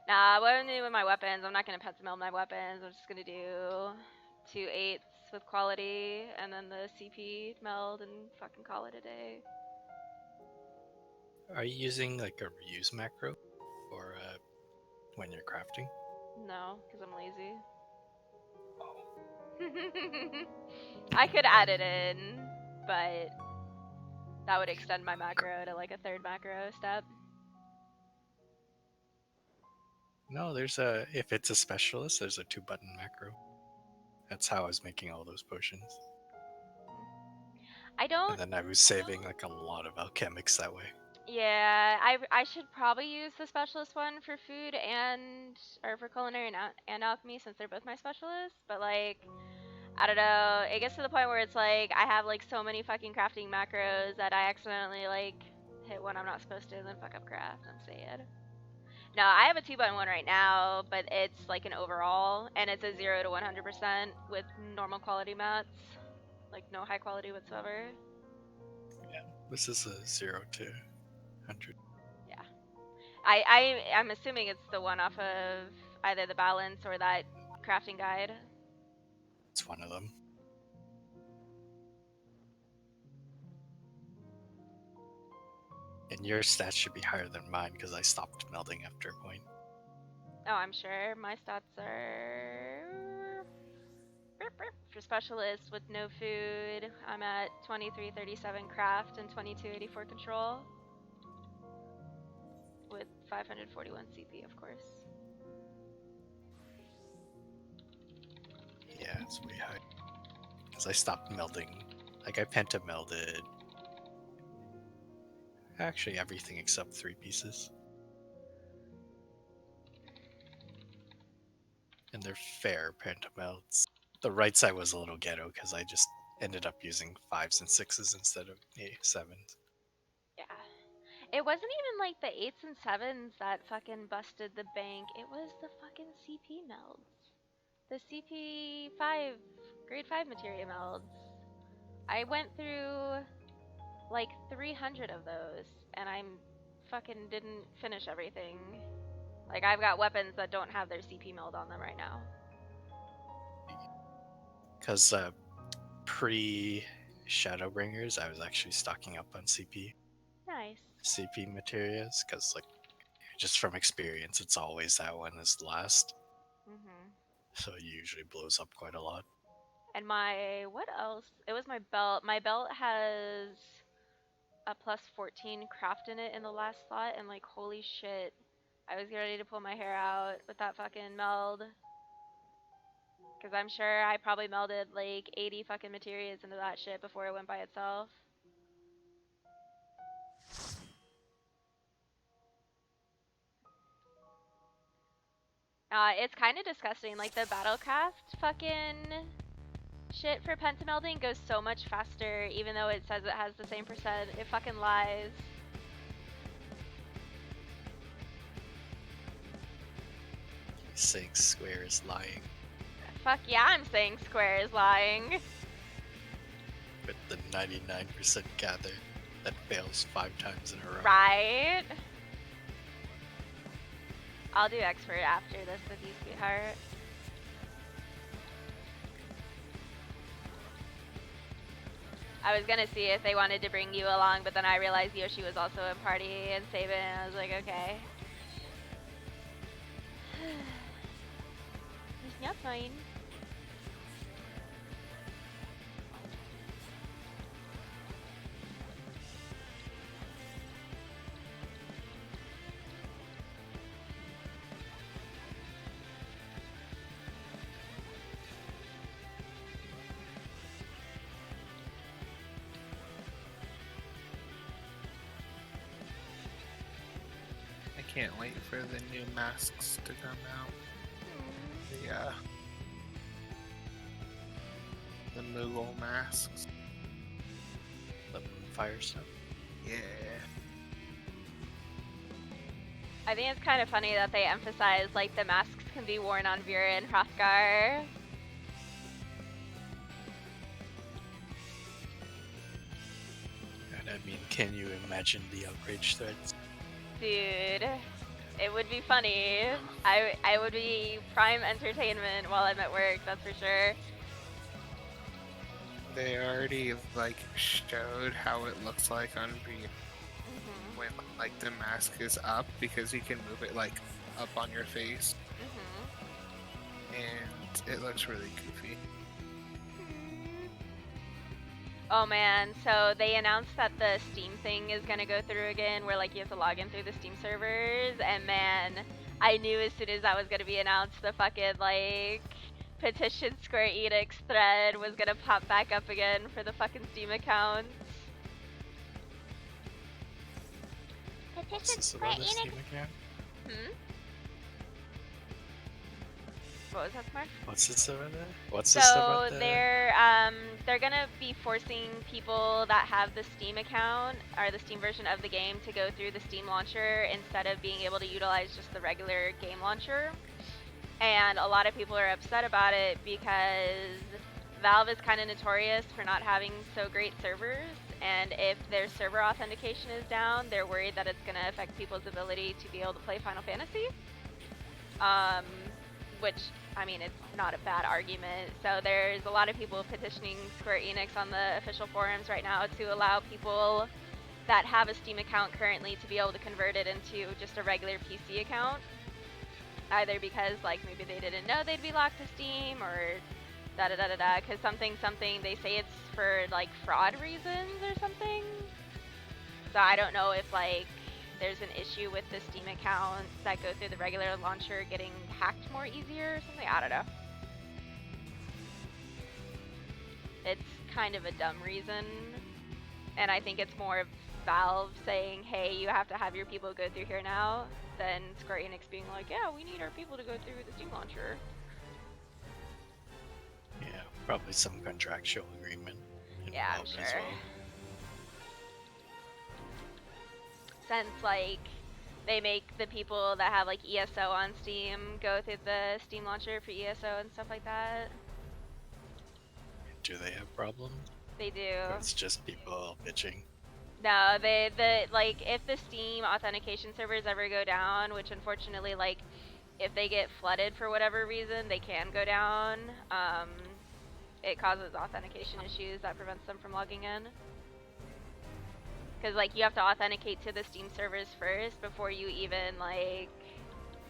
nah, what I'm gonna do with my weapons, I'm not gonna pentameld my weapons. I'm just gonna do 2 8s with quality and then the CP meld and fucking call it a day. Are you using like a reuse macro for when you're crafting? No, because I'm lazy. I could add it in, but that would extend my macro to like a 3rd macro step. No, if it's a specialist, there's a 2-button macro. That's how I was making all those potions. I don't. And then I was saving like a lot of alchemics that way. Yeah, I should probably use the specialist one for food or for culinary and alchemy since they're both my specialists. But like, I don't know. It gets to the point where it's like I have like so many fucking crafting macros that I accidentally like hit one I'm not supposed to and then fuck up craft. I'm sad. No, I have a 2-button one right now, but it's like an overall, and it's a 0 to 100% with normal quality mats, like no high quality whatsoever. Yeah, this is a 0 to 100. Yeah, I'm assuming it's the one off of either the balance or that crafting guide. It's one of them. And your stats should be higher than mine because I stopped melding after a point. Oh, I'm sure my stats are for specialists with no food. I'm at 2337 craft and 2284 control with 541 CP, of course. Yeah, it's way high. Because I stopped melding. Like, I pentamelded actually everything except 3 pieces. And they're fair pentamelds. The right side was a little ghetto because I just ended up using 5s and 6s instead of 7s. Yeah. It wasn't even like the 8s and 7s that fucking busted the bank. It was the fucking CP melds. The CP5, grade 5 materia melds. I went through like 300 of those and I fucking didn't finish everything. Like I've got weapons that don't have their CP meld on them right now. Because pre Shadowbringers, I was actually stocking up on CP Nice. materials because, like, just from experience, it's always that one is last. Mhm. So it usually blows up quite a lot. And what else? It was my belt. My belt has a plus 14 craft in it in the last slot, and like, holy shit. I was ready to pull my hair out with that fucking meld. Because I'm sure I probably melded like 80 fucking materials into that shit before it went by itself. It's kind of disgusting. Like, the Battlecraft fucking shit for pentamelding goes so much faster, even though it says it has the same percent. It fucking lies. Saying Square is lying. Fuck yeah, I'm saying Square is lying. With the 99% gather. that fails 5 times in a row. Right? I'll do expert after this with you, sweetheart. I was gonna see if they wanted to bring you along, but then I realized Yoshi was also in party and Saban, and I was like, okay. It's not fine. I can't wait for the new masks to come out. The Moogle masks. The Moonfire stuff. Yeah. I think it's kind of funny that they emphasize like the masks can be worn on Vera and Hrothgar. And I mean, can you imagine the outrage threads? Dude, it would be funny. I would be prime entertainment while I'm at work, that's for sure. They already like showed how it looks like on VR Mhm. when like the mask is up because you can move it like up on your face Mhm. and it looks really goofy. Oh man, so they announced that the Steam thing is gonna go through again, where like you have to log in through the Steam servers, and man, I knew as soon as that was gonna be announced, the fucking like petition Square Enix thread was gonna pop back up again for the fucking Steam accounts. What's Petition this Square about the Steam Enix. account? Hmm? What was that, Smart? What's this about that? What's this about So the... they're gonna be forcing people that have the Steam account or the Steam version of the game to go through the Steam launcher instead of being able to utilize just the regular game launcher. And a lot of people are upset about it because Valve is kind of notorious for not having so great servers, and if their server authentication is down, they're worried that it's going to affect people's ability to be able to play Final Fantasy. Which, I mean, it's not a bad argument. So there's a lot of people petitioning Square Enix on the official forums right now to allow people that have a Steam account currently to be able to convert it into just a regular PC account. Either because, like, maybe they didn't know they'd be locked to Steam, or da-da-da-da-da, because something, they say it's for, like, fraud reasons or something. So I don't know if, like, there's an issue with the Steam accounts that go through the regular launcher getting hacked more easier or something. I don't know. It's kind of a dumb reason, and I think it's more of Valve saying, hey, you have to have your people go through here now, than Square Enix being like, yeah, we need our people to go through the Steam launcher. Yeah, probably some contractual agreement Yeah, I'm involved as sure. well. Since, like, they make the people that have, like, ESO on Steam go through the Steam launcher for ESO and stuff like that. Do they have problems? They do. Or it's just people bitching? No, like, if the Steam authentication servers ever go down, which unfortunately, like, if they get flooded for whatever reason, they can go down, it causes authentication issues that prevents them from logging in. Because, like, you have to authenticate to the Steam servers first before you even, like,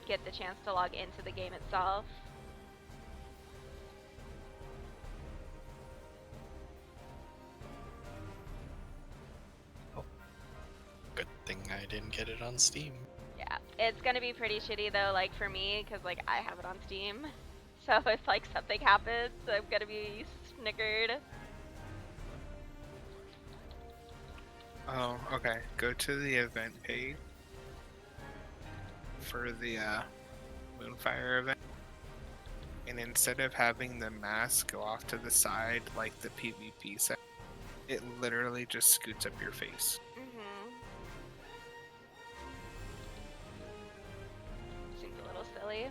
get the chance to log into the game itself. Good thing I didn't get it on Steam. Yeah, it's gonna be pretty shitty though, like for me, because like I have it on Steam. So if like something happens, I'm gonna be snickered. Oh, okay. Go to the event page for the Moonfire event. And instead of having the mask go off to the side like the PvP set, it literally just scoots up your face. Seems a little silly.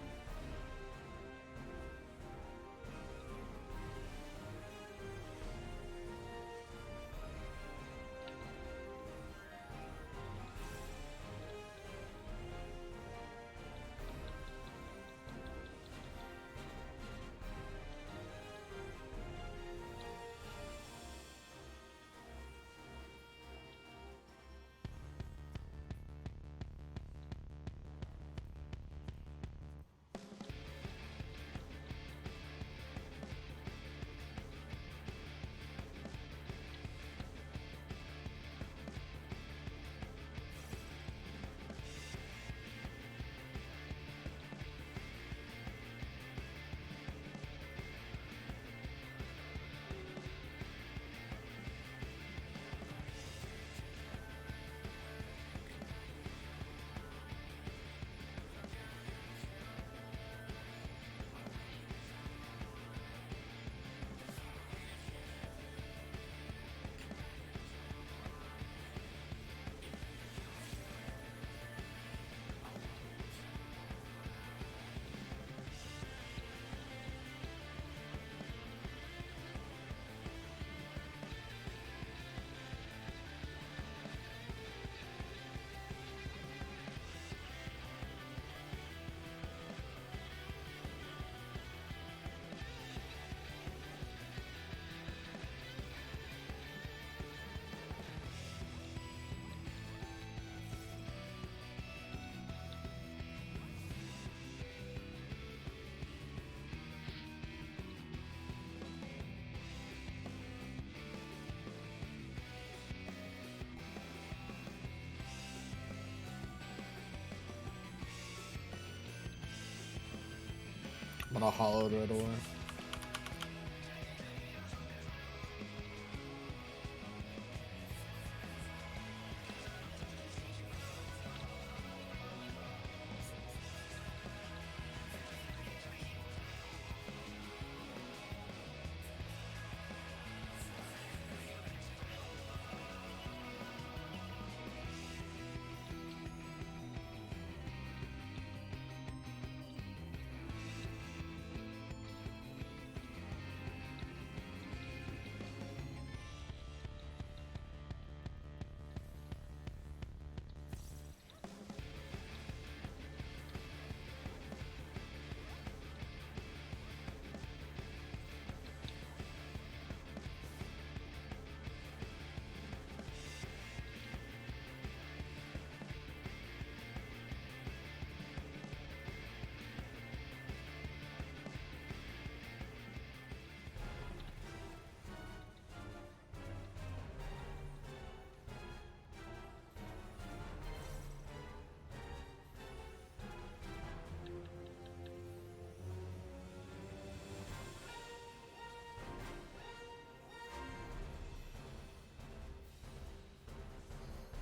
But I hollowed right away.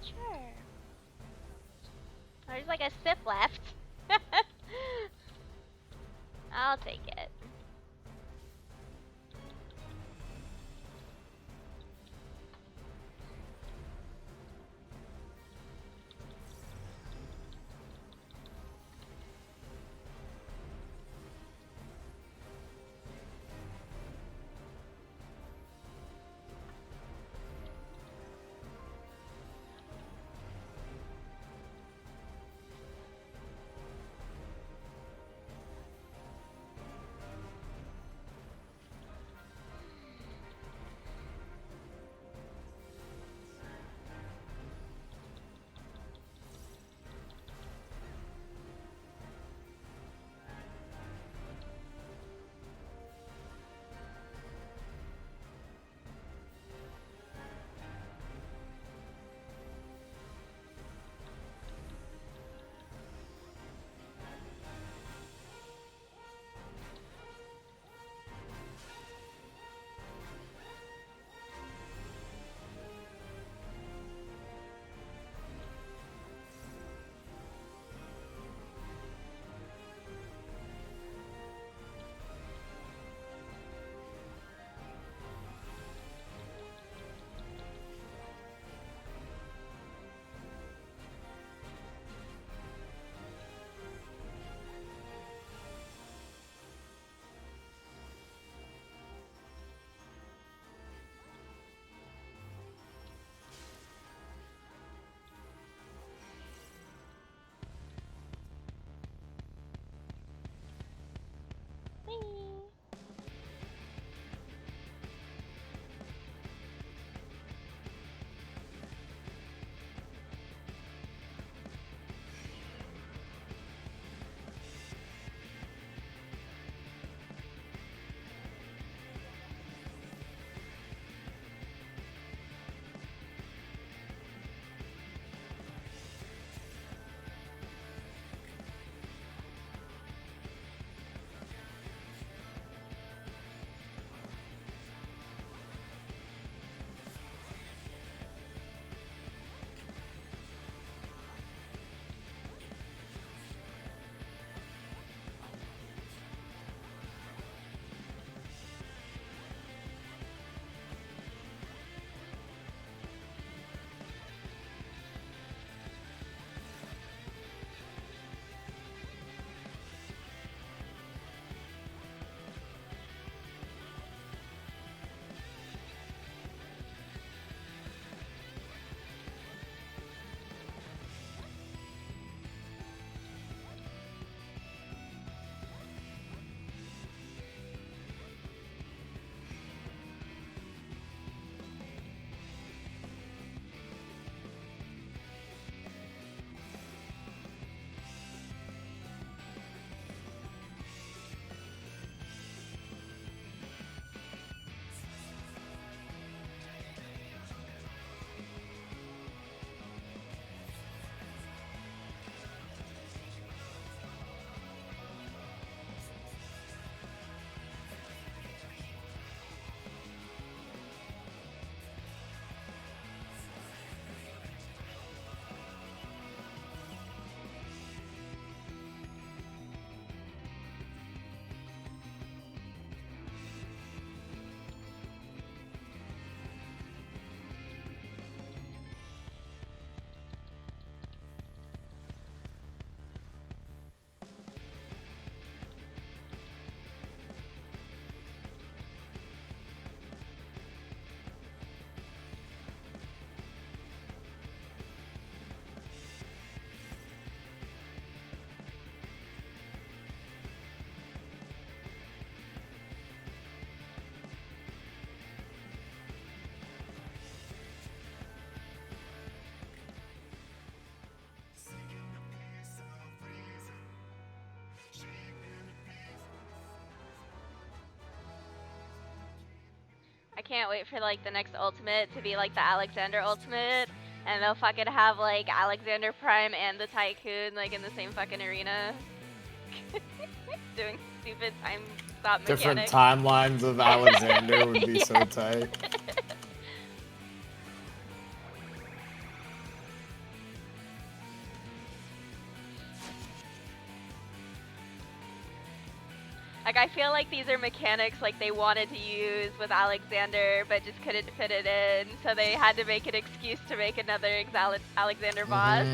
Sure. There's like a sip left. I'll take it. can't wait for like the next ultimate to be like the Alexander ultimate, and they'll fucking have like Alexander Prime and the Tycoon like in the same fucking arena, doing stupid time stop Different mechanics. timelines of Alexander would be so tight. Like, I feel like these are mechanics like they wanted to use with Alexander, but just couldn't fit it in, so they had to make an excuse to make another Alexander boss.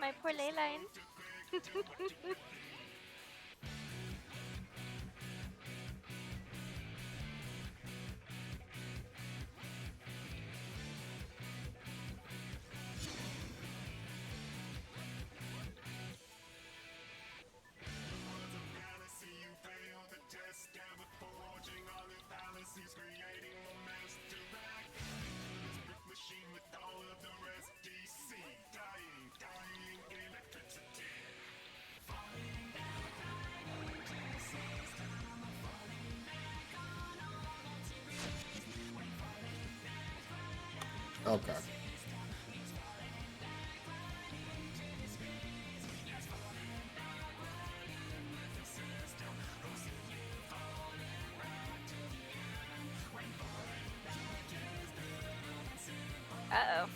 My poor Leyline. Okay. Uh-oh.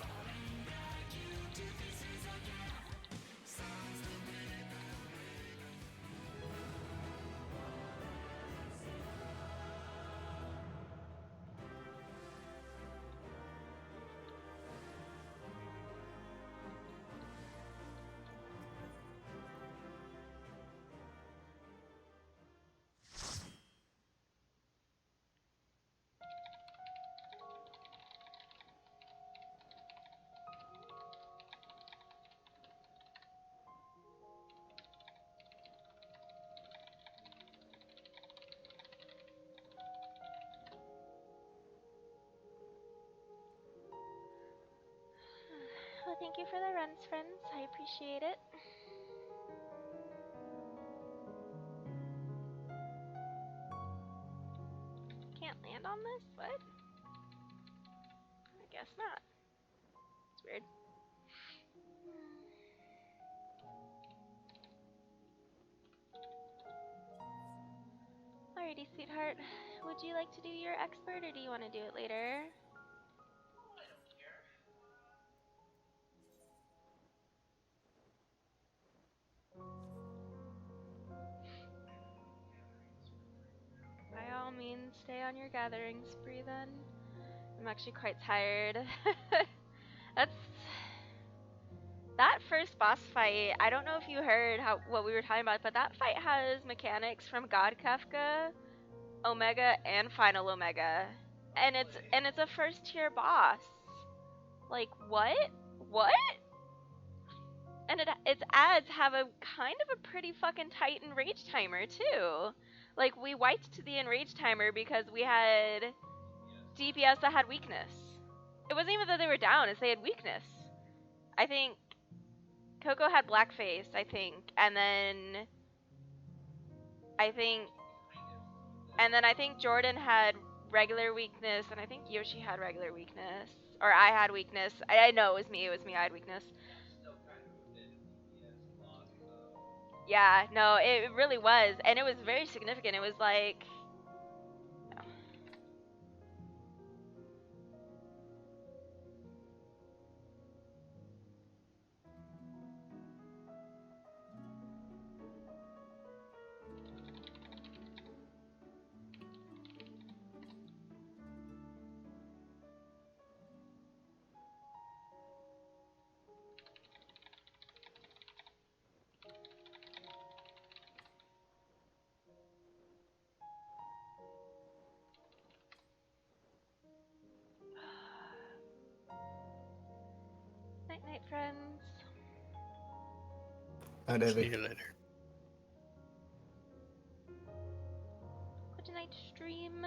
Well, thank you for the runs, friends. I appreciate it. Can't land on this? What? I guess not. It's weird. Alrighty, sweetheart. Would you like to do your expert, or do you want to do it later? By all means, stay on your gathering spree then. I'm actually quite tired. That first boss fight, I don't know if you heard what we were talking about, but that fight has mechanics from God Kafka, Omega, and Final Omega. And it's a first tier boss. Like, what? What? And its ads have a kind of a pretty fucking tight enrage timer too. Like we wiped to the enrage timer because we had DPS that had weakness. It wasn't even that they were down; it's they had weakness. I think Coco had blackface. I think, and then I think Jordan had regular weakness, and I think Yoshi had regular weakness, or I had weakness. I know it was me. It was me. I had weakness. Yeah, no, it really was, and it was very significant. It was like, night night, friends. Night, See Evie. you later. Good night, stream.